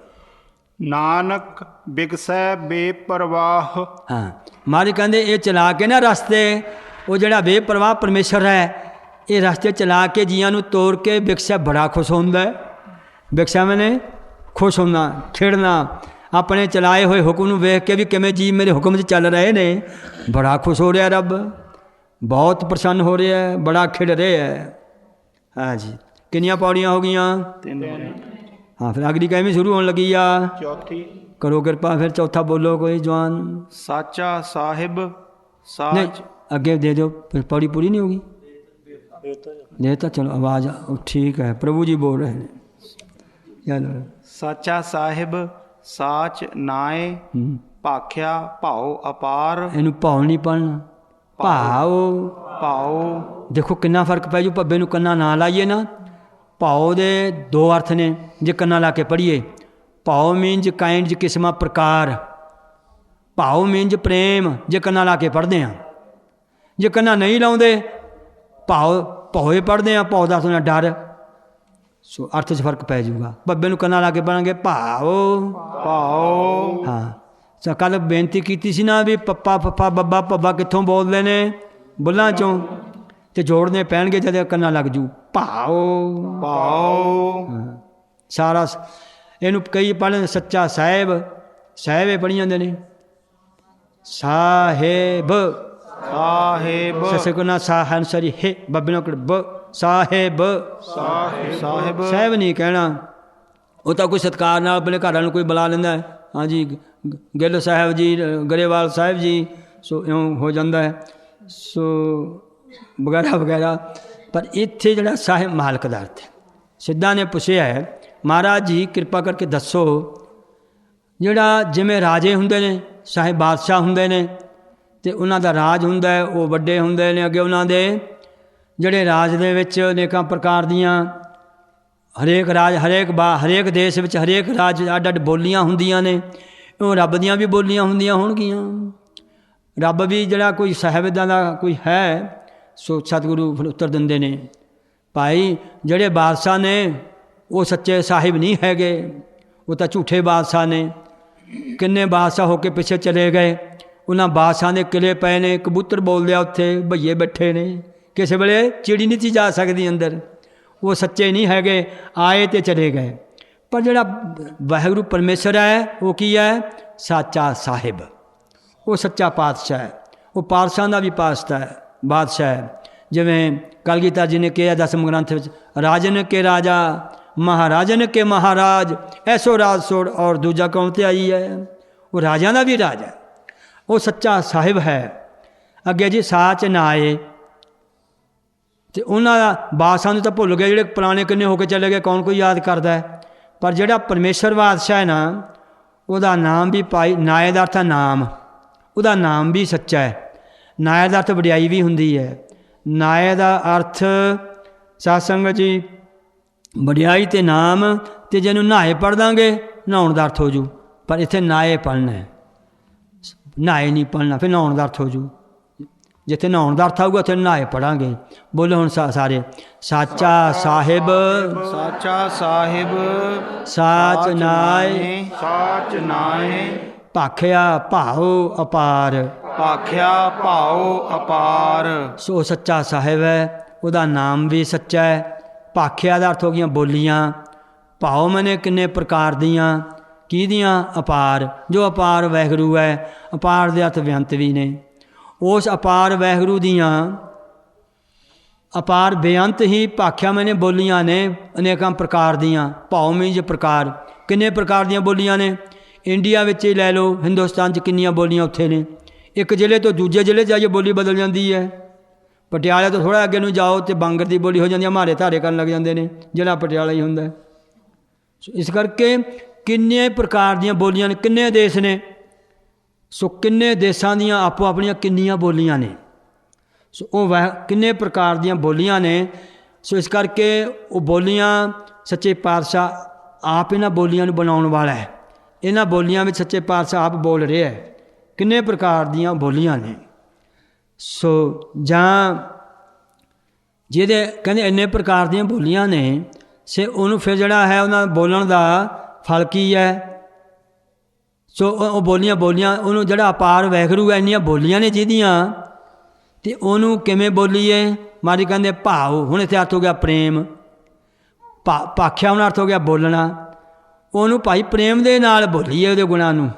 ਨਾਨਕ ਬਿਗਸੈ ਬੇਪਰਵਾਹ। ਹਾਂ, ਮਹਾਰਾਜ ਕਹਿੰਦੇ ਇਹ ਚਲਾ ਕੇ ਨਾ ਰਸਤੇ, ਉਹ ਜਿਹੜਾ ਬੇਪਰਵਾਹ ਪਰਮੇਸ਼ਰ ਹੈ, ਇਹ ਰਸਤੇ ਚਲਾ ਕੇ ਜੀਆਂ ਨੂੰ ਤੋੜ ਕੇ ਬਿਗਸੈ ਬੜਾ ਖੁਸ਼ ਹੁੰਦਾ ਹੈ। ਬਿਗਸੈ ਮੈਨੇ ਖੁਸ਼ ਹੋਣਾ, ਖੇਡਣਾ। ਆਪਣੇ ਚਲਾਏ ਹੋਏ ਹੁਕਮ ਨੂੰ ਵੇਖ ਕੇ ਵੀ ਕਿਵੇਂ ਜੀ ਮੇਰੇ ਹੁਕਮ 'ਚ ਚੱਲ ਰਹੇ ਨੇ, ਬੜਾ ਖੁਸ਼ ਹੋ ਰਿਹਾ ਰੱਬ, ਬਹੁਤ ਪ੍ਰਸੰਨ ਹੋ ਰਿਹਾ, ਬੜਾ ਖਿੜ ਰਿਹਾ ਹੈ। ਹਾਂਜੀ, ਕਿੰਨੀਆਂ ਪੌੜੀਆਂ ਹੋ ਗਈਆਂ? 3। ਹਾਂ, ਫਿਰ ਅਗਲੀ ਕਿਵੇਂ ਸ਼ੁਰੂ ਹੋਣ ਲੱਗੀ ਆ? ਚੌਥੀ। ਕਰੋ ਕਿਰਪਾ, ਫਿਰ ਚੌਥਾ ਬੋਲੋ ਕੋਈ ਜਵਾਨ। ਸਾਚਾ ਸਾਹਿਬ ਨਹੀਂ, ਅੱਗੇ ਦੇ ਦਿਓ, ਫਿਰ ਪੌੜੀ ਪੂਰੀ ਨਹੀਂ ਹੋਗੀ। ਦੇਤਾ, ਚਲੋ ਆਵਾਜ਼ ਠੀਕ ਹੈ। ਪ੍ਰਭੂ ਜੀ ਬੋਲ ਰਹੇ ਨੇ। ਚਲੋ ਸਾਚਾ ਸਾਹਿਬ ਸਾਚ ਨਾਏ ਭਾਖਿਆ ਭਾਉ ਅਪਾਰ। ਇਹਨੂੰ ਭਾਉ ਨਹੀਂ ਪੜ੍ਹਨਾ, ਭਾਉ। ਦੇਖੋ ਕਿੰਨਾ ਫਰਕ ਪੈ ਜੂ। ਭੱਬੇ ਨੂੰ ਕੰਨਾ ਨਾ ਲਾਈਏ ਨਾ। ਭਾਉ ਦੇ 2 ਅਰਥ ਨੇ ਜੇ ਕੰਨਾ ਲਾ ਕੇ ਪੜ੍ਹੀਏ। ਭਾਉ ਮੀਨਜ ਕਾਇੰਡ, ਕਿਸਮਾਂ, ਪ੍ਰਕਾਰ। ਭਾਉ ਮੀਨਜ ਪ੍ਰੇਮ, ਜੇ ਕੰਨਾ ਲਾ ਕੇ ਪੜ੍ਹਦੇ ਹਾਂ। ਜੇ ਕੰਨਾ ਨਹੀਂ ਲਾਉਂਦੇ, ਭੌਏ ਪੜ੍ਹਦੇ ਹਾਂ, ਭਾਉ ਦਾ ਸੁਣਿਆ ਡਰ। ਸੋ ਅਰਥ 'ਚ ਫਰਕ ਪੈ ਜਾਊਗਾ। ਭੱਬੇ ਨੂੰ ਕੰਨਾ ਲਾ ਕੇ ਪੜ੍ਹਾਂਗੇ ਭਾਉ। ਹਾਂ, ਸੋ ਕੱਲ੍ਹ ਬੇਨਤੀ ਕੀਤੀ ਸੀ ਨਾ ਵੀ ਪੱਪਾ ਫੱਫਾ ਬੱਬਾ ਭੱਬਾ ਕਿੱਥੋਂ ਬੋਲਦੇ ਨੇ? ਬੁੱਲਾਂ 'ਚੋਂ। ਅਤੇ ਜੋੜਨੇ ਪੈਣਗੇ ਜਦ ਕੰਨਾ ਲੱਗ ਜੂ। ਭਾਉ। ਸਾਰਾ ਇਹਨੂੰ ਕਈ ਪੜ੍ਹਦੇ ਸੱਚਾ ਸਾਹਿਬ, ਸਾਹਿਬੇ ਪੜ੍ਹੀ ਜਾਂਦੇ ਨੇ। ਸਾਹਿਬ ਸਸੇ ਕੋ ਨਾ ਸਾਹਨ ਸਰੀ ਹੈ ਬੱਬੇ ਨੂੰ ਬ ਸਾਹਿਬ। ਸਾਹਿਬ ਨਹੀਂ ਕਹਿਣਾ। ਉਹ ਤਾਂ ਕੋਈ ਸਤਿਕਾਰ ਨਾਲ ਆਪਣੇ ਘਰਾਂ ਨੂੰ ਕੋਈ ਬੁਲਾ ਲੈਂਦਾ ਹੈ। ਹਾਂਜੀ, ਗਿੱਲ ਸਾਹਿਬ ਜੀ, ਗਰੇਵਾਲ ਸਾਹਿਬ ਜੀ। ਸੋ ਇਉਂ ਹੋ ਜਾਂਦਾ ਹੈ। ਸੋ ਵਗੈਰਾ ਵਗੈਰਾ। ਪਰ ਇੱਥੇ ਜਿਹੜਾ ਸਾਹਿਬ ਮਾਲਕ ਦਾ ਅਰਥ ਹੈ। ਸਿੱਧਾ ਨੇ ਪੁੱਛਿਆ ਹੈ, ਮਹਾਰਾਜ ਜੀ ਕਿਰਪਾ ਕਰਕੇ ਦੱਸੋ, ਜਿਹੜਾ ਜਿਵੇਂ ਰਾਜੇ ਹੁੰਦੇ ਨੇ, ਸਾਹਿਬ ਬਾਦਸ਼ਾਹ ਹੁੰਦੇ ਨੇ, ਅਤੇ ਉਹਨਾਂ ਦਾ ਰਾਜ ਹੁੰਦਾ ਹੈ, ਉਹ ਵੱਡੇ ਹੁੰਦੇ ਨੇ। ਅੱਗੇ ਉਹਨਾਂ ਦੇ ਜਿਹੜੇ ਰਾਜ ਦੇ ਵਿੱਚ ਅਨੇਕਾਂ ਪ੍ਰਕਾਰ ਦੀਆਂ, ਹਰੇਕ ਰਾਜ, ਹਰੇਕ ਦੇਸ਼ ਵਿੱਚ ਹਰੇਕ ਰਾਜ ਅੱਡ ਅੱਡ ਬੋਲੀਆਂ ਹੁੰਦੀਆਂ ਨੇ। ਉਹ ਰੱਬ ਦੀਆਂ ਵੀ ਬੋਲੀਆਂ ਹੁੰਦੀਆਂ ਹੋਣਗੀਆਂ। ਰੱਬ ਵੀ ਜਿਹੜਾ ਕੋਈ ਸਾਹਿਬ ਇੱਦਾਂ ਦਾ ਕੋਈ ਹੈ, ਸੋ ਸਤਿਗੁਰੂ ਫਿਰ ਉੱਤਰ ਦਿੰਦੇ ਨੇ, ਭਾਈ ਜਿਹੜੇ ਬਾਦਸ਼ਾਹ ਨੇ ਉਹ ਸੱਚੇ ਸਾਹਿਬ ਨਹੀਂ ਹੈਗੇ, ਉਹ ਤਾਂ ਝੂਠੇ ਬਾਦਸ਼ਾਹ ਨੇ। ਕਿੰਨੇ ਬਾਦਸ਼ਾਹ ਹੋ ਕੇ ਪਿੱਛੇ ਚਲੇ ਗਏ। ਉਹਨਾਂ ਬਾਦਸ਼ਾਹ ਦੇ ਕਿਲੇ ਪਏ ਨੇ, ਕਬੂਤਰ ਬੋਲਦੇ ਆ, ਉੱਥੇ ਭਈਏ ਬੈਠੇ ਨੇ, ਕਿਸੇ ਵੇਲੇ ਚਿੜੀ ਨਹੀਂ ਸੀ ਜਾ ਸਕਦੀ ਅੰਦਰ। ਉਹ ਸੱਚੇ ਨਹੀਂ ਹੈਗੇ, ਆਏ ਅਤੇ ਚਲੇ ਗਏ। ਪਰ ਜਿਹੜਾ ਵਾਹਿਗੁਰੂ ਪਰਮੇਸ਼ਰ ਹੈ, ਉਹ ਕੀ ਹੈ? ਸਾਚਾ ਸਾਹਿਬ। ਉਹ ਸੱਚਾ ਪਾਤਸ਼ਾਹ ਹੈ। ਉਹ ਪਾਰਸਾਂ ਦਾ ਵੀ ਪਾਸਤਾ ਹੈ, ਬਾਦਸ਼ਾਹ ਹੈ। ਜਿਵੇਂ ਕਲਗੀਧਰ ਜੀ ਨੇ ਕਿਹਾ ਦਸਮ ਗ੍ਰੰਥ ਵਿੱਚ, ਰਾਜਨ ਕੇ ਰਾਜਾ ਮਹਾਰਾਜਨ ਕੇ ਮਹਾਰਾਜ, ਐਸੋ ਰਾਜ ਛੋੜ ਔਰ ਦੂਜਾ ਕੌਣ ਤੇ ਆਈ ਹੈ। ਉਹ ਰਾਜਿਆਂ ਦਾ ਵੀ ਰਾਜ ਹੈ, ਉਹ ਸੱਚਾ ਸਾਹਿਬ ਹੈ। ਅੱਗੇ ਜੀ ਸਾਚ ਨਾਏ, ਅਤੇ ਉਹਨਾਂ ਦਾ ਬਾਦਸ਼ਾਹ ਨੂੰ ਤਾਂ ਭੁੱਲ ਗਏ, ਜਿਹੜੇ ਪੁਰਾਣੇ ਕਿੰਨੇ ਹੋ ਕੇ ਚਲੇ ਗਏ, ਕੌਣ ਕੋਈ ਯਾਦ ਕਰਦਾ ਹੈ। ਪਰ ਜਿਹੜਾ ਪਰਮੇਸ਼ਰ ਬਾਦਸ਼ਾਹ ਹੈ ਨਾ, ਉਹਦਾ ਨਾਮ ਵੀ ਪਾਈ, ਨਾਏ ਦਾ ਅਰਥ ਹੈ ਨਾਮ, ਉਹਦਾ ਨਾਮ ਵੀ ਸੱਚਾ ਹੈ। ਨਾਏ ਦਾ ਅਰਥ ਵਡਿਆਈ ਵੀ ਹੁੰਦੀ ਹੈ। ਨਾਏ ਦਾ ਅਰਥ ਸਾਧ ਸੰਗਤ ਜੀ ਵਡਿਆਈ ਅਤੇ ਨਾਮ, ਅਤੇ ਜਿਹਨੂੰ ਨਹਾਏ ਪੜ੍ਹ ਦਾਂਗੇ ਨਹਾਉਣ ਦਾ ਅਰਥ ਹੋ ਜੂ। ਪਰ ਇੱਥੇ ਨਾਏ ਪੜ੍ਹਨਾ ਹੈ, ਨਹਾਏ ਨਹੀਂ ਪੜ੍ਹਨਾ, ਫਿਰ ਨਹਾਉਣ ਦਾ ਅਰਥ ਹੋ ਜੂ। ਜਿੱਥੇ ਨਹਾਉਣ ਦਾ ਅਰਥ ਆਊਗਾ ਉੱਥੇ ਨਹਾਏ ਪੜ੍ਹਾਂਗੇ। ਬੋਲੋ ਹੁਣ ਸਾਰੇ, ਸਾਚਾ ਸਾਹਿਬ ਸਾਚਾ ਸਾਹਿਬ ਸਾਚ ਨਾਏ, ਸਾਚ ਨਾਏ ਭਾਖਿਆ ਭਾਉ ਅਪਾਰ। ਭਾਖਿਆ ਭਾਉ ਅਪਾਰ। ਸੋ ਸੱਚਾ ਸਾਹਿਬ ਹੈ, ਉਹਦਾ ਨਾਮ ਵੀ ਸੱਚਾ ਹੈ। ਭਾਖਿਆ ਦਾ ਅਰਥ ਹੋ ਗਈਆਂ ਬੋਲੀਆਂ, ਭਾਉ ਮਨੇ ਕਿੰਨੇ ਪ੍ਰਕਾਰ ਦੀਆਂ, ਕਿਹਦੀਆਂ, ਅਪਾਰ। ਜੋ ਅਪਾਰ ਵਾਹਿਗੁਰੂ ਹੈ, ਅਪਾਰ ਦੇ ਅਰਥ ਬੇਅੰਤ ਵੀ ਨੇ। ਉਸ ਅਪਾਰ ਵਾਹਿਗੁਰੂ ਦੀਆਂ ਅਪਾਰ ਬੇਅੰਤ ਹੀ ਭਾਖਿਆ ਮੈਨੇ ਬੋਲੀਆਂ ਨੇ, ਅਨੇਕਾਂ ਪ੍ਰਕਾਰ ਦੀਆਂ। ਭਾਉ ਮੀਨਜ਼ ਪ੍ਰਕਾਰ, ਕਿੰਨੇ ਪ੍ਰਕਾਰ ਦੀਆਂ ਬੋਲੀਆਂ ਨੇ। ਇੰਡੀਆ ਵਿੱਚ ਹੀ ਲੈ ਲਓ, ਹਿੰਦੁਸਤਾਨ 'ਚ ਕਿੰਨੀਆਂ ਬੋਲੀਆਂ ਉੱਥੇ ਨੇ। ਇੱਕ ਜ਼ਿਲ੍ਹੇ ਤੋਂ ਦੂਜੇ ਜ਼ਿਲ੍ਹੇ ਜਾਈਏ ਬੋਲੀ ਬਦਲ ਜਾਂਦੀ ਹੈ। ਪਟਿਆਲੇ ਤੋਂ ਥੋੜ੍ਹਾ ਅੱਗੇ ਨੂੰ ਜਾਓ ਅਤੇ ਬਾਂਗਰ ਦੀ ਬੋਲੀ ਹੋ ਜਾਂਦੀ ਹੈ, ਮਾਰੇ ਧਾਰੇ ਕਰਨ ਲੱਗ ਜਾਂਦੇ ਨੇ, ਜ਼ਿਲ੍ਹਾ ਪਟਿਆਲਾ ਹੀ ਹੁੰਦਾ। ਇਸ ਕਰਕੇ ਕਿੰਨੇ ਪ੍ਰਕਾਰ ਦੀਆਂ ਬੋਲੀਆਂ ਨੇ, ਕਿੰਨੇ ਦੇਸ਼ ਨੇ। ਸੋ ਕਿੰਨੇ ਦੇਸ਼ਾਂ ਦੀਆਂ ਆਪੋ ਆਪਣੀਆਂ ਕਿੰਨੀਆਂ ਬੋਲੀਆਂ ਨੇ। ਸੋ ਉਹ ਕਿੰਨੇ ਪ੍ਰਕਾਰ ਦੀਆਂ ਬੋਲੀਆਂ ਨੇ। ਸੋ ਇਸ ਕਰਕੇ ਉਹ ਬੋਲੀਆਂ ਸੱਚੇ ਪਾਤਸ਼ਾਹ ਆਪ ਇਹਨਾਂ ਬੋਲੀਆਂ ਨੂੰ ਬਣਾਉਣ ਵਾਲਾ ਹੈ। ਇਹਨਾਂ ਬੋਲੀਆਂ ਵਿੱਚ ਸੱਚੇ ਪਾਤਸ਼ਾਹ ਆਪ ਬੋਲ ਰਿਹਾ ਹੈ। ਕਿੰਨੇ ਪ੍ਰਕਾਰ ਦੀਆਂ ਬੋਲੀਆਂ ਨੇ। ਸੋ ਜਾਂ ਜਿਹਦੇ ਕਹਿੰਦੇ ਇੰਨੇ ਪ੍ਰਕਾਰ ਦੀਆਂ ਬੋਲੀਆਂ ਨੇ, ਸੇ ਉਹਨੂੰ ਫਿਰ ਜਿਹੜਾ ਹੈ ਉਹਨਾਂ ਬੋਲਣ ਦਾ ਫਲ ਕੀ ਹੈ। ਸੋ ਉਹ ਬੋਲੀਆਂ ਉਹਨੂੰ ਜਿਹੜਾ ਅਪਾਰ ਵਾਹਿਗੁਰੂ ਹੈ, ਇੰਨੀਆਂ ਬੋਲੀਆਂ ਨੇ ਜਿਹਦੀਆਂ, ਅਤੇ ਉਹਨੂੰ ਕਿਵੇਂ ਬੋਲੀਏ। ਮਾਰੀ ਕਹਿੰਦੇ ਭਾਵ, ਹੁਣ ਇੱਥੇ ਅਰਥ ਹੋ ਗਿਆ ਪ੍ਰੇਮ। ਭਾਖਿਆ ਹੁਣ ਅਰਥ ਹੋ ਗਿਆ ਬੋਲਣਾ। ਉਹਨੂੰ ਭਾਈ ਪ੍ਰੇਮ ਦੇ ਨਾਲ ਬੋਲੀਏ ਉਹਦੇ ਗੁਣਾਂ ਨੂੰ।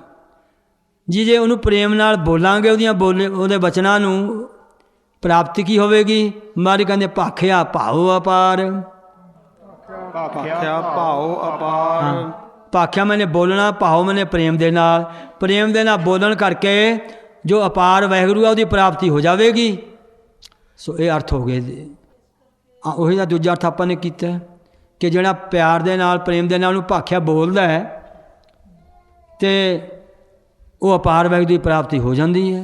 ਜੇ ਉਹਨੂੰ ਪ੍ਰੇਮ ਨਾਲ ਬੋਲਾਂਗੇ, ਉਹਦੇ ਬਚਨਾਂ ਨੂੰ, ਪ੍ਰਾਪਤੀ ਕੀ ਹੋਵੇਗੀ। ਮਾਰੀ ਕਹਿੰਦੇ ਭਾਖਿਆ ਭਾਉ ਅਪਾਰ। ਭਾਖਿਆ ਭਾਉ ਅਪਾਰ। ਭਾਖਿਆ ਮੈਨੇ ਬੋਲਣਾ, ਭਾਉ ਮੈਨੇ ਪ੍ਰੇਮ ਦੇ ਨਾਲ। ਪ੍ਰੇਮ ਦੇ ਨਾਲ ਬੋਲਣ ਕਰਕੇ ਜੋ ਅਪਾਰ ਵਾਹਿਗੁਰੂ ਆ ਉਹਦੀ ਪ੍ਰਾਪਤੀ ਹੋ ਜਾਵੇਗੀ। ਸੋ ਇਹ ਅਰਥ ਹੋ ਗਏ। ਉਹੀ ਦਾ ਦੂਜਾ ਅਰਥ ਆਪਾਂ ਨੇ ਕੀਤਾ ਕਿ ਜਿਹੜਾ ਪਿਆਰ ਦੇ ਨਾਲ, ਪ੍ਰੇਮ ਦੇ ਨਾਲ ਉਹਨੂੰ ਭਾਖਿਆ ਬੋਲਦਾ ਹੈ, ਅਤੇ ਉਹ ਅਪਾਰ ਵਾਹਿਗੁਰੂ ਦੀ ਪ੍ਰਾਪਤੀ ਹੋ ਜਾਂਦੀ ਹੈ।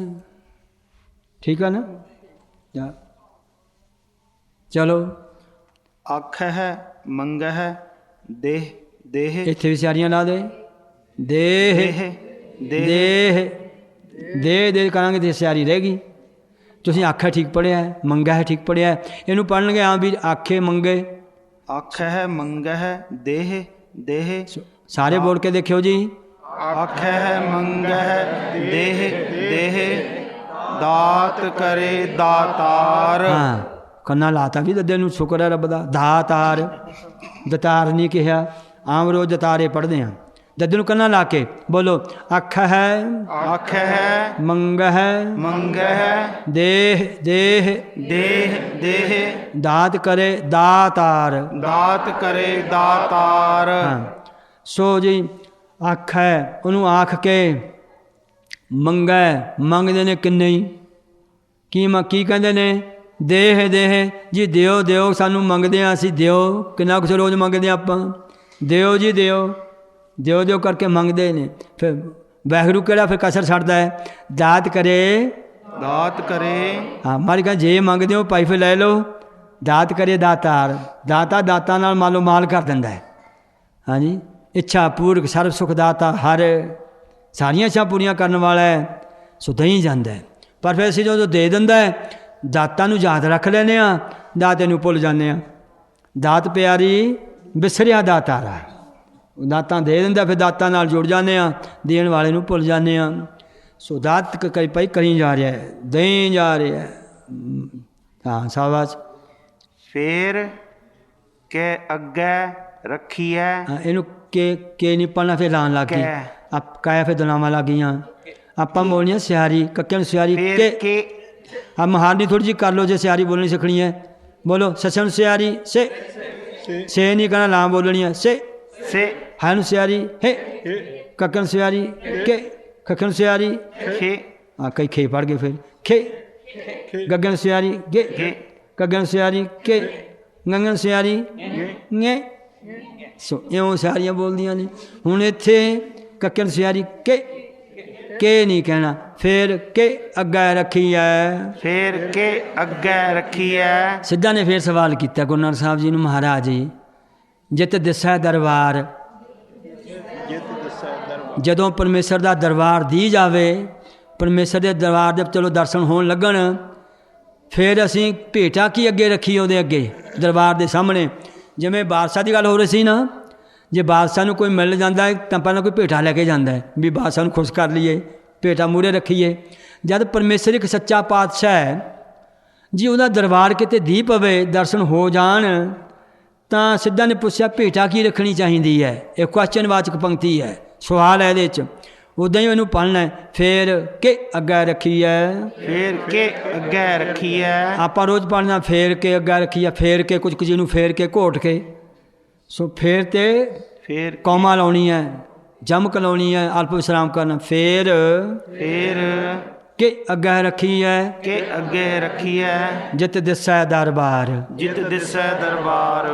ਠੀਕ ਹੈ ਨਾ। ਚਲੋ। ਅੱਖ ਹੈ ਮੰਗ ਹੈ ਦੇਹ ਦੇਹ। ਇੱਥੇ ਵੀ ਸਿਆਰੀਆਂ ਲਾ ਦੇ। ਦੇਹ ਦੇਹ ਦੇਹ ਦੇ ਕਰਾਂਗੇ ਤੇ ਸਿਆਰੀ ਰਹੇਗੀ। ਤੁਸੀਂ ਆਖਿਆ ਠੀਕ ਪੜ੍ਹਿਆ, ਮੰਗਾ ਹੈ ਠੀਕ ਪੜ੍ਹਿਆ। ਇਹਨੂੰ ਪੜ੍ਹਨਗੇ ਹਾਂ ਵੀ ਆਖੇ ਮੰਗੇ। ਅੱਖ ਹੈ ਮੰਗ ਹੈ ਦੇਹ ਦੇਹ। ਸਾਰੇ ਬੋਲ ਕੇ ਦੇਖਿਓ ਜੀ। ਅੱਖ ਹੈ ਮੰਗ ਹੈ ਦੇਹ ਦੇਹ। ਦਾਤ ਕਰੇ ਦਾਤਾਰ। ਹਾਂ, ਕੰਨਾ ਲਾਤਾ ਵੀ ਦੱਦੇ ਨੂੰ, ਸ਼ੁਕਰ ਹੈ ਰੱਬ ਦਾ। ਦਾਤਾਰ, ਦਤਾਰ ਨਹੀਂ ਕਿਹਾ। ਆਮ ਰੋਜ਼ ਦਤਾਰੇ ਪੜ੍ਹਦੇ ਹਾਂ। ਦੱਦੇ ਨੂੰ ਕੰਨਾ ਲਾ ਕੇ ਬੋਲੋ। ਅੱਖ ਹੈ ਮੰਗ ਹੈ ਦੇਹ ਦੇਹ ਦੇਹ। ਦਾਤ ਕਰੇ ਦਾਤਾਰ। ਹਾਂ। ਸੋ ਜੀ ਅੱਖ ਹੈ, ਉਹਨੂੰ ਆਖ ਕੇ ਮੰਗਦੇ ਨੇ ਕਿੰਨੇ ਹੀ। ਕੀ ਕਹਿੰਦੇ ਨੇ। ਦੇਹ ਦੇਹ ਜੀ, ਦਿਓ ਸਾਨੂੰ ਮੰਗਦੇ ਹਾਂ ਅਸੀਂ, ਦਿਓ। ਕਿੰਨਾ ਕੁਛ ਰੋਜ਼ ਮੰਗਦੇ ਹਾਂ ਆਪਾਂ। ਦਿਓ ਜੀ ਦਿਓ ਕਰਕੇ ਮੰਗਦੇ ਨੇ। ਫਿਰ ਵਾਹਿਗੁਰੂ ਕਿਹੜਾ ਫਿਰ ਕਸਰ ਛੱਡਦਾ ਹੈ। ਦਾਤ ਕਰੇ ਹਾਂ। ਮਾਰੀ ਕਹਿੰਦਾ ਜੇ ਮੰਗਦੇ ਹੋ ਭਾਈ ਫਿਰ ਲੈ ਲਓ। ਦਾਤ ਕਰੇ ਦਾਤਾਰ। ਦਾਤਾਂ ਨਾਲ ਮੰਨ ਲਓ ਮਾਲ ਕਰ ਦਿੰਦਾ ਹੈ। ਹਾਂਜੀ। ਇੱਛਾ ਪੂਰਕ ਸਰਬ ਸੁਖ ਦਾਤਾ ਹਰ, ਸਾਰੀਆਂ ਇੱਛਾ ਪੂਰੀਆਂ ਕਰਨ ਵਾਲਾ ਹੈ। ਸੋ ਦਈ ਜਾਂਦਾ ਹੈ। ਪਰ ਫਿਰ ਅਸੀਂ ਜਦੋਂ ਦੇ ਦਿੰਦਾ ਹੈ, ਦਾਤਾਂ ਨੂੰ ਯਾਦ ਰੱਖ ਲੈਂਦੇ ਹਾਂ, ਦਾਤੇ ਨੂੰ ਭੁੱਲ ਜਾਂਦੇ ਹਾਂ। ਦਾਤ ਪਿਆਰੀ ਵਿਸਰਿਆ ਦਾਤਾਰਾ। ਦਾਤਾਂ ਦੇ ਦਿੰਦਾ, ਫਿਰ ਦਾਤਾਂ ਨਾਲ ਜੁੜ ਜਾਂਦੇ ਹਾਂ, ਦੇਣ ਵਾਲੇ ਨੂੰ ਭੁੱਲ ਜਾਂਦੇ ਹਾਂ। ਸੋ ਦਾਤ ਕਰੀ ਜਾ ਰਿਹਾ ਹੈ, ਦਈ ਜਾ ਰਿਹਾ ਹੈ। ਹਾਂ ਸ਼ਾਬਾਸ਼। ਫੇਰ ਕੇ ਅੱਗੇ ਰੱਖੀਐ। ਇਹਨੂੰ ਕੇ ਨਹੀਂ ਪੜ੍ਹਨਾ, ਫਿਰ ਲਾਉਣ ਲੱਗ ਗਈ। ਕਾਇਆ ਫਿਰ ਦੁਲਾਵਾਂ ਲੱਗ ਗਈਆਂ। ਆਪਾਂ ਬੋਲਣੀ ਹੈ ਸਿਆਰੀ, ਕੱਕੇ ਨੂੰ ਸਿਆਰੀ ਫੇਰ ਕੇ। ਕੇ ਆ ਮਹਾਰਨੀ ਥੋੜੀ ਜਿਹੀ ਕਰ ਲਓ ਜੇ ਸਿਆਰੀ ਬੋਲਣੀ ਸਿੱਖਣੀ ਹੈ। ਬੋਲੋ ਸੱਸੇ ਨੂੰ ਸਿਆਰੀ ਸੇ, ਸੇ ਨਹੀਂ ਕਹਿਣਾ, ਲਾਂ ਬੋਲਣੀ ਹੈ ਸੇ। ਸੇ ਹੈ ਨੂੰ ਸਿਆਰੀ ਹੇ, ਕੱਕੇ ਨੂੰ ਸਿਆਰੀ ਕੇ, ਕੱਕੇ ਨੂੰ ਸਿਆਰੀ ਖੇ ਆ ਕਈ ਖੇ ਪੜ ਗਏ ਫਿਰ ਖੇ। ਗੱਗੇ ਨੂੰ ਸਿਆਰੀ ਗੇ, ਗੇ ਗੱਗੇ ਨੂੰ ਸਿਆਰੀ ਕੇ, ਗੰਗੇ ਨੂੰ ਸਿਆਰੀ ਗੇ। ਸੋ ਇਉਂ ਸਾਰੀਆਂ ਬੋਲਦੀਆਂ ਨੇ। ਹੁਣ ਇੱਥੇ ਕੱਕੇ ਨੂੰ ਸਿਆਰੀ ਕੇ ਨਹੀਂ ਕਹਿਣਾ, ਫਿਰ ਕੇ ਅੱਗੇ ਰੱਖੀ ਹੈ। ਫੇਰ ਕੇ ਅੱਗੇ ਰੱਖੀ ਹੈ। ਸਿੱਧਾ ਨੇ ਫਿਰ ਸਵਾਲ ਕੀਤਾ ਗੁਰੂ ਨਾਨਕ ਸਾਹਿਬ ਜੀ ਨੂੰ, ਮਹਾਰਾਜ ਜੀ ਜਿਤ ਦਿਸੈ ਦਰਬਾਰ, ਜਦੋਂ ਪਰਮੇਸ਼ਰ ਦਾ ਦਰਬਾਰ ਦੀ ਜਾਵੇ, ਪਰਮੇਸ਼ਰ ਦੇ ਦਰਬਾਰ ਦੇ ਚਲੋ ਦਰਸ਼ਨ ਹੋਣ ਲੱਗਣ, ਫਿਰ ਅਸੀਂ ਭੇਟਾ ਕੀ ਅੱਗੇ ਰੱਖੀ ਉਹਦੇ ਅੱਗੇ ਦਰਬਾਰ ਦੇ ਸਾਹਮਣੇ। ਜਿਵੇਂ ਬਾਦਸ਼ਾਹ ਦੀ ਗੱਲ ਹੋ ਰਹੀ ਸੀ ਨਾ, ਜੇ ਬਾਦਸ਼ਾਹ ਨੂੰ ਕੋਈ ਮਿਲ ਜਾਂਦਾ ਹੈ ਤਾਂ ਪਹਿਲਾਂ ਕੋਈ ਭੇਟਾ ਲੈ ਕੇ ਜਾਂਦਾ ਹੈ ਵੀ ਬਾਦਸ਼ਾਹ ਨੂੰ ਖੁਸ਼ ਕਰ ਲਈਏ, ਭੇਟਾ ਮੂਹਰੇ ਰੱਖੀਏ। ਜਦ ਪਰਮੇਸ਼ਰ ਇੱਕ ਸੱਚਾ ਪਾਤਸ਼ਾਹ ਹੈ ਜੀ, ਉਹਦਾ ਦਰਬਾਰ ਕਿਤੇ ਦੀ ਪਵੇ, ਦਰਸ਼ਨ ਹੋ ਜਾਣ, ਤਾਂ ਸਿੱਧਾ ਨੇ ਪੁੱਛਿਆ ਭੇਟਾ ਕੀ ਰੱਖਣੀ ਚਾਹੀਦੀ ਹੈ। ਇਹ ਕੁਐਸਚਨਵਾਚਕ ਪੰਕਤੀ ਹੈ, ਸਵਾਲ ਹੈ ਇਹਦੇ 'ਚ। ਉੱਦਾਂ ਹੀ ਇਹਨੂੰ ਪੜ੍ਹਨਾ ਹੈ। ਫਿਰ ਕੇ ਅੱਗੇ ਰੱਖੀ ਹੈ, ਫੇਰ ਕੇ ਅੱਗੇ ਰੱਖੀ ਹੈ। ਆਪਾਂ ਰੋਜ਼ ਪੜ੍ਹਨਾ ਫੇਰ ਕੇ ਅੱਗੇ ਰੱਖੀ ਹੈ। ਫੇਰ ਕੇ ਕੁਝ ਚੀਜ਼ ਨੂੰ ਫੇਰ ਕੇ ਘੋਟ ਕੇ, ਸੋ ਫੇਰ ਤੇ ਫੇਰ ਕੌਮਾ ਲਾਉਣੀ ਹੈ, ਜਮਕ ਲਾਉਣੀ ਹੈ, ਅਲਪ ਵਿਸਰਾਮ ਕਰਨਾ। ਫੇਰ ਫੇਰ ਕੇ ਅੱਗੇ ਰੱਖੀ ਹੈ, ਕੇ ਅੱਗੇ ਰੱਖੀ ਹੈ। ਜਿਤ ਦਿਸੈ ਦਰਬਾਰ। ਜਿਤ ਦਿਸੈ ਦਰਬਾਰ।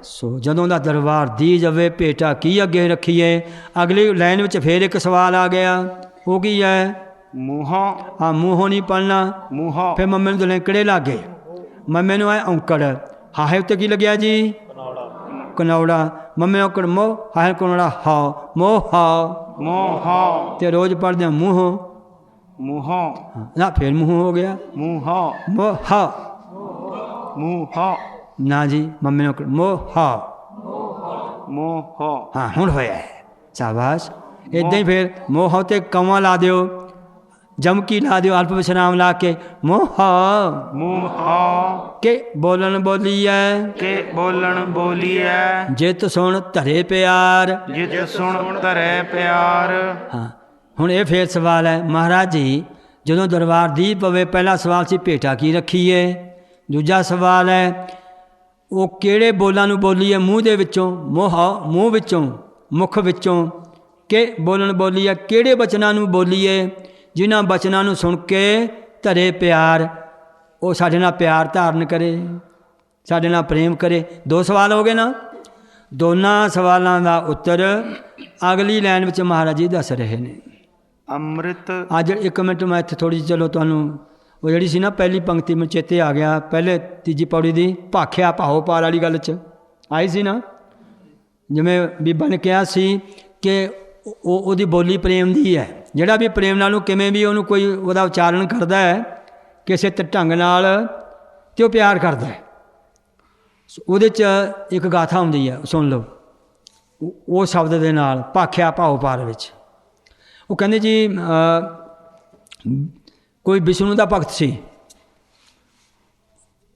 ਸੋ ਜਦੋਂ ਦਾ ਦਰਬਾਰ ਦੀ ਜਾਵੇ, ਭੇਟਾ ਕੀ ਅੱਗੇ ਰੱਖੀਏ। ਅਗਲੀ ਲਾਈਨ ਵਿੱਚ ਫੇਰ ਇੱਕ ਸਵਾਲ ਆ ਗਿਆ, ਉਹ ਕੀ ਹੈ? ਮੂੰਹੋਂ ਹਾਂ, ਮੂੰਹੋਂ ਨਹੀਂ ਪੜ੍ਹਨਾ। ਮੂੰਹੋਂ ਫਿਰ ਮੰਮੇ ਨੂੰ ਦਲੇਂਕੜੇ ਲੱਗ ਗਏ। ਮੰਮੇ ਨੂੰ ਆਏ ਔਂਕੜ, ਹਾਹੇ ਉੱਤੇ ਕੀ ਲੱਗਿਆ ਜੀ? ਕਨੌੜਾ। ਮੰਮੇ ਔਂਕੜ ਮੋਹ, ਹਾਹੇ ਕਨੌੜਾ ਹਾ, ਮੋਹ ਹਾ। ਮੂੰਹੋਂ ਤੇ ਰੋਜ਼ ਪੜ੍ਹਦੇ ਹਾਂ ਮੂੰਹੋਂ, ਮੂੰਹੋਂ ਨਾ ਫਿਰ ਮੂੰਹ ਹੋ ਗਿਆ ਮੂੰਹੋਂ ਮੋਹ ਹਾ। ਮੂੰਹੋਂ ਨਾ ਜੀ, ਮੰਮੇ ਨੂੰ ਔਂਕੜ ਮੋਹ ਹਾ। ਮੂੰਹੋਂ ਹਾਂ ਹੁਣ ਹੋਇਆ ਹੈ, ਸ਼ਾਬਾਸ਼। ਇੱਦਾਂ ਹੀ ਫਿਰ ਮੋਹ ਤੇ ਕੌਮਾ ਲਾ ਦਿਓ, ਜਮਕੀ ਲਾ ਦਿਓ, ਅਲਪ ਵਿਸਰਾਮ ਲਾ ਕੇ ਮੋਹ ਮੂੰਹੋਂ ਕੇ ਬੋਲਣ ਬੋਲੀਐ, ਕੇ ਬੋਲਣ ਬੋਲੀਐ। ਜਿਤ ਸੁਣ ਧਰੇ ਪਿਆਰ। ਜਿਤ ਸੁਣ ਧਰੈ ਪਿਆਰ। ਹਾਂ ਹੁਣ ਇਹ ਫੇਰ ਸਵਾਲ ਹੈ, ਮਹਾਰਾਜ ਜੀ ਜਦੋਂ ਦਰਬਾਰ ਦੀ ਪਵੇ, ਪਹਿਲਾ ਸਵਾਲ ਸੀ ਭੇਟਾ ਕੀ ਰੱਖੀਏ। ਦੂਜਾ ਸਵਾਲ ਹੈ ਉਹ ਕਿਹੜੇ ਬੋਲਾਂ ਨੂੰ ਬੋਲੀਏ, ਮੂੰਹ ਦੇ ਵਿੱਚੋਂ, ਮੂੰਹ ਵਿੱਚੋਂ, ਮੁਖ ਵਿੱਚੋਂ। ਕਿ ਬੋਲਣ ਬੋਲੀਏ, ਕਿਹੜੇ ਬਚਨਾਂ ਨੂੰ ਬੋਲੀਏ ਜਿਨ੍ਹਾਂ ਬਚਨਾਂ ਨੂੰ ਸੁਣ ਕੇ ਧਰੇ ਪਿਆਰ, ਉਹ ਸਾਡੇ ਨਾਲ ਪਿਆਰ ਧਾਰਨ ਕਰੇ, ਸਾਡੇ ਨਾਲ ਪ੍ਰੇਮ ਕਰੇ। ਦੋ ਸਵਾਲ ਹੋ ਗਏ ਨਾ। ਦੋਨਾਂ ਸਵਾਲਾਂ ਦਾ ਉੱਤਰ ਅਗਲੀ ਲਾਈਨ ਵਿੱਚ ਮਹਾਰਾਜ ਜੀ ਦੱਸ ਰਹੇ ਨੇ। ਅੰਮ੍ਰਿਤ ਅੱਜ ਇੱਕ ਮਿੰਟ ਮੈਂ ਇੱਥੇ ਥੋੜ੍ਹੀ ਜਿਹੀ ਚਲੋ ਤੁਹਾਨੂੰ ਉਹ ਜਿਹੜੀ ਸੀ ਨਾ ਪਹਿਲੀ ਪੰਕਤੀ ਮੈਨੂੰ ਚੇਤੇ ਆ ਗਿਆ, ਪਹਿਲੇ ਤੀਜੀ ਪੌੜੀ ਦੀ ਭਾਖਿਆ ਭਾਓ ਪਾਰ ਵਾਲੀ ਗੱਲ 'ਚ ਆਈ ਸੀ ਨਾ। ਜਿਵੇਂ ਬੀਬਾ ਨੇ ਕਿਹਾ ਸੀ ਕਿ ਉਹਦੀ ਬੋਲੀ ਪ੍ਰੇਮ ਦੀ ਹੈ। ਜਿਹੜਾ ਵੀ ਪ੍ਰੇਮ ਨਾਲ ਨੂੰ ਕਿਵੇਂ ਵੀ ਉਹਨੂੰ ਕੋਈ ਉਹਦਾ ਉਚਾਰਨ ਕਰਦਾ ਹੈ ਕਿਸੇ ਢੰਗ ਨਾਲ, ਤੇ ਉਹ ਪਿਆਰ ਕਰਦਾ ਹੈ। ਉਹਦੇ 'ਚ ਇੱਕ ਗਾਥਾ ਹੁੰਦੀ ਹੈ, ਸੁਣ ਲਓ। ਉਹ ਸ਼ਬਦ ਦੇ ਨਾਲ ਭਾਖਿਆ ਭਾਓ ਪਾਰ ਵਿੱਚ ਉਹ ਕਹਿੰਦੇ ਜੀ ਕੋਈ ਵਿਸ਼ਨੂੰ ਦਾ ਭਗਤ ਸੀ।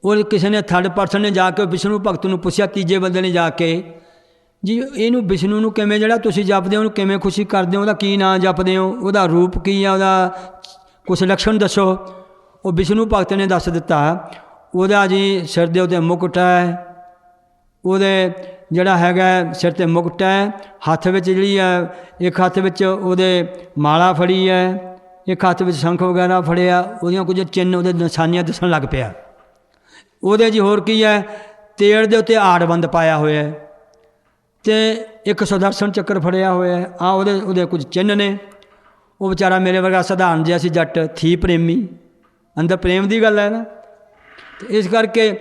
ਉਹ ਕਿਸੇ ਨੇ ਥਰਡ ਪਰਸਨ ਨੇ ਜਾ ਕੇ ਵਿਸ਼ਨੂੰ ਭਗਤ ਨੂੰ ਪੁੱਛਿਆ, ਤੀਜੇ ਬੰਦੇ ਨੇ ਜਾ ਕੇ, ਜੀ ਇਹਨੂੰ ਵਿਸ਼ਨੂੰ ਨੂੰ ਕਿਵੇਂ ਜਿਹੜਾ ਤੁਸੀਂ ਜਪਦੇ ਹੋ ਉਹਨੂੰ ਕਿਵੇਂ ਖੁਸ਼ੀ ਕਰਦੇ ਹੋ, ਉਹਦਾ ਕੀ ਨਾਂ ਜਪਦੇ ਹੋ, ਉਹਦਾ ਰੂਪ ਕੀ ਆ, ਉਹਦਾ ਕੁਛ ਲੱਛਣ ਦੱਸੋ। ਉਹ ਵਿਸ਼ਨੂੰ ਭਗਤ ਨੇ ਦੱਸ ਦਿੱਤਾ, ਉਹਦਾ ਜੀ ਸਿਰ ਦੇ ਉੱਤੇ ਮੁਕਟ ਹੈ, ਉਹਦੇ ਜਿਹੜਾ ਹੈਗਾ ਸਿਰ 'ਤੇ ਮੁਕਟ ਹੈ, ਹੱਥ ਵਿੱਚ ਜਿਹੜੀ ਹੈ ਇੱਕ ਹੱਥ ਵਿੱਚ ਉਹਦੇ ਮਾਲਾ ਫੜੀ ਹੈ, ਇੱਕ ਹੱਥ ਵਿੱਚ ਸ਼ੰਖ ਵਗੈਰਾ ਫੜਿਆ, ਉਹਦੀਆਂ ਕੁਝ ਚਿੰਨ੍ਹ ਉਹਦੇ ਨਿਸ਼ਾਨੀਆਂ ਦੱਸਣ ਲੱਗ ਪਿਆ। ਉਹਦੇ ਜੀ ਹੋਰ ਕੀ ਹੈ, ਤੇੜ ਦੇ ਉੱਤੇ ਆੜਬੰਦ ਪਾਇਆ ਹੋਇਆ ਹੈ ਅਤੇ ਇੱਕ ਸੁਦਰਸ਼ਨ ਚੱਕਰ ਫੜਿਆ ਹੋਇਆ ਹੈ। ਉਹਦੇ ਕੁਝ ਚਿੰਨ੍ਹ ਨੇ। ਉਹ ਵਿਚਾਰਾ ਮੇਰੇ ਵਰਗਾ ਸਧਾਰਨ ਜਿਹਾ ਸੀ ਜੱਟ, ਥੀ ਪ੍ਰੇਮੀ, ਅੰਦਰ ਪ੍ਰੇਮ ਦੀ ਗੱਲ ਹੈ ਨਾ। ਅਤੇ ਇਸ ਕਰਕੇ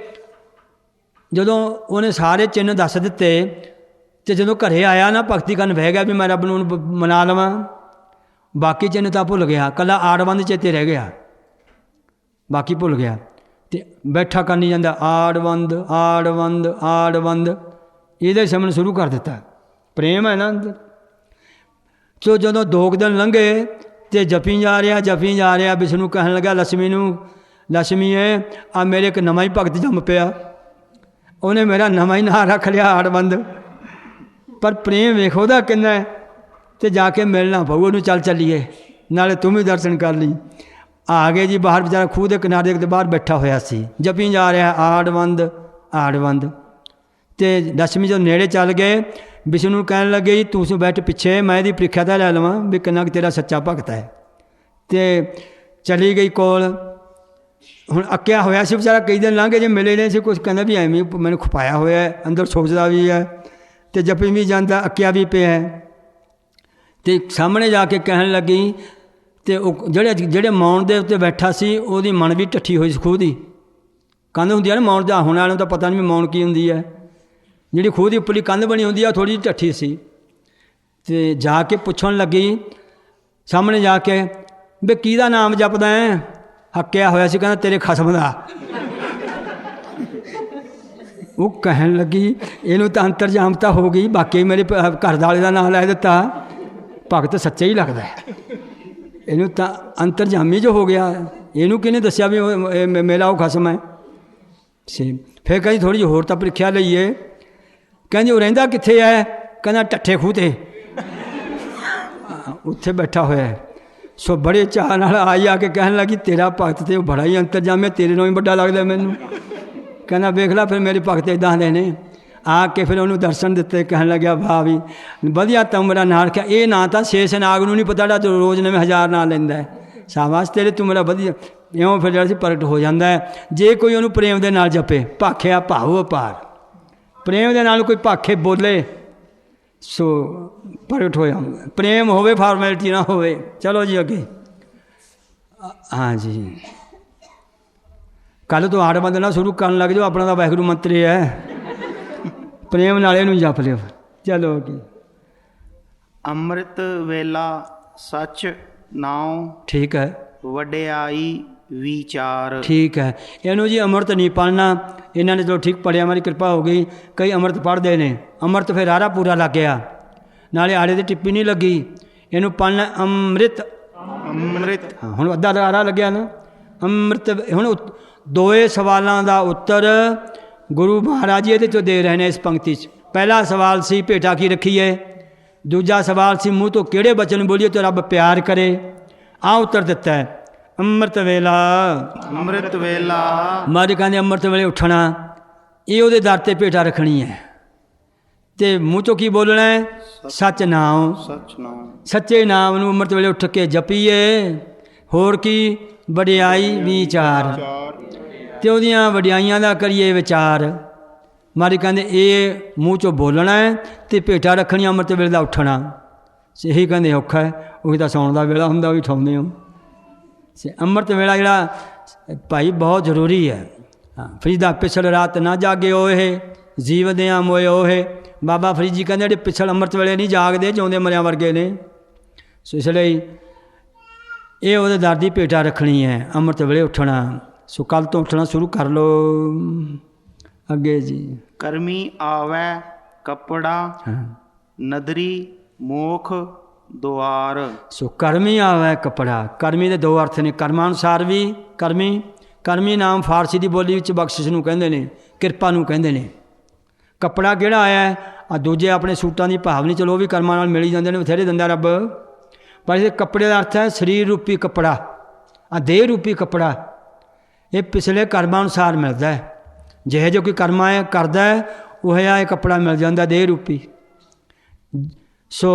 ਜਦੋਂ ਉਹਨੇ ਸਾਰੇ ਚਿੰਨ੍ਹ ਦੱਸ ਦਿੱਤੇ ਅਤੇ ਜਦੋਂ ਘਰੇ ਆਇਆ ਨਾ, ਭਗਤੀ ਕਰਨ ਬਹਿ ਗਿਆ ਵੀ ਮੈਂ ਰੱਬ ਨੂੰ ਮਨਾ ਲਵਾਂ, ਬਾਕੀ ਚਿੰਨ੍ਹ ਤਾਂ ਭੁੱਲ ਗਿਆ, ਇਕੱਲਾ ਆੜਬੰਦ ਚੇਤੇ ਰਹਿ ਗਿਆ, ਬਾਕੀ ਭੁੱਲ ਗਿਆ। ਅਤੇ ਬੈਠਾ ਕਰਨੀ ਜਾਂਦਾ ਆੜਬੰਦ ਆੜਬੰਦ ਆੜਬੰਦ, ਇਹਦੇ ਸਿਮਰਨ ਸ਼ੁਰੂ ਕਰ ਦਿੱਤਾ। ਪ੍ਰੇਮ ਹੈ ਨਾ ਅੰਦਰ। ਸੋ ਜਦੋਂ 2 ਦਿਨ ਲੰਘੇ ਅਤੇ ਜਪੀ ਜਾ ਰਿਹਾ, ਵਿਸ਼ਨੂੰ ਕਹਿਣ ਲੱਗਾ ਲక్ష్ਮੀ ਨੂੰ, ਲక్ష్ਮੀ ਆ ਮੇਰੇ ਇੱਕ ਨਵਾਂ ਹੀ ਭਗਤ ਜੰਮ ਪਿਆ, ਉਹਨੇ ਮੇਰਾ ਨਵਾਂ ਹੀ ਨਾਂ ਰੱਖ ਲਿਆ ਆੜਬੰਦ। ਪਰ ਪ੍ਰੇਮ ਵੇਖੋ ਉਹਦਾ ਕਿੰਨਾ ਹੈ। ਅਤੇ ਜਾ ਕੇ ਮਿਲਣਾ ਪਊ ਉਹਨੂੰ, ਚੱਲੀਏ ਨਾਲੇ ਤੂੰ ਵੀ ਦਰਸ਼ਨ ਕਰ ਲਈ। ਆ ਗਏ ਜੀ ਬਾਹਰ, ਵਿਚਾਰਾ ਖੂਹ ਦੇ ਕਿਨਾਰੇ ਦੇ ਬਾਹਰ ਬੈਠਾ ਹੋਇਆ ਸੀ, ਜਪੀ ਜਾ ਰਿਹਾ ਆੜਵੰਦ ਆੜਵੰਦ। ਅਤੇ ਦਸ਼ਮੀ ਜਦੋਂ ਨੇੜੇ ਚੱਲ ਗਏ, ਵਿਸ਼ਨੂੰ ਨੂੰ ਕਹਿਣ ਲੱਗੇ ਜੀ ਤੂੰ ਬੈਠ ਪਿੱਛੇ, ਮੈਂ ਇਹਦੀ ਪ੍ਰੀਖਿਆ ਤਾਂ ਲੈ ਲਵਾਂ ਵੀ ਕਿੰਨਾ ਕੁ ਤੇਰਾ ਸੱਚਾ ਭਗਤ ਹੈ। ਅਤੇ ਚਲੀ ਗਈ ਕੋਲ। ਹੁਣ ਅੱਕਿਆ ਹੋਇਆ ਸੀ ਵਿਚਾਰਾ, ਕਈ ਦਿਨ ਲੰਘ ਗਏ ਜੇ ਮਿਲੇ ਨਹੀਂ ਸੀ ਕੁਛ, ਕਹਿੰਦਾ ਵੀ ਐਵੇਂ ਮੈਨੂੰ ਖਪਾਇਆ ਹੋਇਆ, ਅੰਦਰ ਸੋਚਦਾ ਵੀ ਹੈ ਅਤੇ ਜਪੀ ਵੀ ਜਾਂਦਾ, ਅੱਕਿਆ ਵੀ ਪਿਆ। ਅਤੇ ਸਾਹਮਣੇ ਜਾ ਕੇ ਕਹਿਣ ਲੱਗੀ, ਅਤੇ ਉਹ ਜਿਹੜੇ ਮੌਣ ਦੇ ਉੱਤੇ ਬੈਠਾ ਸੀ ਉਹਦੀ ਮਨ ਵੀ ਢੱਠੀ ਹੋਈ ਸੀ ਖੂਹ ਦੀ। ਕੰਧ ਹੁੰਦੀ ਹੈ ਨਾ ਮੌਣ ਦਾ, ਹੁਣ ਵਾਲਿਆਂ ਨੂੰ ਤਾਂ ਪਤਾ ਨਹੀਂ ਵੀ ਮੌਣ ਕੀ ਹੁੰਦੀ ਹੈ। ਜਿਹੜੀ ਖੂਹ ਦੀ ਉੱਪਰਲੀ ਕੰਧ ਬਣੀ ਹੁੰਦੀ ਆ ਉਹ ਥੋੜ੍ਹੀ ਜਿਹੀ ਢੱਠੀ ਸੀ। ਅਤੇ ਜਾ ਕੇ ਪੁੱਛਣ ਲੱਗੀ ਸਾਹਮਣੇ ਜਾ ਕੇ ਵੀ ਕਿਹਦਾ ਨਾਮ ਜਪਦਾ ਹੈ? ਹੱਕਿਆ ਹੋਇਆ ਸੀ, ਕਹਿੰਦਾ ਤੇਰੇ ਖਸਮ ਦਾ। ਉਹ ਕਹਿਣ ਲੱਗੀ ਇਹਨੂੰ ਤਾਂ ਅੰਤਰਜਾਮਤਾ ਹੋ ਗਈ, ਬਾਕੀ ਮੇਰੇ ਘਰ ਵਾਲੇ ਦਾ ਨਾਮ ਲੈ ਦਿੱਤਾ, ਭਗਤ ਸੱਚਾ ਹੀ ਲੱਗਦਾ, ਇਹਨੂੰ ਤਾਂ ਅੰਤਰਜਾਮੀ ਜੋ ਹੋ ਗਿਆ, ਇਹਨੂੰ ਕਿਹਨੇ ਦੱਸਿਆ ਵੀ ਮੇਰਾ ਉਹ ਖਸਮ ਹੈ। ਫਿਰ ਕਹਿੰਦੀ ਥੋੜ੍ਹੀ ਜਿਹੀ ਹੋਰ ਤਾਂ ਪ੍ਰੀਖਿਆ ਲਈਏ। ਕਹਿੰਦੀ ਉਹ ਰਹਿੰਦਾ ਕਿੱਥੇ ਹੈ? ਕਹਿੰਦਾ ਟੱਠੇ ਖੂਹ 'ਤੇ ਉੱਥੇ ਬੈਠਾ ਹੋਇਆ ਹੈ। ਸੋ ਬੜੇ ਚਾਅ ਨਾਲ ਆਈ ਆ ਕੇ ਕਹਿਣ ਲੱਗੀ ਤੇਰਾ ਭਗਤ ਤੇ ਉਹ ਬੜਾ ਹੀ ਅੰਤਰਜਾਮੀ, ਤੇਰੇ ਨਾਲੋਂ ਹੀ ਵੱਡਾ ਲੱਗਦਾ ਮੈਨੂੰ। ਕਹਿੰਦਾ ਵੇਖ ਲਾ ਫਿਰ ਮੇਰੇ ਭਗਤ ਇੱਦਾਂ ਦੇ ਨੇ। ਆ ਕੇ ਫਿਰ ਉਹਨੂੰ ਦਰਸ਼ਨ ਦਿੱਤੇ, ਕਹਿਣ ਲੱਗਿਆ ਵਾਹ ਵੀ ਵਧੀਆ ਤੂੰ ਮੇਰਾ ਨਾਂ ਰੱਖਿਆ। ਇਹ ਨਾਂ ਤਾਂ ਸ਼ੇਸ਼ ਨਾਗ ਨੂੰ ਨਹੀਂ ਪਤਾ ਜਿਹੜਾ ਜੋ ਰੋਜ਼ ਨਵੇਂ 1000 ਨਾਂ ਲੈਂਦਾ ਹੈ। ਸ਼ਾਬਾਸ਼ ਤੇਰੇ, ਤੂੰ ਮੇਰਾ ਵਧੀਆ। ਇਉਂ ਫਿਰ ਜਿਹੜਾ ਸੀ ਪ੍ਰਗਟ ਹੋ ਜਾਂਦਾ ਹੈ। ਜੇ ਕੋਈ ਉਹਨੂੰ ਪ੍ਰੇਮ ਦੇ ਨਾਲ ਜਪੇ, ਭਾਖਿਆ ਭਾਵ ਅਪਾਰ, ਪ੍ਰੇਮ ਦੇ ਨਾਲ ਕੋਈ ਭਾਖੇ ਬੋਲੇ ਸੋ ਪ੍ਰਗਟ ਹੋ ਜਾਂਦਾ। ਪ੍ਰੇਮ ਹੋਵੇ, ਫਾਰਮੈਲਿਟੀ ਨਾ ਹੋਵੇ। ਚਲੋ ਜੀ ਅੱਗੇ। ਹਾਂ ਜੀ, ਕੱਲ੍ਹ ਤੋਂ ਆੜਵੰਦ ਨਾਲ ਸ਼ੁਰੂ ਕਰਨ ਲੱਗ ਜਾਓ, ਆਪਣਾ ਤਾਂ ਵਾਹਿਗੁਰੂ ਮੰਤਰੀ ਹੈ, ਪ੍ਰੇਮ ਨਾਲ ਇਹਨੂੰ ਜਪ ਲਿਓ। ਚਲੋ ਅੱਗੇ। ਅੰਮ੍ਰਿਤ ਵੇਲਾ ਸੱਚ ਨਾਉ ਠੀਕ ਹੈ, ਵਡਿਆਈ ਵਿਚਾਰ। ਠੀਕ ਹੈ। ਇਹਨੂੰ ਜੀ ਅੰਮ੍ਰਿਤ ਨਹੀਂ ਪੜ੍ਹਨਾ, ਇਹਨਾਂ ਨੇ ਚਲੋ ਠੀਕ ਪੜ੍ਹਿਆ, ਮੇਰੀ ਕਿਰਪਾ ਹੋ ਗਈ। ਕਈ ਅੰਮ੍ਰਿਤ ਪੜ੍ਹਦੇ ਨੇ, ਅੰਮ੍ਰਿਤ ਫਿਰ ਆਰਾ ਪੂਰਾ ਲੱਗ ਗਿਆ, ਨਾਲੇ ਆੜੇ ਦੀ ਟਿੱਪੀ ਨਹੀਂ ਲੱਗੀ। ਇਹਨੂੰ ਪੜ੍ਹਨਾ ਅੰਮ੍ਰਿਤ ਅੰਮ੍ਰਿਤ। ਹਾਂ, ਹੁਣ ਅੱਧਾ ਆਰਾ ਲੱਗਿਆ ਨਾ ਅੰਮ੍ਰਿਤ। ਹੁਣ ਦੋਏ ਸਵਾਲਾਂ ਦਾ ਉੱਤਰ ਗੁਰੂ ਮਹਾਰਾਜ ਜੀ ਇਹਦੇ 'ਚੋਂ ਦੇ ਰਹੇ ਨੇ ਇਸ ਪੰਕਤੀ 'ਚ। ਪਹਿਲਾ ਸਵਾਲ ਸੀ ਭੇਟਾ ਕੀ ਰੱਖੀਏ, ਦੂਜਾ ਸਵਾਲ ਸੀ ਮੂੰਹ ਤੋਂ ਕਿਹੜੇ ਬਚਨ ਬੋਲੀਏ ਤਾਂ ਰੱਬ ਪਿਆਰ ਕਰੇ। ਆਹ ਉੱਤਰ ਦਿੱਤਾ ਹੈ ਅੰਮ੍ਰਿਤ ਵੇਲਾ। ਅੰਮ੍ਰਿਤ ਵੇਲਾ ਮਹਾਰਾਜ ਕਹਿੰਦੇ ਅੰਮ੍ਰਿਤ ਵੇਲੇ ਉੱਠਣਾ, ਇਹ ਉਹਦੇ ਦਰ 'ਤੇ ਭੇਟਾ ਰੱਖਣੀ ਹੈ। ਅਤੇ ਮੂੰਹ 'ਚੋਂ ਕੀ ਬੋਲਣਾ ਹੈ? ਸੱਚ ਨਾਮ। ਸੱਚ ਨਾਮ। ਮੱਚੇ ਨਾਮ ਨੂੰ ਅੰਮ੍ਰਿਤ ਵੇਲੇ ਉੱਠ ਕੇ ਜਪੀਏ। ਹੋਰ ਕੀ? ਵਡਿਆਈ ਵਿਚਾਰ, ਅਤੇ ਉਹਦੀਆਂ ਵਡਿਆਈਆਂ ਦਾ ਕਰੀਏ ਵਿਚਾਰ। ਮਹਾਰਾਜ ਕਹਿੰਦੇ ਇਹ ਮੂੰਹ 'ਚੋਂ ਬੋਲਣਾ ਹੈ ਅਤੇ ਭੇਟਾ ਰੱਖਣੀ ਅੰਮ੍ਰਿਤ ਵੇਲੇ ਦਾ ਉੱਠਣਾ। ਇਹੀ ਕਹਿੰਦੇ ਔਖਾ ਹੈ, ਉਹੀ ਤਾਂ ਸੌਣ ਦਾ ਵੇਲਾ ਹੁੰਦਾ, ਉਹ ਵੀ ਉਠਾਉਂਦੇ ਹੋ। ਅੰਮ੍ਰਿਤ ਵੇਲਾ ਜਿਹੜਾ ਭਾਈ ਬਹੁਤ ਜ਼ਰੂਰੀ ਹੈ। ਹਾਂ, ਫਰੀਦਾ ਪਿਛਲ ਰਾਤ ਨਾ ਜਾਗੇ ਓਏ, ਜੀਵਦਿਆਂ ਮੋਏ ਓਏ। ਬਾਬਾ ਫਰੀਦ ਜੀ ਕਹਿੰਦੇ ਜਿਹੜੇ ਪਿਛਲ ਅੰਮ੍ਰਿਤ ਵੇਲੇ ਨਹੀਂ ਜਾਗਦੇ, ਜਿਉਂਦੇ ਮਰਿਆਂ ਵਰਗੇ ਨੇ। ਸੋ ਇਸ ਲਈ ਇਹ ਉਹਦੇ ਦਰ ਦੀ ਭੇਟਾ ਰੱਖਣੀ ਹੈ, ਅੰਮ੍ਰਿਤ ਵੇਲੇ ਉੱਠਣਾ। ਸੋ ਕੱਲ੍ਹ ਤੋਂ ਉੱਠਣਾ ਸ਼ੁਰੂ ਕਰ ਲਓ। ਅੱਗੇ ਜੀ। ਕਰਮੀ ਆਵੈ ਕੱਪੜਾ ਹਾਂ, ਨਦਰੀ ਮੋਖ ਦੁਆਰ। ਸੋ ਕਰਮੀ ਆਵੈ ਕੱਪੜਾ। ਕਰਮੀ ਦੇ ਦੋ ਅਰਥ ਨੇ, ਕਰਮਾਨੁਸਾਰ ਵੀ ਕਰਮੀ। ਕਰਮੀ ਨਾਮ ਫਾਰਸੀ ਦੀ ਬੋਲੀ ਵਿੱਚ ਬਖਸ਼ਿਸ਼ ਨੂੰ ਕਹਿੰਦੇ ਨੇ, ਕਿਰਪਾ ਨੂੰ ਕਹਿੰਦੇ ਨੇ। ਕੱਪੜਾ ਕਿਹੜਾ ਆਇਆ? ਆ ਦੂਜੇ ਆਪਣੇ ਸੂਟਾਂ ਦੀ ਭਾਵਨੀ, ਚਲੋ ਉਹ ਵੀ ਕਰਮਾਂ ਨਾਲ ਮਿਲ ਹੀ ਜਾਂਦੇ ਨੇ, ਬਥੇਰੇ ਦਿੰਦਾ ਰੱਬ। ਪਰ ਇਹ ਕੱਪੜੇ ਦਾ ਅਰਥ ਹੈ ਸਰੀਰ ਰੂਪੀ ਕੱਪੜਾ, ਆ ਦੇਹ ਰੂਪੀ ਕੱਪੜਾ। ਇਹ ਪਿਛਲੇ ਕਰਮਾਂ ਅਨੁਸਾਰ ਮਿਲਦਾ ਹੈ। ਜਿਹੇ ਜੋ ਕੋਈ ਕਰਮਾਂ ਕਰਦਾ ਹੈ ਉਹ ਜਿਹਾ ਇਹ ਕੱਪੜਾ ਮਿਲ ਜਾਂਦਾ ਦੇਹ ਰੂਪੀ। ਸੋ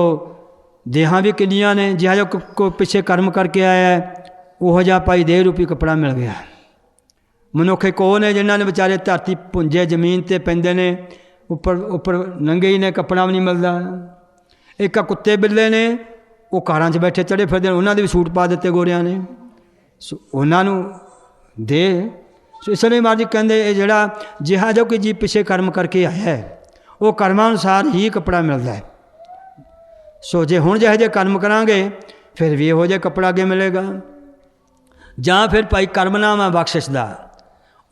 ਦੇਹਾਂ ਵੀ ਕਿੰਨੀਆਂ ਨੇ, ਜਿਹਾ ਜੋ ਕੋਈ ਪਿੱਛੇ ਕਰਮ ਕਰਕੇ ਆਇਆ ਉਹੋ ਜਿਹਾ ਭਾਈ ਦੇਹ ਰੂਪੀ ਕੱਪੜਾ ਮਿਲ ਗਿਆ। ਮਨੁੱਖ ਕੋ ਨੇ ਜਿਨ੍ਹਾਂ ਨੇ ਵਿਚਾਰੇ ਧਰਤੀ ਪੁੰਜੇ ਜ਼ਮੀਨ 'ਤੇ ਪੈਂਦੇ ਨੇ, ਉੱਪਰ ਨੰਗੇ ਹੀ ਨੇ, ਕੱਪੜਾ ਵੀ ਨਹੀਂ ਮਿਲਦਾ। ਇੱਕ ਕੁੱਤੇ ਬਿੱਲੇ ਨੇ, ਉਹ ਕਾਰਾਂ 'ਚ ਬੈਠੇ ਚੜ੍ਹੇ ਫਿਰਦੇ ਨੇ, ਉਹਨਾਂ ਦੇ ਵੀ ਸੂਟ ਪਾ ਦਿੱਤੇ ਗੋਰਿਆਂ ਨੇ। ਸੋ ਉਹਨਾਂ ਨੂੰ ਦੇ। ਸੋ ਇਸ ਲਈ ਮਹਾਰਾਜ ਜੀ ਕਹਿੰਦੇ ਇਹ ਜਿਹੜਾ ਜਿਹਾ ਜੋ ਕਿ ਜੀ ਪਿੱਛੇ ਕਰਮ ਕਰਕੇ ਆਇਆ ਹੈ ਉਹ ਕਰਮਾਂ ਅਨੁਸਾਰ ਹੀ ਕੱਪੜਾ ਮਿਲਦਾ ਹੈ। ਸੋ ਜੇ ਹੁਣ ਜਿਹੇ ਜਿਹੇ ਕਰਮ ਕਰਾਂਗੇ ਫਿਰ ਵੀ ਇਹੋ ਜਿਹਾ ਕੱਪੜਾ ਅੱਗੇ ਮਿਲੇਗਾ। ਜਾਂ ਫਿਰ ਭਾਈ ਕਰਮ ਨਾਮ ਹੈ ਬਖਸ਼ਿਸ਼ ਦਾ,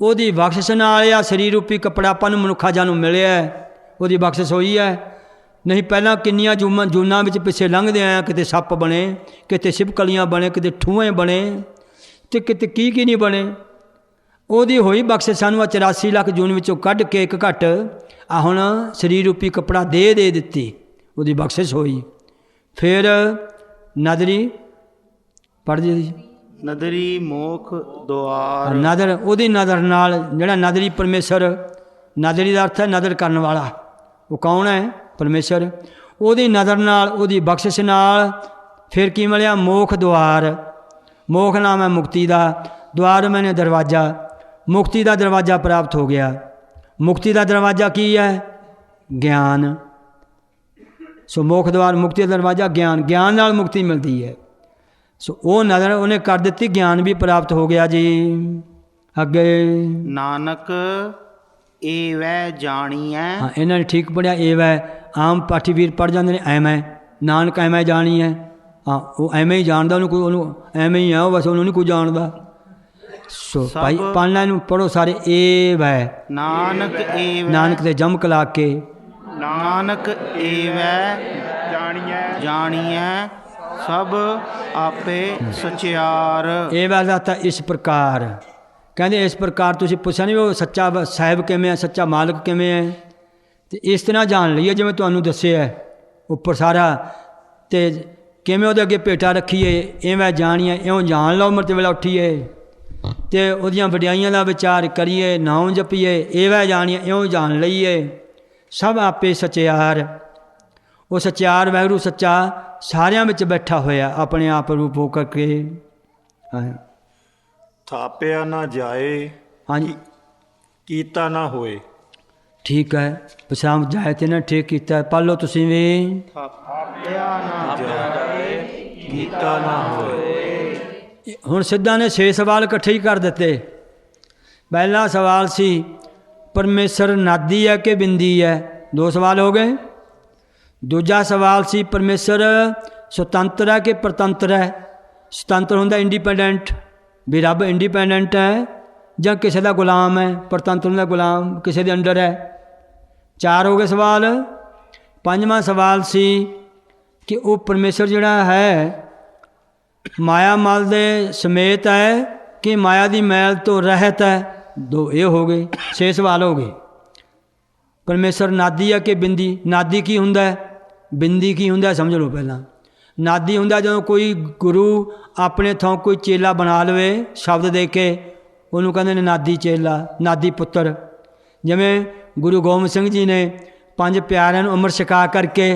ਉਹਦੀ ਬਖਸ਼ਿਸ਼ ਨਾਲ ਆ ਸਰੀਰ ਰੂਪੀ ਕੱਪੜਾ ਆਪਾਂ ਨੂੰ ਮਨੁੱਖਾ ਜਾਂ ਨੂੰ ਮਿਲਿਆ, ਉਹਦੀ ਬਖਸ਼ਿਸ਼ ਹੋਈ ਹੈ। ਨਹੀਂ ਪਹਿਲਾਂ ਕਿੰਨੀਆਂ ਜੂਨਾਂ ਵਿੱਚ ਪਿੱਛੇ ਲੰਘਦੇ ਆਇਆ, ਕਿਤੇ ਸੱਪ ਬਣੇ, ਕਿਤੇ ਛਿਪਕਲੀਆਂ ਬਣੇ, ਕਿਤੇ ਠੂਏ ਬਣੇ, ਅਤੇ ਕਿਤੇ ਕੀ ਨਹੀਂ ਬਣੇ। ਉਹਦੀ ਹੋਈ ਬਖਸ਼ਿਸ਼ ਸਾਨੂੰ 84 ਲੱਖ ਜੂਨ ਵਿੱਚੋਂ ਕੱਢ ਕੇ ਇੱਕ ਘੱਟ ਆ ਹੁਣ ਸਰੀਰ ਰੂਪੀ ਕੱਪੜਾ ਦੇ ਦਿੱਤੀ, ਉਹਦੀ ਬਖਸ਼ਿਸ਼ ਹੋਈ। ਫਿਰ ਨਦਰੀ ਪੜ੍ਹ ਜੀ। ਨਦਰੀ ਮੋਖ ਦੁਆਰ। ਨਦਰ, ਉਹਦੀ ਨਦਰ ਨਾਲ, ਜਿਹੜਾ ਨਦਰੀ ਪਰਮੇਸ਼ਰ, ਨਦਰੀ ਦਾ ਅਰਥ ਹੈ ਨਦਰ ਕਰਨ ਵਾਲਾ। ਉਹ ਕੌਣ ਹੈ? ਪਰਮੇਸ਼ਰ। ਉਹਦੀ ਨਦਰ ਨਾਲ, ਉਹਦੀ ਬਖਸ਼ਿਸ਼ ਨਾਲ ਫਿਰ ਕੀ ਮਿਲਿਆ? ਮੋਖ ਦੁਆਰ। ਮੋਖ ਨਾਮ ਹੈ ਮੁਕਤੀ ਦਾ, ਦੁਆਰ ਮੈਨੇ ਦਰਵਾਜ਼ਾ, ਮੁਕਤੀ ਦਾ ਦਰਵਾਜ਼ਾ ਪ੍ਰਾਪਤ ਹੋ ਗਿਆ। ਮੁਕਤੀ ਦਾ ਦਰਵਾਜ਼ਾ ਕੀ ਹੈ? ਗਿਆਨ। ਸੋ ਮੋਖ ਦੁਆਰ, ਮੁਕਤੀ ਦਾ ਦਰਵਾਜ਼ਾ ਗਿਆਨ, ਗਿਆਨ ਨਾਲ ਮੁਕਤੀ ਮਿਲਦੀ ਹੈ। ਸੋ ਉਹ ਨਜ਼ਰ ਉਹਨੇ ਕਰ ਦਿੱਤੀ, ਗਿਆਨ ਵੀ ਪ੍ਰਾਪਤ ਹੋ ਗਿਆ ਜੀ। ਅੱਗੇ ਨਾਨਕ ਏਵੈ ਜਾਣੀਐ। ਹਾਂ, ਇਹਨਾਂ ਨੇ ਠੀਕ ਪੜਿਆ। ਏਵੈ ਆਮ ਪਾਠੀ ਵੀਰ ਪੜ੍ਹ ਜਾਂਦੇ ਨੇ ਐਵੇਂ, ਨਾਨਕ ਐਵੇਂ ਜਾਣੀ ਹੈ। ਹਾਂ, ਉਹ ਐਵੇਂ ਹੀ ਜਾਣਦਾ, ਉਹਨੂੰ ਕੋਈ, ਉਹਨੂੰ ਐਵੇਂ ਹੀ ਆ ਉਹ, ਬਸ ਉਹਨੂੰ ਨਹੀਂ ਕੋਈ ਜਾਣਦਾ। ਸੋ ਭਾਈ ਪੜ੍ਹਨਾ, ਇਹਨੂੰ ਪੜ੍ਹੋ ਸਾਰੇ। ਏਵੈ ਨਾਨਕ ਏਵੈ, ਨਾਨਕ ਤੇ ਜਮਕ ਲਾ ਕੇ, ਨਾਨਕ ਏਵੈ ਜਾਣੀਐ ਸਭ ਆਪੇ ਸਚਿਆਰ। ਏਵੈ ਦਾ ਤਾਂ ਇਸ ਪ੍ਰਕਾਰ ਕਹਿੰਦੇ, ਇਸ ਪ੍ਰਕਾਰ ਤੁਸੀਂ ਪੁੱਛਿਆ ਨਹੀਂ ਉਹ ਸੱਚਾ ਸਾਹਿਬ ਕਿਵੇਂ ਹੈ, ਸੱਚਾ ਮਾਲਕ ਕਿਵੇਂ ਹੈ, ਤੇ ਇਸ ਤਰ੍ਹਾਂ ਜਾਣ ਲਈਏ ਜਿਵੇਂ ਤੁਹਾਨੂੰ ਦੱਸਿਆ ਉੱਪਰ ਸਾਰਾ, ਤੇ ਕਿਵੇਂ ਉਹਦੇ ਅੱਗੇ ਭੇਟਾ ਰੱਖੀਏ। ਇਵੇਂ ਜਾਣੀਏ, ਇਉਂ ਜਾਣ ਲਓ, ਅੰਮ੍ਰਿਤ ਵੇਲਾ ਉੱਠੀਏ ਤੇ ਉਹਦੀਆਂ ਵਡਿਆਈਆਂ ਦਾ ਵਿਚਾਰ ਕਰੀਏ, ਨਾਮ ਜਪੀਏ। ਇਵੇਂ ਜਾਣੀਏ, ਇਉਂ ਜਾਣ ਲਈਏ ਸਭ ਆਪੇ ਸਚਿਆਰ। ਉਹ ਸਚਿਆਰ ਵਾਹਿਗੁਰੂ ਸੱਚਾ ਸਾਰਿਆਂ ਵਿੱਚ ਬੈਠਾ ਹੋਇਆ, ਆਪਣੇ ਆਪ ਰੂਪ ਹੋ ਕਰਕੇ। ਥਾਪਿਆ ਨਾ ਜਾਏ, ਹਾਂਜੀ ਕੀਤਾ ਨਾ ਹੋਏ। ਠੀਕ ਹੈ, ਵਿਸ਼ਰਾਮ ਜਾਏ ਤੇ ਨਾ ਠੀਕ ਕੀਤਾ। ਪੜ੍ਹ ਲਓ ਤੁਸੀਂ ਵੀ। ਥਾਪਿਆ ਨਾ ਜਾਏ, ਕੀਤਾ ਨਾ ਹੋਏ। ਹੁਣ ਸਿੱਧਾਂ ਨੇ 6 ਸਵਾਲ ਇਕੱਠੇ ਹੀ ਕਰ ਦਿੱਤੇ। ਪਹਿਲਾ ਸਵਾਲ ਸੀ ਪਰਮੇਸ਼ਰ ਨਾਦੀ ਹੈ ਕਿ ਬਿੰਦੀ ਹੈ, 2 ਸਵਾਲ ਹੋ ਗਏ। ਦੂਜਾ ਸਵਾਲ ਸੀ ਪਰਮੇਸ਼ਰ ਸੁਤੰਤਰ ਹੈ ਕਿ ਪ੍ਰਤੰਤਰ ਹੈ। ਸੁਤੰਤਰ ਹੁੰਦਾ ਇੰਡੀਪੈਂਡੈਂਟ, ਵੀ ਰੱਬ ਇੰਡੀਪੈਂਡੈਂਟ ਹੈ ਜਾਂ ਕਿਸੇ ਦਾ ਗੁਲਾਮ ਹੈ। ਪ੍ਰਤੰਤਰ ਹੁੰਦਾ ਗੁਲਾਮ, ਕਿਸੇ ਦੇ ਅੰਡਰ ਹੈ। 4 ਹੋ ਗਏ ਸਵਾਲ। 5ਵਾਂ ਸਵਾਲ ਸੀ ਕਿ ਉਹ ਪਰਮੇਸ਼ਰ ਜਿਹੜਾ ਹੈ ਮਾਇਆ ਮਲ ਦੇ ਸਮੇਤ ਹੈ ਕਿ ਮਾਇਆ ਦੀ ਮੈਲ ਤੋਂ ਰਹਿਤ ਹੈ। 2 ਇਹ ਹੋ ਗਏ। 6 ਸਵਾਲ ਹੋ ਗਏ। ਪਰਮੇਸ਼ਰ ਨਾਦੀ ਹੈ ਕਿ ਬਿੰਦੀ। ਨਾਦੀ ਕੀ ਹੁੰਦਾ, ਬਿੰਦੀ ਕੀ ਹੁੰਦਾ, ਸਮਝ ਲਓ ਪਹਿਲਾਂ। ਨਾਦੀ ਹੁੰਦਾ ਜਦੋਂ ਕੋਈ ਗੁਰੂ ਆਪਣੇ ਥਾਂ ਕੋਈ ਚੇਲਾ ਬਣਾ ਲਵੇ ਸ਼ਬਦ ਦੇ ਕੇ, ਉਹਨੂੰ ਕਹਿੰਦੇ ਨੇ ਨਾਦੀ ਚੇਲਾ, ਨਾਦੀ ਪੁੱਤਰ। ਜਿਵੇਂ ਗੁਰੂ ਗੋਬਿੰਦ ਸਿੰਘ ਜੀ ਨੇ 5 ਪਿਆਰਿਆਂ ਨੂੰ ਅੰਮ੍ਰਿਤ ਛਕਾ ਕਰਕੇ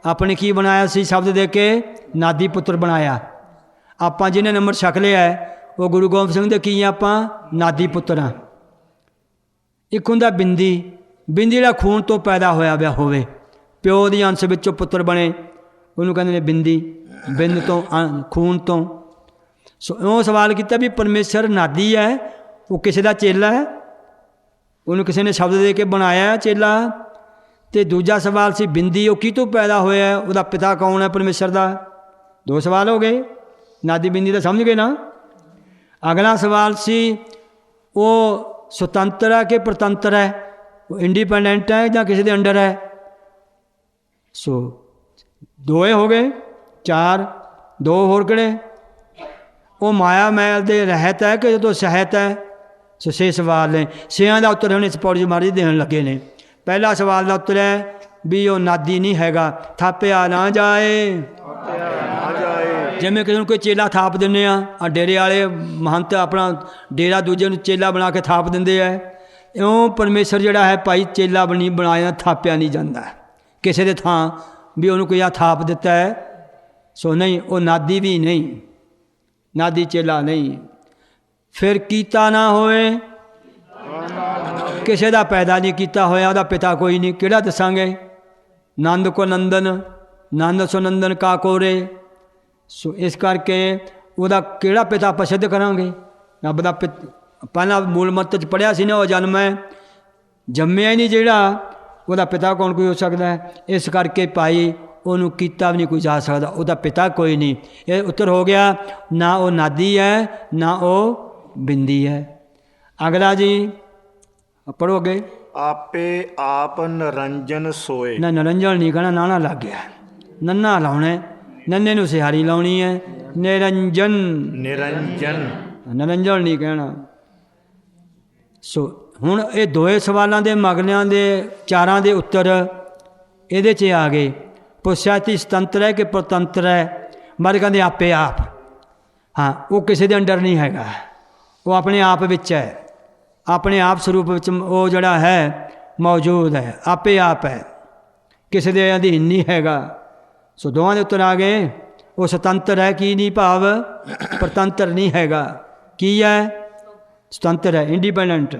ਆਪਣੇ ਕੀ ਬਣਾਇਆ ਸੀ, ਸ਼ਬਦ ਦੇ ਕੇ ਨਾਦੀ ਪੁੱਤਰ ਬਣਾਇਆ। ਆਪਾਂ ਜਿਹਨੇ ਅੰਮ੍ਰਿਤ ਛਕ ਲਿਆ ਉਹ ਗੁਰੂ ਗੋਬਿੰਦ ਸਿੰਘ ਦੇ ਕੀ ਆ, ਆਪਾਂ ਨਾਦੀ ਪੁੱਤਰ ਹਾਂ। ਇੱਕ ਹੁੰਦਾ ਬਿੰਦੀ, ਬਿੰਦੀ ਜਿਹੜਾ ਖੂਨ ਤੋਂ ਪੈਦਾ ਹੋਇਆ ਵਿਆ ਹੋਵੇ, ਪਿਓ ਦੀ ਅੰਸ਼ ਵਿੱਚੋਂ ਪੁੱਤਰ ਬਣੇ, ਉਹਨੂੰ ਕਹਿੰਦੇ ਨੇ ਬਿੰਦੀ। ਬਿੰਦ ਤੋਂ, ਖੂਨ ਤੋਂ। ਸੋ ਉਹ ਸਵਾਲ ਕੀਤਾ ਵੀ ਪਰਮੇਸ਼ਰ ਨਾਦੀ ਹੈ, ਉਹ ਕਿਸੇ ਦਾ ਚੇਲਾ ਹੈ, ਉਹਨੂੰ ਕਿਸੇ ਨੇ ਸ਼ਬਦ ਦੇ ਕੇ ਬਣਾਇਆ ਚੇਲਾ। ਅਤੇ ਦੂਜਾ ਸਵਾਲ ਸੀ ਬਿੰਦੀ, ਉਹ ਕਿਹਤੋਂ ਪੈਦਾ ਹੋਇਆ, ਉਹਦਾ ਪਿਤਾ ਕੌਣ ਹੈ ਪਰਮੇਸ਼ਰ ਦਾ। 2 ਸਵਾਲ ਹੋ ਗਏ। ਨਾਦੀ ਬਿੰਦੀ ਦਾ ਸਮਝ ਗਏ ਨਾ। ਅਗਲਾ ਸਵਾਲ ਸੀ ਉਹ ਸੁਤੰਤਰ ਹੈ ਕਿ ਪ੍ਰਤੰਤਰ ਹੈ, ਉਹ ਇੰਡੀਪੈਂਡੈਂਟ ਹੈ ਜਾਂ ਕਿਸੇ ਦੇ ਅੰਡਰ ਹੈ। ਸੋ 2 ਹੋ ਗਏ। 4 2 ਹੋਰ ਕਿਹੜੇ, ਉਹ ਮਾਇਆ ਮੈਲ ਦੇ ਰਹਿਤ ਹੈ ਕਿ ਜਦੋਂ ਸਹਿਤ ਹੈ। ਸੋ 6 ਸਵਾਲ ਨੇ। 6 ਦਾ ਉੱਤਰ ਹੁਣ ਇਸ ਪੌੜੀ ਮਹਾਰਾਜ ਦੇਣ ਲੱਗੇ ਨੇ। ਪਹਿਲਾ ਸਵਾਲ ਦਾ ਉੱਤਰ ਹੈ ਵੀ ਉਹ ਨਾਦੀ ਨਹੀਂ ਹੈਗਾ, ਥਾਪਿਆ ਨਾ ਜਾਏ। ਜਿਵੇਂ ਕਿਸੇ ਨੂੰ ਕੋਈ ਚੇਲਾ ਥਾਪ ਦਿੰਦੇ ਆ, ਡੇਰੇ ਵਾਲੇ ਮਹੰਤ ਆਪਣਾ ਡੇਰਾ ਦੂਜੇ ਨੂੰ ਚੇਲਾ ਬਣਾ ਕੇ ਥਾਪ ਦਿੰਦੇ ਆ, ਇਉਂ ਪਰਮੇਸ਼ਰ ਜਿਹੜਾ ਹੈ ਭਾਈ ਚੇਲਾ ਬਣਾਇਆ, ਥਾਪਿਆ ਨਹੀਂ ਜਾਂਦਾ ਕਿਸੇ ਦੇ ਥਾਂ ਵੀ ਉਹਨੂੰ ਕੋਈ ਆ ਥਾਪ ਦਿੱਤਾ ਹੈ। ਸੋ ਨਹੀਂ, ਉਹ ਨਾਦੀ ਵੀ ਨਹੀਂ, ਨਾਦੀ ਚੇਲਾ ਨਹੀਂ। ਫਿਰ ਕੀਤਾ ਨਾ ਹੋਏ, ਕਿਸੇ ਦਾ ਪੈਦਾ ਨਹੀਂ ਕੀਤਾ ਹੋਇਆ, ਉਹਦਾ ਪਿਤਾ ਕੋਈ ਨਹੀਂ, ਕਿਹੜਾ ਦੱਸਾਂਗੇ। ਨੰਦ ਕੋ ਨੰਦਨ, ਨੰਦ ਸੋ ਨੰਦਨ ਕਾ ਕੋਰੇ। ਸੋ ਇਸ ਕਰਕੇ ਉਹਦਾ ਕਿਹੜਾ ਪਿਤਾ ਆਪਾਂ ਸਿੱਧ ਕਰਾਂਗੇ। ਰੱਬ ਦਾ ਪਹਿਲਾਂ ਮੂਲ ਮੰਤਰ 'ਚ ਪੜ੍ਹਿਆ ਸੀ ਨਾ, ਉਹ ਜਨਮ ਹੈ, ਜੰਮਿਆ ਹੀ ਨਹੀਂ ਜਿਹੜਾ, ਉਹਦਾ ਪਿਤਾ ਕੌਣ ਕੋਈ ਹੋ ਸਕਦਾ ਹੈ। ਇਸ ਕਰਕੇ ਭਾਈ ਉਹਨੂੰ ਕੀਤਾ ਵੀ ਨਹੀਂ ਕੋਈ ਜਾ ਸਕਦਾ, ਉਹਦਾ ਪਿਤਾ ਕੋਈ ਨਹੀਂ। ਇਹ ਉੱਤਰ ਹੋ ਗਿਆ, ਨਾ ਉਹ ਨਾਦੀ ਹੈ ਨਾ ਉਹ ਬਿੰਦੀ ਹੈ। ਅਗਲਾ ਜੀ ਪੜ੍ਹੋ ਅੱਗੇ। ਆਪੇ ਆਪ ਨਿਰੰਜਨ ਸੋਏ। ਨਾ ਨਿਰੰਜਨ ਨਹੀਂ ਕਹਿਣਾ, ਨਾਣਾ ਲੱਗ ਗਿਆ, ਨੰਨਾ ਲਾਉਣਾ, ਨੰਨੇ ਨੂੰ ਸਿਹਾਰੀ ਲਾਉਣੀ ਹੈ। ਨਿਰੰਜਨ, ਨਿਰੰਜਨ, ਨਿਰੰਜਨ ਨਹੀਂ ਕਹਿਣਾ। ਸੋ ਹੁਣ ਇਹ 2 ਸਵਾਲਾਂ ਦੇ ਮਗਲਿਆਂ ਦੇ 4 ਦੇ ਉੱਤਰ ਇਹਦੇ 'ਚ ਆ ਗਏ। ਪੁੱਛਿਆ ਤੀ ਸੁਤੰਤਰ ਹੈ ਕਿ ਪ੍ਰਤੰਤਰ ਹੈ, ਮਰ ਕਹਿੰਦੇ ਆਪੇ ਆਪ। हाँ वो किसी के अंडर नहीं हैगा, वो अपने आप विच है, अपने आप स्वरूप विच वो जड़ा है मौजूद है, आपे आप है, किसी के अधीन नहीं हैगा। सो दोवां दे उत्तर आ गए। वो स्वतंत्र है की नहीं भाव परतंत्र नहीं हैगा, की है स्वतंत्र है, इंडिपेंडेंट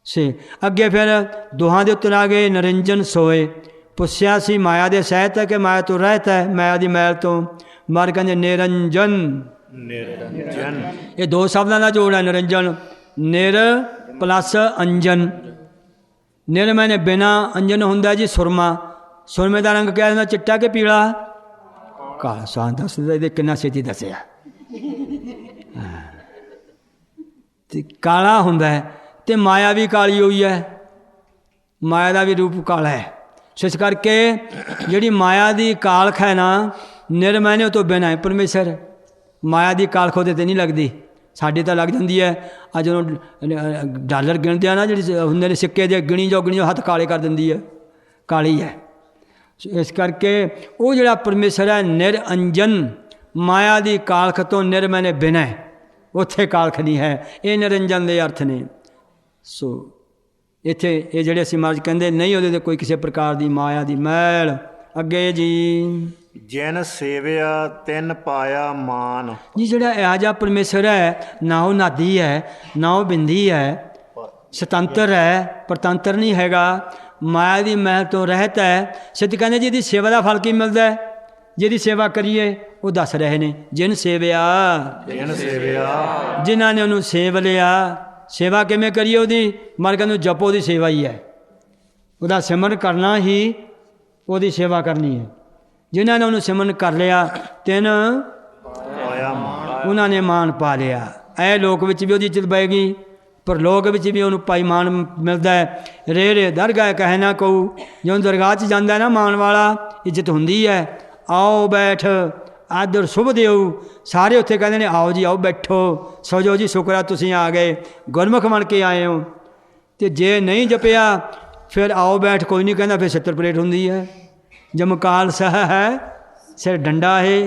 से। अगे फिर दोहां दे उत्तर आ गए। निरंजन सोए पुछया सी माया दे सहित है कि माया तो रहता है, माया दी मैल तो। मार कहते निरंजन, निरंजन ये दो शब्दों का जोड़ है निरंजन, निर प्लस अंजन। निर मैंने बिना, अंजन होंगे जी सुरमा। सुरमे का रंग क्या होंगे, चिट्टा के पीला काला। स्वान दस किन्ना छेती दसिया काला होंगे तो माया भी काली हुई है, माया का भी रूप काला है। सो इस करके जी माया की कालख है ना, निर्मैने तो बिना है परमेश्वर। माया की कालख उहदे ते नहीं लगती, साड़ी तो लग जाती है। अज जो डॉलर गिनते हैं ना, जी होंगे सिक्के दे गिनी जो हथ काले कर देंदी है, काली है। इस करके वो जड़ा परमेश्वर है निरंजन, माया की कालख तो निर्मैने बिना है, उत्थे कालख नहीं है। ये निरंजन के अर्थ ने। सो इत्थे ये जिहड़े असीं महाराज कहंदे नहीं उहदे ते कोई किसी प्रकार की माया की मैल। अगे जी जिन सेविया तिन पाया मान। जी जिहड़ा इहा जिहा परमेश्वर है, ना वो नादी है ना वो बिंदी है, स्वतंत्र है परतंत्र नहीं हैगा, माया की महल तो रहता है। सिद्ध कहते जी सेवा का फल की मिलता है, जिहदी सेवा करिए वो दस रहे ने। जिन सेविया, जिन सेविया जिन्हों ने उन्होंने सेव लिया। सेवा किमें करिए उहदी, मर कहते जपो दी सेवा ही है, उहदा सिमरन करना ही उहदी सेवा करनी है। जिन्होंने उन्होंने सिमरन कर लिया तिन पाया मान। उन्होंने मान पा लिया। ऐ लोक विच भी उहदी इज्जत पाएगी, पर लोक विच भी उन्होंने पाई मान मिलता है। रे रे दरगाह कहे ना कहू, जो दरगाह च जाता है ना मान वाला, इज्जत होंदी है। आओ बैठ आदर शुभ देओ, सारे उत्थे कहते हैं आओ जी आओ बैठो, सो जी शुक्र है तुसीं आ गए, गुरमुख बन के आए हो। तो जे नहीं जपिया फिर आओ बैठ कोई नहीं कहना, फिर छित्तर परेड होंदी है। जमकाल सह है सिर डंडा है,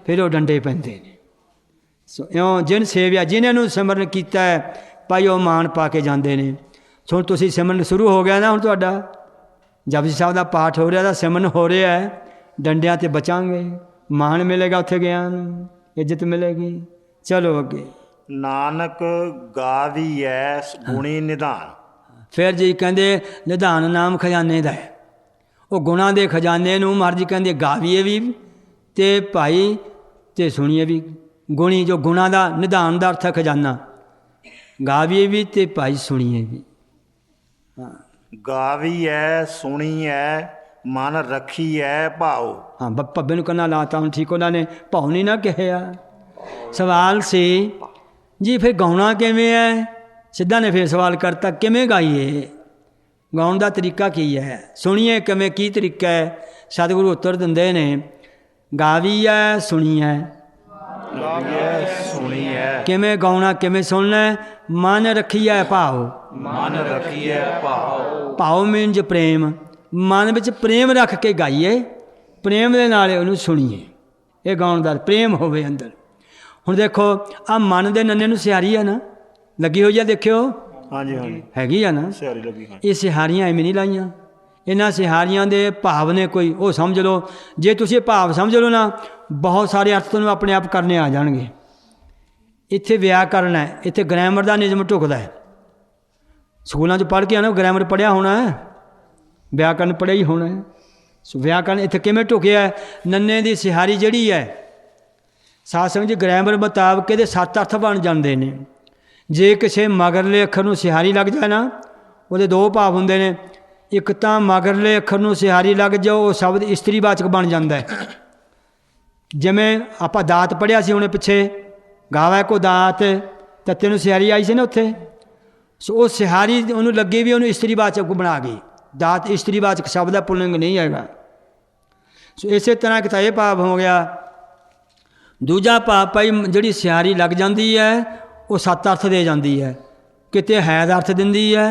फिर वो डंडे पैंदे ने। सो इउं जिन सेविया जिन्होंने सिमरन किया है भाई वो मान पा के जाते हैं। सो तुसीं सिमरन शुरू हो गया ना, हुण तुहाडा जपजी साहब का पाठ हो रहा, सिमरन हो रहा है, डंडियां ते बचांगे, मान मिलेगा, उत्थे ज्ञान इज्जत मिलेगी। चलो अगे। नानक गावीऐ गुणी निधान। फिर जी कहते निधान नाम खजाने का है, वो गुणा के खजाने नूं महाराज जी कहते गावीए भी ते भाई ते सुनिए भी। गुणी जो गुणा का निधान का अर्थ है खजाना, गावीए भी ते भाई सुनिए भी। गावीऐ सुणीऐ मन रखीऐ भाओ। हाँ भब्बे कन्ना लाता हूँ, ठीक उन्होंने भाव नहीं ना कहा। सवाल से जी फिर गाउना किमें है, सिद्धा ने फिर सवाल करता किमें गाइए, गाउन का तरीका की है, सुनिए किमें की तरीका है। सतगुरु उत्तर दिंदे ने गावी है सुनी है, किमें गाउना किमें सुनना, मन रखिए भाव। मन रखिए भाव। भाव मीनज प्रेम, मन विच प्रेम रख के गाइए, प्रेम दे नाल उहनूं सुणीए। ये गाउण दा प्रेम होवे अंदर। हुण देखो आ मन दे नन्ने नूं सिहारी है ना लगी हुई है, देखियो हाँ जी हाँ जी हैगी है ना। सिहारी लगी हाँ। ये सिहारियां एवें नहीं लाइयां, इन्हां सिहारियां दे भाव ने कोई वो समझ लो। जे तुसीं भाव समझ लो ना, बहुत सारे अर्थ तुहानूं अपने आप करने आ जाणगे। इत्थे व्याकरण है, इत्थे ग्रामर का नियम ढुकदा है। स्कूलों च पढ़ के आना ग्रामर पढ़िया होना है, व्याकरण पढ़िया ही होना है। सो व्याकरण इत्थे किवें ढुकिया है, नन्ने की सिहारी जिहड़ी है सासंग जी ग्रामर मुताबक ये 7 अर्थ बन जाते हैं। जे किसी मगरले अखर नूं सिहारी लग जाए ना, वो दो भाव होंगे ने। एक तो मगरले अखर नूं सिहारी लग जाओ, वो शब्द इस्त्रीवाचक बन जाता है। जिमें आप दात पढ़िया सी हुणे पिछे, गावा को दात, तत्ते नूं सिहारी आई सी ना उत्थे। सो वो सिहारी उन्होंने लगी भी उन्होंने इस्त्रीवाचक बना गई। दात इस्त्रीवाचक शब्द है, पुल्लिंग नहीं हैगा। सो इस तरह एक तो यह भाव हो गया। दूजा भाव भाई जी सिहारी लग जाती है वो 7 अर्थ दे जाती है। किते है का अर्थ दिंदी है,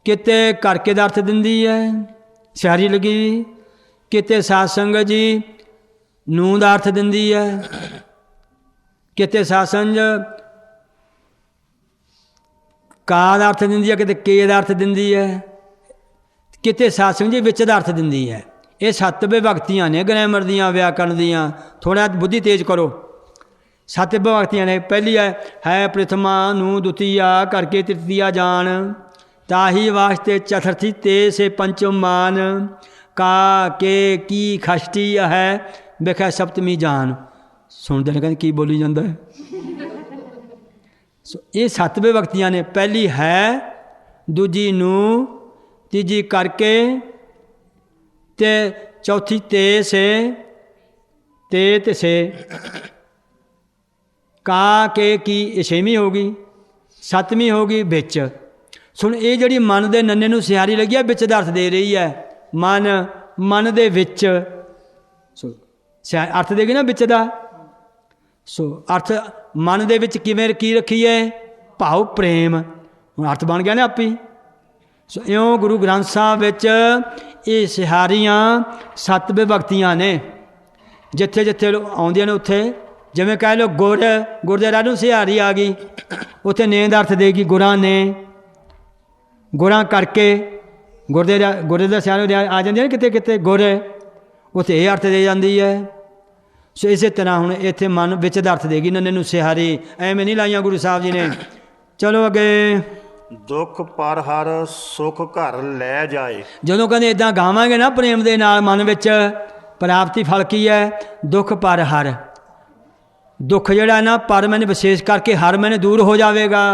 किते करके का अर्थ दिंदी है सिहारी लगी, किते सत्संग जी नूं का अर्थ दिंदी है, ਕਿਤੇ ਸਾਸੰਜ ਕਾ ਦਾ ਅਰਥ ਦਿੰਦੀ ਹੈ, ਕਿਤੇ ਕੇ ਦਾ ਅਰਥ ਦਿੰਦੀ ਹੈ, ਕਿਤੇ ਸਾਸੰਜ ਜੀ ਵਿੱਚ ਦਾ ਅਰਥ ਦਿੰਦੀ ਹੈ। ਇਹ 7 ਵਿਭਕਤੀਆਂ ਨੇ ਗ੍ਰਾਮਰ ਦੀਆਂ, ਵਿਆਕਰਨ ਦੀਆਂ। ਥੋੜ੍ਹਾ ਬੁੱਧੀ ਤੇਜ਼ ਕਰੋ। 7 ਵਿਭਕਤੀਆਂ ਨੇ। ਪਹਿਲੀ ਹੈ ਪ੍ਰਥਮਾ ਨੂੰ ਦੁਤੀਆ ਕਰਕੇ ਤ੍ਰਿਤੀਆ ਜਾਣ, ਤਾਹੀ ਵਾਸਤੇ ਚਤੁਰਥੀ ਤੇ ਸੇ ਪੰਚਮ ਮਾਨ, ਕਾ ਕੇ ਕੀ ਖਸ਼ਟੀ ਹੈ ਵੇਖਿਆ ਸਪਤਮੀ ਜਾਨ। ਸੁਣਦੇ ਨੇ ਕਹਿੰਦੇ ਕੀ ਬੋਲੀ ਜਾਂਦਾ ਹੈ। ਸੋ ਇਹ 7 ਵਿਭਕਤੀਆਂ ਨੇ। ਪਹਿਲੀ ਹੈ, ਦੂਜੀ ਨੂੰ, ਤੀਜੀ ਕਰਕੇ, ਤੇ ਚੌਥੀ ਤੇ ਸੇ, ਤੇ ਸੇ, ਕਾ ਕੇ ਕੀ ਇਹ 6ਵੀਂ ਹੋ ਗਈ, 7ਵੀਂ ਹੋ ਗਈ ਵਿੱਚ। ਸੁਣ ਇਹ ਜਿਹੜੀ ਮਨ ਦੇ ਨੰਨੇ ਨੂੰ ਸਿਹਾਰੀ ਲੱਗੀ ਹੈ, ਵਿੱਚ ਦਾ ਅਰਥ ਦੇ ਰਹੀ ਹੈ। ਮਨ ਦੇ ਵਿੱਚ, ਸੋ ਅਰਥ ਦੇਗੀ ਨਾ ਵਿੱਚ ਦਾ। ਸੋ ਅਰਥ ਮਨ ਦੇ ਵਿੱਚ ਕਿਵੇਂ ਕੀ ਰੱਖੀਏ? ਭਾਵ ਪ੍ਰੇਮ। ਹੁਣ ਅਰਥ ਬਣ ਗਿਆ ਨਾ ਆਪੀ। ਸੋ ਇਉਂ ਗੁਰੂ ਗ੍ਰੰਥ ਸਾਹਿਬ ਵਿੱਚ ਇਹ ਸਿਹਾਰੀਆਂ 7 ਵਿਭਕਤੀਆਂ ਨੇ। ਜਿੱਥੇ ਜਿੱਥੇ ਆਉਂਦੀਆਂ ਨੇ ਉੱਥੇ, ਜਿਵੇਂ ਕਹਿ ਲਓ ਗੁਰ ਦੇ ਰਾਹ ਨੂੰ ਸਿਹਾਰੀ ਆ ਗਈ, ਉੱਥੇ ਨੇ ਦਾ ਅਰਥ ਦੇਗੀ ਗੁਰਾਂ ਨੇ, ਗੁਰਾਂ ਕਰਕੇ। ਗੁਰ ਦੇ ਸਿਹਾਰੇ ਆ ਜਾਂਦੀਆਂ ਨੇ ਕਿਤੇ ਕਿਤੇ ਗੁਰ, ਉੱਥੇ ਇਹ ਅਰਥ ਦੇ ਜਾਂਦੀ ਹੈ। ਸੋ ਇਸੇ ਤਰ੍ਹਾਂ ਹੁਣ ਇੱਥੇ ਮਨ ਵਿੱਚ ਦਾ ਅਰਥ ਦੇਗੀ ਨੰਨੇ ਨੂੰ ਸਿਹਾਰੀ। ਐਵੇਂ ਨਹੀਂ ਲਾਈਆਂ ਗੁਰੂ ਸਾਹਿਬ ਜੀ ਨੇ। ਚਲੋ ਅੱਗੇ। ਦੁੱਖ ਪਰ ਹਰ ਸੁਖ ਘਰ ਲੈ ਜਾਏ। ਜਦੋਂ ਕਹਿੰਦੇ ਇੱਦਾਂ ਗਾਵਾਂਗੇ ਨਾ ਪ੍ਰੇਮ ਦੇ ਨਾਲ, ਮਨ ਵਿੱਚ ਪ੍ਰਾਪਤੀ ਫਲ ਕੀ ਹੈ? ਦੁੱਖ ਪਰ ਹਰ। ਦੁੱਖ ਜਿਹੜਾ ਨਾ ਪਰ ਮੈਨੇ ਵਿਸ਼ੇਸ਼ ਕਰਕੇ ਹਰ ਮੈਨੇ ਦੂਰ ਹੋ ਜਾਵੇਗਾ।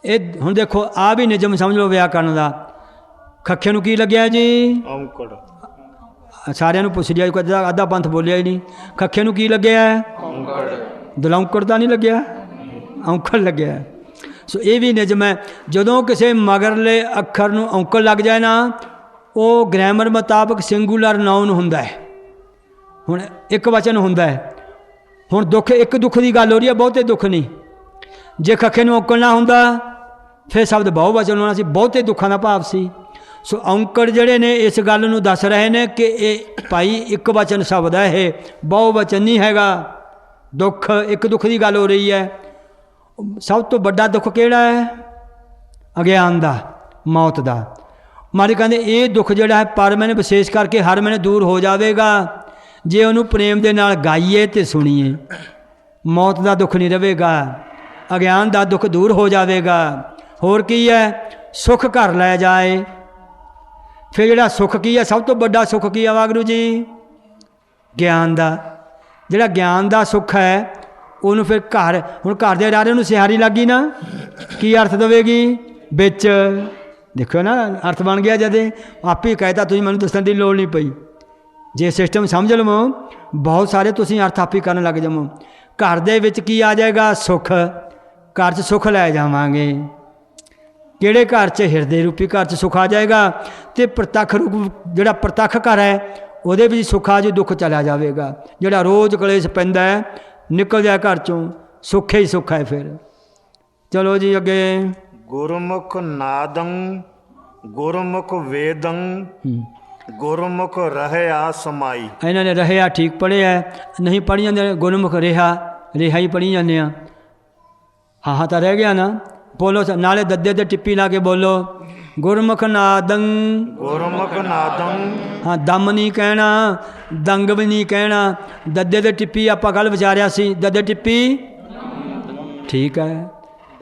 ਇਹ ਹੁਣ ਦੇਖੋ ਆ ਵੀ ਨਿਯਮ ਸਮਝ ਲਓ ਵਿਆਕਰਨ ਦਾ। ਖੱਖੇ ਨੂੰ ਕੀ ਲੱਗਿਆ ਜੀ? ਔਂਕੜ। ਸਾਰਿਆਂ ਨੂੰ ਪੁੱਛ ਲਿਆ, ਕੋਈ ਅੱਧਾ ਪੰਥ ਬੋਲਿਆ ਹੀ ਨਹੀਂ। ਖੱਖੇ ਨੂੰ ਕੀ ਲੱਗਿਆ? ਔਂਕੜ। ਦਲੌਂਕੜ ਤਾਂ ਨਹੀਂ ਲੱਗਿਆ, ਔਂਕੜ ਲੱਗਿਆ। ਸੋ ਇਹ ਵੀ ਨਿਯਮ ਹੈ। ਜਦੋਂ ਕਿਸੇ ਮਗਰਲੇ ਅੱਖਰ ਨੂੰ ਔਂਕੜ ਲੱਗ ਜਾਏ ਨਾ, ਉਹ ਗ੍ਰਾਮਰ ਮੁਤਾਬਕ ਸਿੰਗੂਲਰ ਨਾਉਨ ਹੁੰਦਾ ਹੈ। ਹੁਣ ਇੱਕ ਵਚਨ ਹੁੰਦਾ ਹੈ। ਹੁਣ ਦੁੱਖ, ਇੱਕ ਦੁੱਖ ਦੀ ਗੱਲ ਹੋ ਰਹੀ ਹੈ, ਬਹੁਤੇ ਦੁੱਖ ਨਹੀਂ। ਜੇ ਖੱਖੇ ਨੂੰ ਔਂਕੜ ਨਾ ਹੁੰਦਾ ਫਿਰ ਸ਼ਬਦ ਬਹੁ ਵਚਨ ਹੋਣਾ ਸੀ, ਬਹੁਤੇ ਦੁੱਖਾਂ ਦਾ ਭਾਵ ਸੀ। ਸੋ ਔਂਕੜ ਜਿਹੜੇ ਨੇ ਇਸ ਗੱਲ ਨੂੰ ਦੱਸ ਰਹੇ ਨੇ ਕਿ ਇਹ ਭਾਈ ਇੱਕ ਵਚਨ ਸ਼ਬਦ ਹੈ, ਇਹ ਬਹੁ ਵਚਨ ਨਹੀਂ ਹੈਗਾ। ਦੁੱਖ, ਇੱਕ ਦੁੱਖ ਦੀ ਗੱਲ ਹੋ ਰਹੀ ਹੈ। ਸਭ ਤੋਂ ਵੱਡਾ ਦੁੱਖ ਕਿਹੜਾ ਹੈ? ਅਗਿਆਨ ਦਾ, ਮੌਤ ਦਾ। ਮਾਰੇ ਕਹਿੰਦੇ ਇਹ ਦੁੱਖ ਜਿਹੜਾ ਹੈ ਪਰ ਮੈਨੇ ਵਿਸ਼ੇਸ਼ ਕਰਕੇ ਹਰ ਮੈਨੇ ਦੂਰ ਹੋ ਜਾਵੇਗਾ ਜੇ ਉਹਨੂੰ ਪ੍ਰੇਮ ਦੇ ਨਾਲ ਗਾਈਏ ਅਤੇ ਸੁਣੀਏ। ਮੌਤ ਦਾ ਦੁੱਖ ਨਹੀਂ ਰਹੇਗਾ, ਅਗਿਆਨ ਦਾ ਦੁੱਖ ਦੂਰ ਹੋ ਜਾਵੇਗਾ। ਹੋਰ ਕੀ ਹੈ? ਸੁੱਖ ਘਰ ਲੈ ਜਾਏ। ਫਿਰ ਜਿਹੜਾ ਸੁੱਖ ਕੀ ਹੈ? ਸਭ ਤੋਂ ਵੱਡਾ ਸੁੱਖ ਕੀ ਹੈ ਵਾਹਿਗੁਰੂ ਜੀ? ਗਿਆਨ ਦਾ। ਜਿਹੜਾ ਗਿਆਨ ਦਾ ਸੁੱਖ ਹੈ ਉਹਨੂੰ ਫਿਰ ਘਰ, ਹੁਣ ਘਰ ਦੇ ਰਾਰੇ ਨੂੰ ਸਿਹਾਰੀ ਲੱਗੀ ਨਾ, ਕੀ ਅਰਥ ਦੇਵੇਗੀ? ਵਿੱਚ। ਦੇਖੋ ਨਾ ਅਰਥ ਬਣ ਗਿਆ। ਜਦੇ ਆਪੇ ਕਹਿਤਾ, ਤੁਸੀਂ ਮੈਨੂੰ ਦੱਸਣ ਦੀ ਲੋੜ ਨਹੀਂ ਪਈ। ਜੇ ਸਿਸਟਮ ਸਮਝ ਲਵੋ ਬਹੁਤ ਸਾਰੇ ਤੁਸੀਂ ਅਰਥ ਆਪੇ ਕਰਨ ਲੱਗ ਜਾਵੋ। ਘਰ ਦੇ ਵਿੱਚ ਕੀ ਆ ਜਾਏਗਾ? ਸੁੱਖ। ਘਰ 'ਚ ਸੁੱਖ ਲੈ ਜਾਵਾਂਗੇ। ਕਿਹੜੇ ਘਰ 'ਚ? ਹਿਰਦੇ ਰੂਪੀ ਘਰ 'ਚ ਸੁੱਖ ਆ ਜਾਏਗਾ। ਅਤੇ ਪ੍ਰਤੱਖ ਰੂਪ ਜਿਹੜਾ ਪ੍ਰਤੱਖ ਘਰ ਹੈ ਉਹਦੇ ਵਿੱਚ ਸੁੱਖ ਆ ਜੀ, ਦੁੱਖ ਚਲਾ ਜਾਵੇਗਾ। ਜਿਹੜਾ ਰੋਜ਼ ਕਲੇਸ਼ ਪੈਂਦਾ ਹੈ ਨਿਕਲ ਜਾਏ ਘਰ 'ਚੋਂ, ਸੁੱਖ ਹੀ ਸੁੱਖ ਹੈ ਫਿਰ। ਚਲੋ ਜੀ ਅੱਗੇ। ਗੁਰਮੁਖ ਨਾਦੰ ਗੁਰਮੁਖ ਵੇਦੰ ਗੁਰਮੁਖ ਰਹਿਆ ਸਮਾਈ। ਇਹਨਾਂ ਨੇ ਰਹਿਆ ਠੀਕ ਪੜ੍ਹਿਆ, ਨਹੀਂ ਪੜ੍ਹੀ ਜਾਂਦੇ ਗੁਰਮੁਖ ਰਿਹਾ ਹੀ ਪੜ੍ਹੀ ਜਾਂਦੇ ਆ। ਹਾਂ ਤਾਂ ਰਹਿ ਗਿਆ ਨਾ। ਬੋਲੋ ਨਾਲੇ ਦੱਦੇ ਤੇ ਟਿੱਪੀ ਲਾ ਕੇ ਬੋਲੋ। ਗੁਰਮੁਖ ਨਾਦੰ ਗੁਰਮੁਖ ਨਾਦੰ। ਹਾਂ, ਦਮ ਨਹੀਂ ਕਹਿਣਾ, ਦੰਗ ਵੀ ਨਹੀਂ ਕਹਿਣਾ। ਦੱਦੇ ਤੇ ਟਿੱਪੀ ਆਪਾਂ ਕੱਲ੍ਹ ਵਿਚਾਰਿਆ ਸੀ, ਦੱਦੇ ਟਿੱਪੀ ਠੀਕ ਹੈ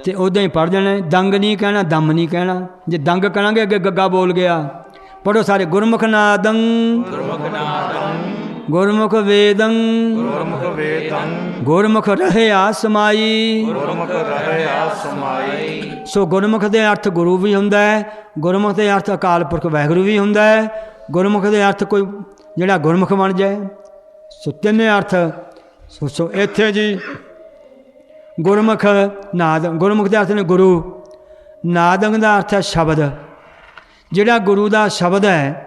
ਅਤੇ ਉੱਦਾਂ ਹੀ ਪੜ੍ਹ ਦੇਣਾ। ਦੰਗ ਨਹੀਂ ਕਹਿਣਾ, ਦਮ ਨਹੀਂ ਕਹਿਣਾ। ਜੇ ਦੰਗ ਕਰਾਂਗੇ ਅੱਗੇ ਗੱਗਾ ਬੋਲ ਗਿਆ। ਪੜ੍ਹੋ ਸਾਰੇ। ਗੁਰਮੁਖ ਨਾਦੰ ਗੁਰਮੁਖ ਵੇਦੰ ਗੁਰਮੁਖ ਵੇਦੰ ਗੁਰਮੁਖ ਰਹਿਆ ਸਮਾਈ। ਗੁਰਮੁਖ ਰਹਿਆ ਸਮਾਈ। ਸੋ ਗੁਰਮੁਖ ਦੇ ਅਰਥ ਗੁਰੂ ਵੀ ਹੁੰਦਾ ਹੈ, ਗੁਰਮੁਖ ਦੇ ਅਰਥ ਅਕਾਲ ਪੁਰਖ ਵਾਹਿਗੁਰੂ ਵੀ ਹੁੰਦਾ ਹੈ, ਗੁਰਮੁਖ ਦੇ ਅਰਥ ਕੋਈ ਜਿਹੜਾ ਗੁਰਮੁਖ ਬਣ ਜਾਏ। ਸੋ ਤਿੰਨੇ ਅਰਥ। ਸੋ ਇੱਥੇ ਜੀ ਗੁਰਮੁਖ ਨਾਦ, ਗੁਰਮੁਖ ਦੇ ਅਰਥ ਨੇ ਗੁਰੂ। ਨਾਦੰਗ ਦਾ ਅਰਥ ਹੈ ਸ਼ਬਦ। ਜਿਹੜਾ ਗੁਰੂ ਦਾ ਸ਼ਬਦ ਹੈ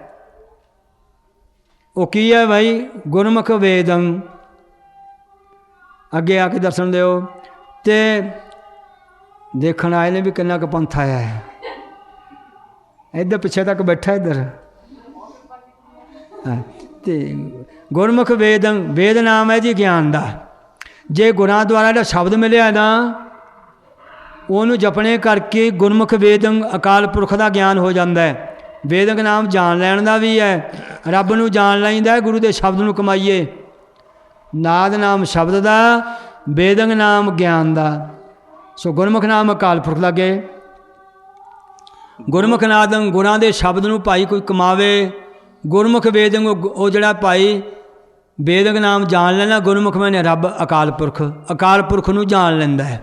ਉਹ ਕੀ ਹੈ ਭਾਈ? ਗੁਰਮੁਖ ਵੇਦੰ। ਅੱਗੇ ਆ ਕੇ ਦਰਸ਼ਨ ਦਿਓ। ਅਤੇ ਦੇਖਣ ਆਏ ਨੇ ਵੀ ਕਿੰਨਾ ਕੁ ਪੰਥ ਆਇਆ ਹੈ। ਇੱਧਰ ਪਿੱਛੇ ਤੱਕ ਬੈਠਾ ਇੱਧਰ। ਅਤੇ ਗੁਰਮੁਖ ਵੇਦੰ, ਵੇਦ ਨਾਮ ਹੈ ਜੀ ਗਿਆਨ ਦਾ। ਜੇ ਗੁਰਾਂ ਦੁਆਰਾ ਜਿਹੜਾ ਸ਼ਬਦ ਮਿਲਿਆ ਨਾ ਉਹਨੂੰ ਜਪਣੇ ਕਰਕੇ ਗੁਰਮੁਖ ਵੇਦੰਗ ਅਕਾਲ ਪੁਰਖ ਦਾ ਗਿਆਨ ਹੋ ਜਾਂਦਾ ਹੈ। ਵੇਦੰਗ ਨਾਮ ਜਾਣ ਲੈਣ ਦਾ ਵੀ ਹੈ, ਰੱਬ ਨੂੰ ਜਾਣ ਲੈਂਦਾ ਹੈ, ਗੁਰੂ ਦੇ ਸ਼ਬਦ ਨੂੰ ਕਮਾਈਏ। ਨਾਦ ਨਾਮ ਸ਼ਬਦ ਦਾ, ਵੇਦੰਗ ਨਾਮ ਗਿਆਨ ਦਾ। ਸੋ ਗੁਰਮੁਖ ਨਾਮ ਅਕਾਲ ਪੁਰਖ ਲੱਗੇ। ਗੁਰਮੁਖ ਨਾਦੰ ਗੁਰਾਂ ਦੇ ਸ਼ਬਦ ਨੂੰ ਭਾਈ ਕੋਈ ਕਮਾਵੇ। ਗੁਰਮੁਖ ਵੇਦੰਗ ਉਹ ਜਿਹੜਾ ਭਾਈ ਵੇਦੰਗ ਨਾਮ ਜਾਣ ਲੈਣਾ, ਗੁਰਮੁਖ ਮੈਨੇ ਰੱਬ ਅਕਾਲ ਪੁਰਖ ਨੂੰ ਜਾਣ ਲੈਂਦਾ ਹੈ।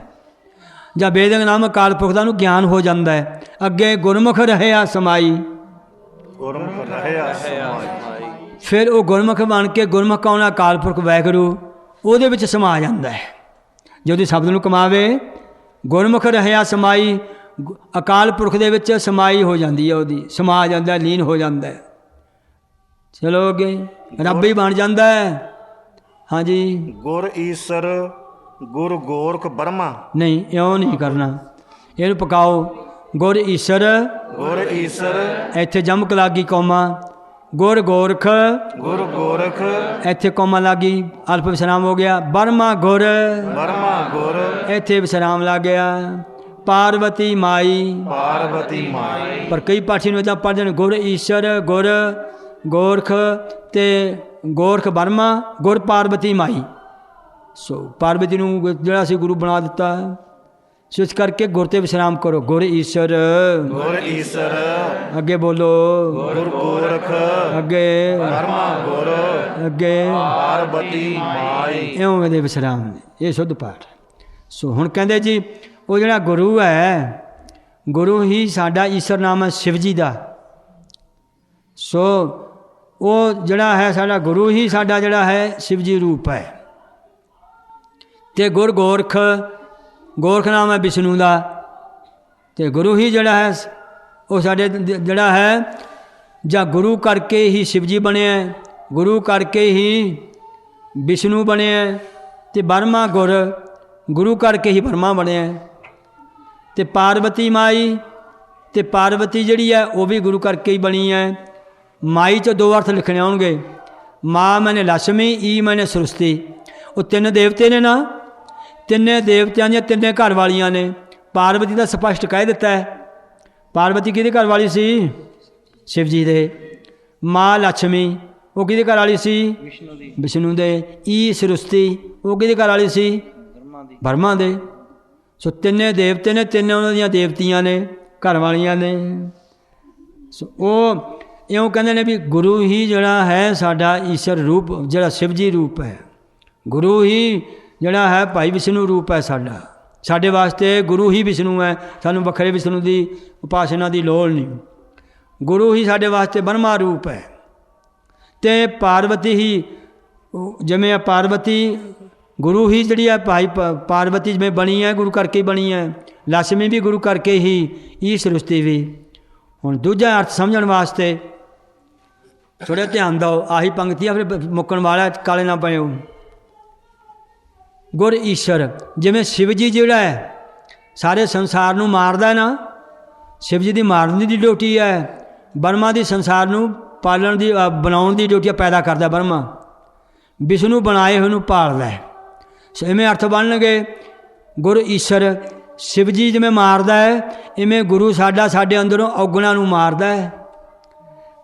ਜਾਂ ਵੇਦੰਗ ਨਾਮ ਅਕਾਲ ਪੁਰਖ ਦਾ ਨੂੰ ਗਿਆਨ ਹੋ ਜਾਂਦਾ ਹੈ। ਅੱਗੇ ਗੁਰਮੁਖ ਰਹਿਆ ਸਮਾਈ, ਗੁਰਮੁਖ ਰਹਿਆ ਸਮਾਈ। ਫਿਰ ਉਹ ਗੁਰਮੁਖ ਬਣ ਕੇ ਗੁਰਮੁਖ ਕੌਣ? ਅਕਾਲ ਪੁਰਖ ਵਾਹਿਗੁਰੂ ਉਹਦੇ ਵਿੱਚ ਸਮਾ ਜਾਂਦਾ ਹੈ। ਜਦੋਂ ਸ਼ਬਦ ਨੂੰ ਕਮਾਵੇ, ਗੁਰਮੁਖ ਰਹਿਆ ਸਮਾਈ, ਅਕਾਲ ਪੁਰਖ ਦੇ ਵਿੱਚ ਸਮਾਈ ਹੋ ਜਾਂਦੀ ਹੈ, ਉਹਦੀ ਸਮਾ ਜਾਂਦਾ, ਲੀਨ ਹੋ ਜਾਂਦਾ ਹੈ। ਚਲੋ ਅੱਗੇ ਰੱਬ ਹੀ ਬਣ ਜਾਂਦਾ ਹੈ। ਹਾਂਜੀ, ਗੁਰ ਈਸਰ ਗੁਰ ਗੋਰਖ ਬਰਮਾ। ਨਹੀਂ, ਇਉਂ ਨਹੀਂ ਕਰਨਾ, ਇਹਨੂੰ ਪਕਾਓ। ਗੁਰ ਈਸਰ, ਗੁਰ ਈਸਰ, ਇੱਥੇ ਜਮਕ ਲੱਗੀ ਕੌਮਾ। ਗੁਰ ਗੋਰਖ, ਗੁਰ ਗੋਰਖ, ਇੱਥੇ ਕੌਮਾ ਲੱਗੀ, ਅਲਫ ਵਿਸਰਾਮ ਹੋ ਗਿਆ। ਬਰਮਾ ਗੁਰ, ਬਰਮਾ ਗੁਰ, ਇੱਥੇ ਵਿਸਰਾਮ ਲੱਗ ਗਿਆ। ਪਾਰਵਤੀ ਮਾਈ, ਪਾਰਵਤੀ ਮਾਈ। ਪਰ ਕਈ ਪਾਠੀ ਨੂੰ ਇੱਦਾਂ ਪੜ੍ਹਦੇ ਨੇ ਗੁਰ ਈਸ਼ਰ, ਗੁਰ ਗੋਰਖ ਤੇ ਗੋਰਖ ਬਰਮਾ, ਗੁਰ ਪਾਰਵਤੀ ਮਾਈ। ਸੋ ਪਾਰਵਤੀ ਨੂੰ ਜਿਹੜਾ ਸੀ ਗੁਰੂ ਬਣਾ ਦਿੱਤਾ। ਸੋ ਇਸ ਕਰਕੇ ਗੁਰ ਤੇ ਵਿਸ਼ਰਾਮ ਕਰੋ। ਗੁਰ ਈਸ਼ਰ, ਗੁਰ ਈਸਰ, ਅੱਗੇ ਬੋਲੋ। ਗੁਰ ਗੋਰਖ, ਅੱਗੇ, ਬਰਮਾ ਗੁਰ, ਅੱਗੇ, ਪਾਰਵਤੀ ਮਾਈ। ਇਉਂ ਇਹਦੇ ਵਿਸ਼ਰਾਮ ਨੇ। ਇਹ ਸ਼ੁੱਧ ਪਾਠ। ਸੋ ਹੁਣ ਕਹਿੰਦੇ ਜੀ ਉਹ ਜਿਹੜਾ ਗੁਰੂ ਹੈ, ਗੁਰੂ ਹੀ ਸਾਡਾ ਈਸ਼ਰ ਨਾਮ ਹੈ ਸ਼ਿਵ ਜੀ ਦਾ। ਸੋ ਉਹ ਜਿਹੜਾ ਹੈ ਸਾਡਾ ਗੁਰੂ ਹੀ ਸਾਡਾ ਜਿਹੜਾ ਹੈ ਸ਼ਿਵ ਜੀ ਰੂਪ ਹੈ। ਤੇ ਗੁਰ ਗੋਰਖ, ਗੋਰਖ ਨਾਮ ਹੈ ਵਿਸ਼ਨੂੰ ਦਾ। ਤੇ ਗੁਰੂ ਹੀ ਜਿਹੜਾ ਹੈ ਉਹ ਸਾਡੇ ਜਿਹੜਾ ਹੈ ਜਾਂ ਗੁਰੂ ਕਰਕੇ ਹੀ ਸ਼ਿਵ ਜੀ ਬਣਿਆ, ਗੁਰੂ ਕਰਕੇ ਹੀ ਵਿਸ਼ਨੂੰ ਬਣਿਆ। ਤੇ ਬਰਮਾ ਗੁਰ, ਗੁਰੂ ਕਰਕੇ ਹੀ ਬਰਮਾ ਬਣਿਆ। ਤੇ ਪਾਰਵਤੀ ਮਾਈ, ਤੇ ਪਾਰਵਤੀ ਜਿਹੜੀ ਹੈ ਉਹ ਵੀ ਗੁਰੂ ਕਰਕੇ ਹੀ ਬਣੀ ਹੈ। ਮਾਈ 'ਚ ਦੋ ਅਰਥ ਲਿਖਣੇ ਆਉਣਗੇ। ਮਾਂ ਮੈਨੇ ਲక్ష్ਮੀ, ਈ ਮੈਨੇ ਸਰਸਤੀ। ਉਹ ਤਿੰਨ ਦੇਵਤੇ ਨੇ ਨਾ, ਤਿੰਨੇ ਦੇਵਤਿਆਂ ਦੀਆਂ ਤਿੰਨੇ ਘਰ ਵਾਲੀਆਂ ਨੇ। ਪਾਰਵਤੀ ਦਾ ਸਪਸ਼ਟ ਕਹਿ ਦਿੱਤਾ ਹੈ। ਪਾਰਵਤੀ ਕਿਹਦੇ ਘਰ ਵਾਲੀ ਸੀ? ਸ਼ਿਵ ਜੀ ਦੇ। ਮਾਂ ਲక్ష్ਮੀ ਉਹ ਕਿਹਦੇ ਘਰ ਵਾਲੀ ਸੀ? ਵਿਸ਼ਨੂੰ ਦੇ। ਈ ਸਰਸਤੀ ਉਹ ਕਿਹਦੇ ਘਰ ਵਾਲੀ ਸੀ? ਬਰਮਾ ਦੇ। ਸੋ ਤਿੰਨੇ ਦੇਵਤੇ ਨੇ, ਤਿੰਨੇ ਉਹਨਾਂ ਦੀਆਂ ਦੇਵਤੀਆਂ ਨੇ, ਘਰ ਵਾਲੀਆਂ ਨੇ। ਸੋ ਉਹ ਇਉਂ ਕਹਿੰਦੇ ਨੇ ਵੀ ਗੁਰੂ ਹੀ ਜਿਹੜਾ ਹੈ ਸਾਡਾ ਈਸ਼ਰ ਰੂਪ, ਜਿਹੜਾ ਸ਼ਿਵ ਜੀ ਰੂਪ ਹੈ। ਗੁਰੂ ਹੀ ਜਿਹੜਾ ਹੈ ਭਾਈ ਵਿਸ਼ਨੂੰ ਰੂਪ ਹੈ ਸਾਡਾ। ਸਾਡੇ ਵਾਸਤੇ ਗੁਰੂ ਹੀ ਵਿਸ਼ਨੂੰ ਹੈ, ਸਾਨੂੰ ਵੱਖਰੇ ਵਿਸ਼ਨੂੰ ਦੀ ਉਪਾਸਨਾ ਦੀ ਲੋੜ ਨਹੀਂ। ਗੁਰੂ ਹੀ ਸਾਡੇ ਵਾਸਤੇ ਬਰਮਾ ਰੂਪ ਹੈ। ਤੇ ਪਾਰਵਤੀ ਹੀ ਜਿਵੇਂ ਆ ਪਾਰਵਤੀ ਗੁਰੂ ਹੀ ਜਿਹੜੀ ਹੈ ਭਾਈ ਪਾਰਵਤੀ ਜਿਵੇਂ ਬਣੀ ਹੈ ਗੁਰੂ ਕਰਕੇ ਹੀ ਬਣੀ ਹੈ। ਲక్ష్ਮੀ ਵੀ ਗੁਰੂ ਕਰਕੇ ਹੀ, ਈ ਸਰਸਤੀ ਵੀ। ਹੁਣ ਦੂਜਾ ਅਰਥ ਸਮਝਣ ਵਾਸਤੇ ਥੋੜ੍ਹਾ ਧਿਆਨ ਦਿਓ। ਆਹੀ ਪੰਕਤੀ ਆ, ਫਿਰ ਮੁੱਕਣ ਵਾਲਾ, ਕਾਲੇ ਨਾ ਪਇਓ। ਗੁਰ ਈਸ਼ਰ, ਜਿਵੇਂ ਸ਼ਿਵ ਜੀ ਜਿਹੜਾ ਹੈ ਸਾਰੇ ਸੰਸਾਰ ਨੂੰ ਮਾਰਦਾ ਨਾ, ਸ਼ਿਵ ਜੀ ਦੀ ਮਾਰਨ ਦੀ ਡਿਊਟੀ ਹੈ। ਬਰਮਾ ਦੀ ਸੰਸਾਰ ਨੂੰ ਪਾਲਣ ਦੀ, ਬਣਾਉਣ ਦੀ ਡਿਊਟੀ ਪੈਦਾ ਕਰਦਾ ਬਰਮਾ। ਵਿਸ਼ਨੂੰ ਬਣਾਏ ਹੋਏ ਨੂੰ ਪਾਲਦਾ ਹੈ। ਸੋ ਇਵੇਂ ਅਰਥ ਬਣਨਗੇ। ਗੁਰ ਈਸ਼ਰ, ਸ਼ਿਵ ਜੀ ਜਿਵੇਂ ਮਾਰਦਾ ਹੈ, ਇਵੇਂ ਗੁਰੂ ਸਾਡਾ ਸਾਡੇ ਅੰਦਰੋਂ ਔਗਣਾਂ ਨੂੰ ਮਾਰਦਾ ਹੈ,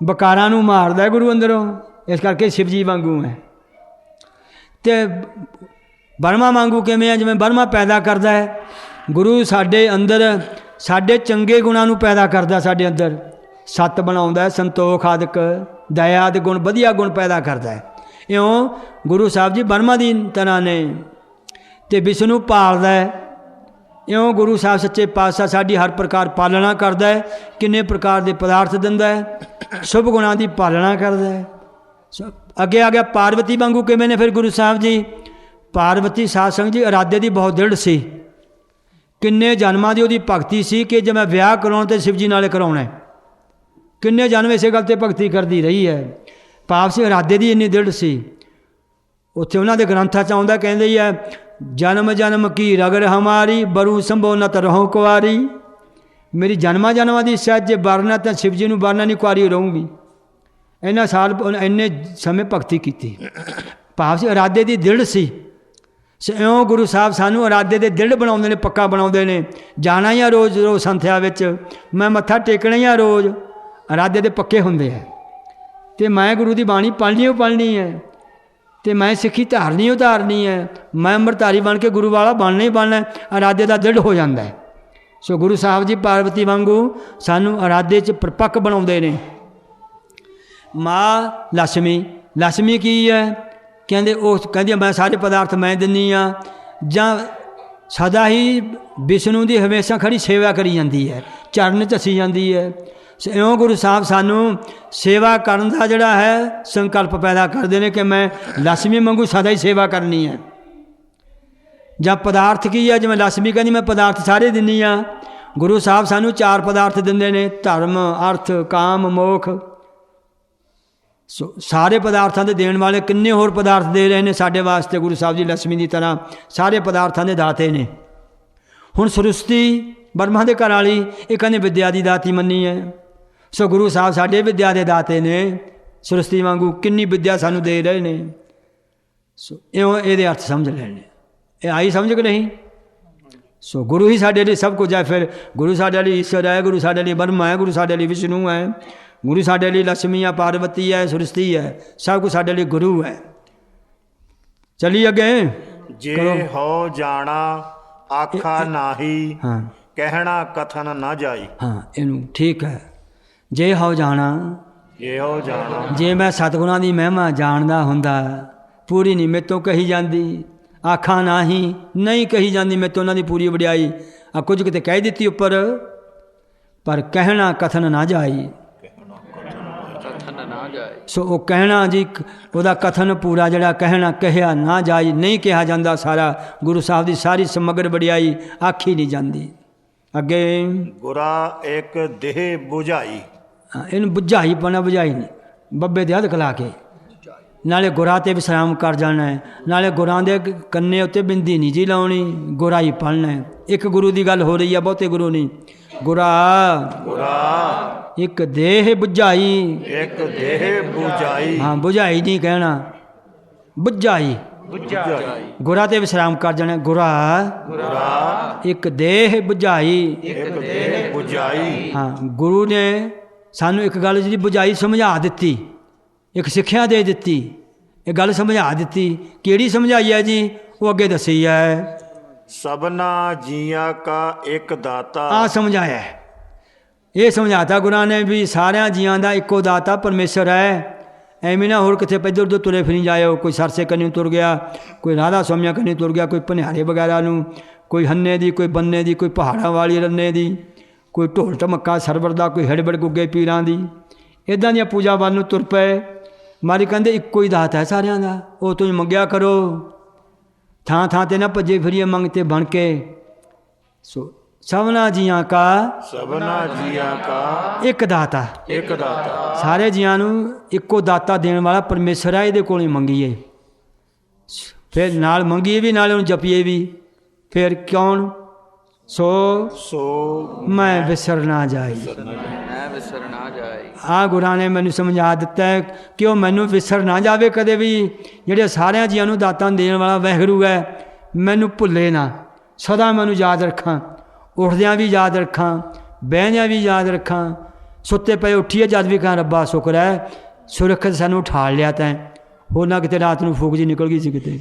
ਬਕਾਰਾਂ ਨੂੰ ਮਾਰਦਾ ਹੈ ਗੁਰੂ ਅੰਦਰੋਂ। ਇਸ ਕਰਕੇ ਸ਼ਿਵ ਜੀ ਵਾਂਗੂ ਹੈ। ਤੇ ਬਰਮਾ ਵਾਂਗੂ ਕਿਵੇਂ ਹੈ? ਜਿਵੇਂ ਬਰਮਾ ਪੈਦਾ ਕਰਦਾ ਹੈ, ਗੁਰੂ ਸਾਡੇ ਅੰਦਰ ਸਾਡੇ ਚੰਗੇ ਗੁਣਾਂ ਨੂੰ ਪੈਦਾ ਕਰਦਾ। ਸਾਡੇ ਅੰਦਰ ਸੱਤ ਬਣਾਉਂਦਾ ਹੈ, ਸੰਤੋਖ ਆਦਿਕ, ਦਇਆ ਆਦਿ ਗੁਣ, ਵਧੀਆ ਗੁਣ ਪੈਦਾ ਕਰਦਾ ਹੈ। ਇਉਂ ਗੁਰੂ ਸਾਹਿਬ ਜੀ ਬਰਮਾ ਦੀ ਤਰ੍ਹਾਂ ਨੇ। ਤੇ ਵਿਸ਼ਨੂੰ ਪਾਲਦਾ ਹੈ। ਇਉਂ ਗੁਰੂ ਸਾਹਿਬ ਸੱਚੇ ਪਾਤਸ਼ਾਹ ਸਾਡੀ ਹਰ ਪ੍ਰਕਾਰ ਪਾਲਣਾ ਕਰਦਾ ਹੈ। ਕਿੰਨੇ ਪ੍ਰਕਾਰ ਦੇ ਪਦਾਰਥ ਦਿੰਦਾ ਹੈ, ਸ਼ੁਭ ਗੁਣਾਂ ਦੀ ਪਾਲਣਾ ਕਰਦਾ ਹੈ। ਅੱਗੇ ਆ ਗਿਆ ਪਾਰਵਤੀ ਵਾਂਗੂ ਕਿਵੇਂ ਨੇ ਫਿਰ ਗੁਰੂ ਸਾਹਿਬ ਜੀ? ਪਾਰਵਤੀ ਸਾਧ ਸੰਗਤ ਜੀ ਇਰਾਦੇ ਦੀ ਬਹੁਤ ਦ੍ਰਿੜ ਸੀ। ਕਿੰਨੇ ਜਨਮਾਂ ਦੀ ਉਹਦੀ ਭਗਤੀ ਸੀ ਕਿ ਜੇ ਮੈਂ ਵਿਆਹ ਕਰਾਉਣ ਤੇ ਸ਼ਿਵ ਜੀ ਨਾਲੇ ਕਰਾਉਣਾ। ਕਿੰਨੇ ਜਨਮ ਇਸੇ ਗੱਲ 'ਤੇ ਭਗਤੀ ਕਰਦੀ ਰਹੀ ਹੈ। ਪਾਪ ਸੀ ਇਰਾਦੇ ਦੀ ਇੰਨੀ ਦ੍ਰਿੜ ਸੀ। ਉੱਥੇ ਉਹਨਾਂ ਦੇ ਗ੍ਰੰਥਾਂ 'ਚ ਆਉਂਦਾ, ਕਹਿੰਦੇ ਹੀ ਹੈ, ਜਨਮ ਜਨਮ ਕੀ ਰਗਰ ਹਮਾਰੀ, ਬਰੂ ਸੰਭੋ ਨ ਤਰਹੁ ਕੁਆਰੀ। ਮੇਰੀ ਜਨਮਾਂ ਜਨਮਾਂ ਦੀ ਇੱਛਾ, ਜੇ ਵਰਨਾ ਤਾਂ ਸ਼ਿਵ ਜੀ ਨੂੰ ਵਰਨਾ ਨਹੀਂ, ਕੁਆਰੀ ਰਹੂੰਗੀ। ਇੰਨਾ ਸਾਲ ਇੰਨੇ ਸਮੇਂ ਭਗਤੀ ਕੀਤੀ। ਭਾਵ ਸੀ ਇਰਾਦੇ ਦੀ ਦ੍ਰਿੜ ਸੀ। ਸੋ ਇਉਂ ਗੁਰੂ ਸਾਹਿਬ ਸਾਨੂੰ ਇਰਾਦੇ ਦੇ ਦ੍ਰਿੜ ਬਣਾਉਂਦੇ ਨੇ, ਪੱਕਾ ਬਣਾਉਂਦੇ ਨੇ। ਜਾਣਾ ਹੀ ਆ ਰੋਜ਼ ਰੋਜ਼ ਸੰਥਿਆ ਵਿੱਚ, ਮੈਂ ਮੱਥਾ ਟੇਕਣਾ ਹੀ ਆ ਰੋਜ਼, ਇਰਾਦੇ ਦੇ ਪੱਕੇ ਹੁੰਦੇ ਹੈ। ਅਤੇ ਮੈਂ ਗੁਰੂ ਦੀ ਬਾਣੀ ਪੜ੍ਹਨੀ ਓ ਪੜ੍ਹਨੀ ਹੈ, ਅਤੇ ਮੈਂ ਸਿੱਖੀ ਧਾਰਨੀ ਓ ਧਾਰਨੀ ਹੈ, ਮੈਂ ਅੰਮ੍ਰਿਤਧਾਰੀ ਬਣ ਕੇ ਗੁਰੂ ਵਾਲਾ ਬਣਨਾ ਹੀ ਬਣਨਾ, ਇਰਾਦੇ ਦਾ ਦ੍ਰਿੜ ਹੋ ਜਾਂਦਾ ਹੈ। ਸੋ ਗੁਰੂ ਸਾਹਿਬ ਜੀ ਪਾਰਵਤੀ ਵਾਂਗੂ ਸਾਨੂੰ ਇਰਾਦੇ 'ਚ ਪਰਪੱਕ ਬਣਾਉਂਦੇ ਨੇ। ਮਾਂ ਲక్ష్ਮੀ ਕੀ ਹੈ? ਕਹਿੰਦੇ ਉਹ ਕਹਿੰਦੀ ਮੈਂ ਸਾਰੇ ਪਦਾਰਥ ਮੈਂ ਦਿੰਦੀ ਹਾਂ, ਜਾਂ ਸਦਾ ਹੀ ਵਿਸ਼ਨੂੰ ਦੀ ਹਮੇਸ਼ਾ ਖੜੀ ਸੇਵਾ ਕਰੀ ਜਾਂਦੀ ਹੈ, ਚਰਨ ਝੱਸੀ ਜਾਂਦੀ ਹੈ। ਇਉਂ ਗੁਰੂ ਸਾਹਿਬ ਸਾਨੂੰ ਸੇਵਾ ਕਰਨ ਦਾ ਜਿਹੜਾ ਹੈ ਸੰਕਲਪ ਪੈਦਾ ਕਰਦੇ ਨੇ ਕਿ ਮੈਂ ਲక్ష్ਮੀ ਵਾਂਗੂ ਸਦਾ ਹੀ ਸੇਵਾ ਕਰਨੀ ਹੈ। ਜਾਂ ਪਦਾਰਥ ਕੀ ਹੈ? ਜਿਵੇਂ ਲక్ష్ਮੀ ਕਹਿੰਦੀ ਮੈਂ ਪਦਾਰਥ ਸਾਰੇ ਦਿੰਦੀ ਹਾਂ, ਗੁਰੂ ਸਾਹਿਬ ਸਾਨੂੰ 4 ਪਦਾਰਥ ਦਿੰਦੇ ਨੇ, ਧਰਮ, ਅਰਥ, ਕਾਮ, ਮੋਖ। ਸੋ ਸਾਰੇ ਪਦਾਰਥਾਂ ਦੇ ਦੇਣ ਵਾਲੇ ਕਿੰਨੇ ਹੋਰ ਪਦਾਰਥ ਦੇ ਰਹੇ ਨੇ ਸਾਡੇ ਵਾਸਤੇ ਗੁਰੂ ਸਾਹਿਬ ਜੀ, ਲక్ష్ਮੀ ਦੀ ਤਰ੍ਹਾਂ ਸਾਰੇ ਪਦਾਰਥਾਂ ਦੇ ਦਾਤੇ ਨੇ। ਹੁਣ ਸ੍ਰਿਸ਼ਟੀ ਬ੍ਰਹਮਾ ਦੇ ਘਰ ਵਾਲੀ, ਇਹ ਕਹਿੰਦੇ ਵਿਦਿਆ ਦੀ ਦਾਤੀ ਮੰਨੀ ਹੈ। ਸੋ ਗੁਰੂ ਸਾਹਿਬ ਸਾਡੇ ਵਿਦਿਆ ਦੇ ਦਾਤੇ ਨੇ, ਸ੍ਰਿਸ਼ਟੀ ਵਾਂਗੂ ਕਿੰਨੀ ਵਿਦਿਆ ਸਾਨੂੰ ਦੇ ਰਹੇ ਨੇ। ਸੋ ਇਉਂ ਇਹਦੇ ਅਰਥ ਸਮਝ ਲੈਣੇ, ਇਹ ਆਈ ਸਮਝ ਕਿ ਨਹੀਂ? ਸੋ ਗੁਰੂ ਹੀ ਸਾਡੇ ਲਈ ਸਭ ਕੁਝ ਹੈ। ਫਿਰ ਗੁਰੂ ਸਾਡੇ ਲਈ ਈਸ਼ਵਰ ਹੈ, ਗੁਰੂ ਸਾਡੇ ਲਈ ਬ੍ਰਹਮਾ ਹੈ, ਗੁਰੂ ਸਾਡੇ ਲਈ ਵਿਸ਼ਨੂੰ ਹੈ, ਗੁਰੂ ਸਾਡੇ ਲਈ ਲక్ష్ਮੀ ਹੈ, ਪਾਰਵਤੀ ਹੈ, ਸ੍ਰਿਸ਼ਟੀ ਹੈ, ਸਭ ਕੁਝ ਸਾਡੇ ਲਈ ਗੁਰੂ ਹੈ। ਚਲੀ ਅੱਗੇ। ਜੇ ਹੋ ਜਾਣਾ ਆਖਾ ਨਾਹੀ, ਹਾਂ ਕਹਿਣਾ ਕਥਨ ਨਾ ਜਾਈ। ਹਾਂ, ਇਹਨੂੰ ਠੀਕ ਹੈ। ਜੇ ਹੋ ਜਾਣਾ, ਜੇ ਹੋ ਜਾਣਾ, ਜੇ ਮੈਂ ਸਤਿਗੁਰਾਂ ਦੀ ਮਹਿਮਾ ਜਾਣਦਾ ਹੁੰਦਾ, ਪੂਰੀ ਨਹੀਂ ਮੇਰੇ ਤੋਂ ਕਹੀ ਜਾਂਦੀ, ਆਖਾਂ ਨਾਹੀ ਨਹੀਂ ਕਹੀ ਜਾਂਦੀ ਮੇਰੇ ਤੋਂ ਉਹਨਾਂ ਦੀ ਪੂਰੀ ਵਡਿਆਈ। ਆ ਕੁਝ ਕਿਤੇ ਕਹਿ ਦਿੱਤੀ ਉੱਪਰ, ਪਰ ਕਹਿਣਾ ਕਥਨ ਨਾ ਜਾਈ। ਸੋ ਉਹ ਕਹਿਣਾ ਜੀ, ਉਹਦਾ ਕਥਨ ਪੂਰਾ ਜਿਹੜਾ ਕਹਿਣਾ ਕਹਿਆ ਨਾ ਜਾਈ, ਨਹੀਂ ਕਿਹਾ ਜਾਂਦਾ ਸਾਰਾ। ਗੁਰੂ ਸਾਹਿਬ ਦੀ ਸਾਰੀ ਸਮਗਰ ਵਡਿਆਈ ਆਖੀ ਨਹੀਂ ਜਾਂਦੀ। ਅੱਗੇ ਗੁਰਾ ਇੱਕ ਦੇਹ 부ਝਾਈ। ਇਹਨੂੰ ਬੁਝਾਈ ਪਾਉਣਾ, ਬੁਝਾਈ ਨਹੀਂ, ਬੱਬੇ ਦੇ ਹੱਥ ਖਲਾ ਕੇ। ਨਾਲੇ ਗੁਰਾਂ 'ਤੇ ਵਿਸਰਾਮ ਕਰ ਜਾਣਾ ਹੈ, ਨਾਲੇ ਗੁਰਾਂ ਦੇ ਕੰਨੇ ਉੱਤੇ ਬਿੰਦੀ ਨਹੀਂ ਜੀ ਲਾਉਣੀ, ਗੁਰਾ ਹੀ ਪੜ੍ਹਨਾ ਹੈ। ਇੱਕ ਗੁਰੂ ਦੀ ਗੱਲ ਹੋ ਰਹੀ ਹੈ, ਬਹੁਤੇ ਗੁਰੂ ਨਹੀਂ। ਗੁਰਾ ਇੱਕ ਦੇਹ ਬੁਝਾਈ, ਇੱਕ ਦੇਹ 부ਝਾਈ। ਹਾਂ, ਬੁਝਾਈ ਨਹੀਂ ਕਹਿਣਾ, ਬੁਝਾਈ। ਗੁਰਾਂ 'ਤੇ ਵਿਸਰਾਮ ਕਰ ਜਾਣਾ। ਗੁਰਾ ਇੱਕ ਦੇਹ ਬੁਝਾਈ, ਇੱਕ ਦੇਹ 부ਝਾਈ। ਹਾਂ, ਗੁਰੂ ਨੇ ਸਾਨੂੰ ਇੱਕ ਗੱਲ ਜਿਹੜੀ ਬੁਝਾਈ ਸਮਝਾ ਦਿੱਤੀ, ਇੱਕ ਸਿੱਖਿਆ ਦੇ ਦਿੱਤੀ, ਇਹ ਗੱਲ ਸਮਝਾ ਦਿੱਤੀ। ਕਿਹੜੀ ਸਮਝਾਈ ਹੈ ਜੀ? ਉਹ ਅੱਗੇ ਦੱਸੀ ਹੈ। ਸਭਨਾ ਜੀਆਂ ਕਾ ਇੱਕ ਦਾਤਾ। ਆ ਸਮਝਾਇਆ, ਇਹ ਸਮਝਾਤਾ ਗੁਰਾਂ ਨੇ ਵੀ ਸਾਰਿਆਂ ਜੀਆਂ ਦਾ ਇੱਕੋ ਦਾਤਾ ਪਰਮੇਸ਼ਰ ਹੈ। ਐਵੇਂ ਨਾ ਹੋਰ ਕਿਤੇ ਇੱਧਰ ਉੱਧਰ ਤੁਰੇ ਫਿਰੀ ਜਾਇਓ, ਕੋਈ ਸਰਸੇ ਕੰਨੀ ਤੁਰ ਗਿਆ, ਕੋਈ ਰਾਧਾ ਸਵਾਮੀਆਂ ਕੰਨੀ ਤੁਰ ਗਿਆ, ਕੋਈ ਭਨਿਆਰੇ ਵਗੈਰਾ ਨੂੰ, ਕੋਈ ਹੰਨੇ ਦੀ, ਕੋਈ ਬੰਨੇ ਦੀ, ਕੋਈ ਪਹਾੜਾਂ ਵਾਲੀ ਰੰਨੇ ਦੀ, ਕੋਈ ਢੋਲ ਢਮੱਕਾ ਸਰਵਰ ਦਾ, ਕੋਈ ਹੜਬੜ ਗੁੱਗੇ ਪੀਰਾਂ ਦੀ, ਇੱਦਾਂ ਦੀਆਂ ਪੂਜਾ ਵੱਲ ਨੂੰ ਤੁਰ ਪਏ। ਮਾਰੀ ਕਹਿੰਦੇ ਇੱਕੋ ਹੀ ਦਾਤ ਹੈ ਸਾਰਿਆਂ ਦਾ, ਉਹ ਤੁਸੀਂ ਮੰਗਿਆ ਕਰੋ, ਥਾਂ ਥਾਂ 'ਤੇ ਨਾ ਭੱਜੇ ਫਿਰੀਏ ਮੰਗਤੇ ਬਣ ਕੇ। ਸੋ ਸਭਨਾ ਜੀਆਂ ਕਾ, ਸਭਨਾ ਜੀਆਂ ਕਾ ਇੱਕ ਦਾਤਾ, ਇੱਕ ਦਾਤਾ। ਸਾਰੇ ਜੀਆਂ ਨੂੰ ਇੱਕੋ ਦਾਤਾ ਦੇਣ ਵਾਲਾ ਪਰਮੇਸ਼ਰ ਹੈ, ਇਹਦੇ ਕੋਲ ਹੀ ਮੰਗੀਏ। ਫਿਰ ਨਾਲ ਮੰਗੀਏ ਵੀ, ਨਾਲੇ ਉਹਨੂੰ ਜਪੀਏ ਵੀ। ਫਿਰ ਕੌਣ? ਸੋ ਮੈਂ ਵਿਸਰ ਨਾ ਜਾਈ। ਆ ਗੁਰਾਂ ਨੇ ਮੈਨੂੰ ਸਮਝਾ ਦਿੱਤਾ ਹੈ ਕਿ ਉਹ ਮੈਨੂੰ ਵਿਸਰ ਨਾ ਜਾਵੇ ਕਦੇ ਵੀ। ਜਿਹੜੇ ਸਾਰਿਆਂ ਜੀਆਂ ਨੂੰ ਦਾਤਾਂ ਦੇਣ ਵਾਲਾ ਵਾਹਿਗੁਰੂ ਹੈ, ਮੈਨੂੰ ਭੁੱਲੇ ਨਾ, ਸਦਾ ਮੈਨੂੰ ਯਾਦ ਰੱਖਾਂ। ਉੱਠਦਿਆਂ ਵੀ ਯਾਦ ਰੱਖਾਂ, ਬਹਿੰਦਿਆਂ ਵੀ ਯਾਦ ਰੱਖਾਂ, ਸੁੱਤੇ ਪਏ ਉੱਠੀਏ ਜਦ ਵੀ ਕਹਾਂ ਰੱਬਾ ਸ਼ੁਕਰ ਹੈ ਸੁਰੱਖਿਅਤ ਸਾਨੂੰ ਉਠਾ ਲਿਆ ਤੈਂ, ਹੋਰ ਨਾ ਕਿਤੇ ਰਾਤ ਨੂੰ ਫੂਕ ਜੀ ਨਿਕਲ ਗਈ ਸੀ ਕਿਤੇ,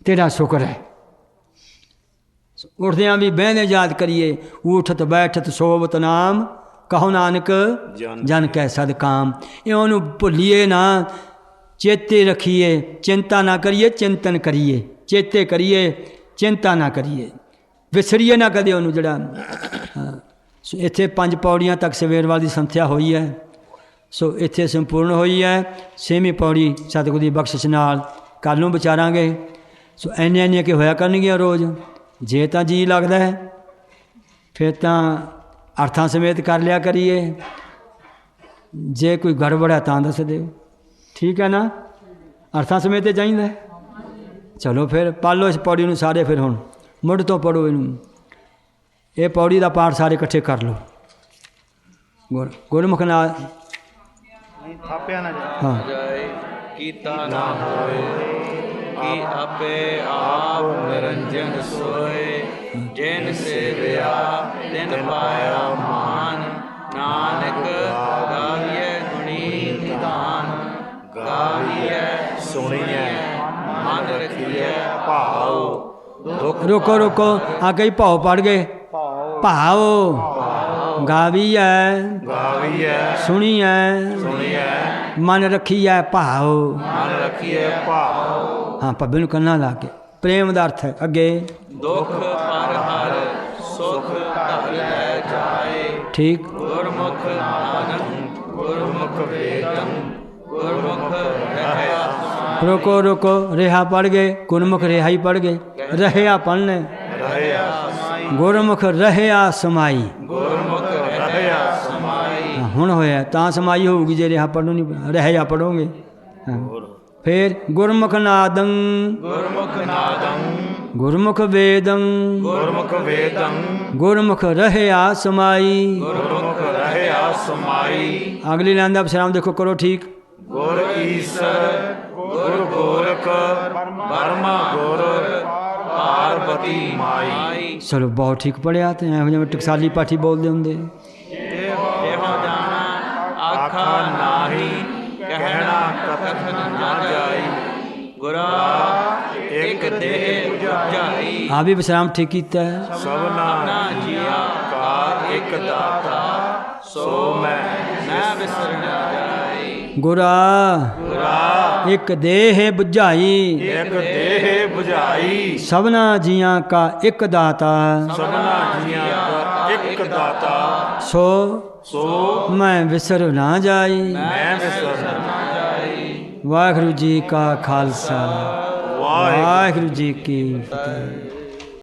ਤੇਰਾ ਸ਼ੁਕਰ ਹੈ। ਉੱਠਦਿਆਂ ਵੀ ਬਹਿੰਦੇ ਯਾਦ ਕਰੀਏ। ਉਠਤ ਬੈਠਤ ਸੋਵਤ ਨਾਮ, ਕਹੋ ਨਾਨਕ ਜਨ ਕੈ ਸਦ ਕਾਮ। ਇਹ ਉਹਨੂੰ ਭੁੱਲੀਏ ਨਾ, ਚੇਤੇ ਰੱਖੀਏ, ਚਿੰਤਾ ਨਾ ਕਰੀਏ, ਚਿੰਤਨ ਕਰੀਏ, ਚੇਤੇ ਕਰੀਏ, ਚਿੰਤਾ ਨਾ ਕਰੀਏ, ਵਿਸਰੀਏ ਨਾ ਕਦੇ ਉਹਨੂੰ। ਜਿਹੜਾ ਸੋ ਇੱਥੇ 5 ਪੌੜੀਆਂ ਤੱਕ ਸਵੇਰਵਾਲ ਦੀ ਸੰਥਿਆ ਹੋਈ ਹੈ। ਸੋ ਇੱਥੇ ਸੰਪੂਰਨ ਹੋਈ ਹੈ। 6ਵੀਂ ਪੌੜੀ ਸਤਿਗੁਰੂ ਦੀ ਬਖਸ਼ਿਸ਼ ਨਾਲ ਕੱਲ੍ਹ ਨੂੰ ਵਿਚਾਰਾਂਗੇ। ਸੋ ਇੰਨੀਆਂ ਕਿ ਹੋਇਆ ਕਰਨਗੀਆਂ ਰੋਜ਼। ਜੇ ਤਾਂ ਜੀ ਲੱਗਦਾ ਹੈ ਫਿਰ ਤਾਂ ਅਰਥਾਂ ਸਮੇਤ ਕਰ ਲਿਆ ਕਰੀਏ, ਜੇ ਕੋਈ ਗੜਬੜ ਹੈ ਤਾਂ ਦੱਸ ਦਿਓ, ਠੀਕ ਹੈ ਨਾ। ਅਰਥਾਂ ਸਮੇਤ ਤੇ ਚਾਹੀਦਾ। ਚਲੋ ਫਿਰ ਪੜ੍ਹ ਲਓ ਇਸ ਪੌੜੀ ਨੂੰ ਸਾਰੇ। ਫਿਰ ਹੁਣ ਮੁੱਢ ਤੋਂ ਪੜ੍ਹੋ ਇਹਨੂੰ। ਇਹ ਪੌੜੀ ਦਾ ਪਾਠ ਸਾਰੇ ਇਕੱਠੇ ਕਰ ਲਓ ਗੁਰਮੁਖ ਨਾਲ। ਥਾਪਿਆ ਨਾ ਹਾਂ, ਕੀਤਾ ਨਾ ਹੋਏ की आपे आप निरंजन सोए जिन सेविया तिन पाया मान नानक गाविए गुणी निधान गाविए ਸੁਣੀਐ मन रखिए ਭਾਉ ਦੁਖ ਰੁਕੋ ਰੁਕੋ ਆ ਕਈ ਭਾਉ ਪੜ ਗਏ ਭਾਵ ਗਾਵੀਐ ਗਾਵੀਐ ਸੁਣੀਐ ਸੁਣੀਐ ਮਨ ਰੱਖੀਐ ਭਾਵ ਮਨ ਰੱਖੀਐ ਭਾਉ ਹਾਂ ਪੱਬੇ ਨੂੰ ਕੰਨਾਂ ਲਾ ਕੇ ਪ੍ਰੇਮ ਦਾ ਅਰਥ ਹੈ ਅੱਗੇ दुख पर हर सुख धर ले जाए ਠੀਕ गुरमुख नादं गुरमुख वेदं गुरमुख रहया ਰੁਕੋ ਰੁਕੋ ਰਿਹਾ ਪੜ ਗਏ ਗੁਰਮੁਖ ਰਿਹਾ ਹੀ ਪੜ ਗਏ ਰਹਿਆ ਪੜ੍ਹਨਾ ਰਹਿਆ ਗੁਰਮੁਖ ਰਹਿਆ ਸਮਾਈ गुरमुख रहया समाई ਹਾਂ, ਹੁਣ ਹੋਇਆ ਤਾਂ ਸਮਾਈ ਹੋਊਗੀ ਜੇ ਰਿਹਾ ਪੜ੍ਹੋ ਨਹੀਂ ਰਹਿਆ ਪੜੋਗੇ ਫਿਰ ਗੁਰਮੁਖ ਨਾਦੰ गुरमुख नादं ਗੁਰਮੁਖ ਵੇਦੰ ਗੁਰਮੁਖ ਵੇਦੰ ਗੁਰਮੁਖ ਰਹਿਆ ਸਮਾਈ ਗੁਰਮੁਖ ਰਹਿਆ ਸਮਾਈ ਅਗਲੀ ਲਾਈਨ ਦਾ ਵਿਸਰਾਮ ਦੇਖੋ ਕਰੋ ਠੀਕ ਗੁਰ ਈਸਰ ਗੁਰ ਗੋਰਖ ਬਰਮਾ ਗੁਰ ਪਾਰਬਤੀ ਮਾਈ ਚਲੋ ਬਹੁਤ ਠੀਕ ਪੜਿਆ ਤੇ ਇਹੋ ਜਿਵੇਂ ਟਕਸਾਲੀ ਪਾਠੀ ਬੋਲਦੇ ਹੁੰਦੇ ਇਹੋ ਜਾਣਾ ਆਖਾ ਨਾਹੀ ਕਹਿਣਾ ਕਥਨ ਨਾ ਜਾਈ ਗੁਰਾ ਇੱਕ ਦੇਹ ਬੁਝਾਈ ਆ ਵੀ ਵਿਸਰਾਮ ਠੀਕ ਕੀਤਾ ਹੈ ਸਭਨਾ ਜੀਆ ਕਾ ਇੱਕ ਦਾਤਾ ਸੋ ਮੈਂ ਮੈਂ ਵਿਸਰ ਨਾ ਜਾਈ ਗੁਰਾ ਇੱਕ ਦੇਹ ਬੁਝਾਈ ਇੱਕ ਦੇਹ ਬੁਝਾਈ ਸਭਨਾ ਜੀਆਂ ਕਾ ਇੱਕ ਦਾਤਾ ਸਭਨਾ ਜੀਆਂ ਦਾ ਇੱਕ ਦਾਤਾ ਸੋ ਸੋ ਮੈਂ ਵਿਸਰ ਨਾ ਜਾਈ ਮੈਂ ਵਿਸਰ ਨਾ ਵਾਹਿਗੁਰੂ ਜੀ ਕਾ ਖਾਲਸਾ ਵਾਹਿਗੁਰੂ ਵਾਹਿਗੁਰੂ ਜੀ ਕੀ ਫਤਿਹ।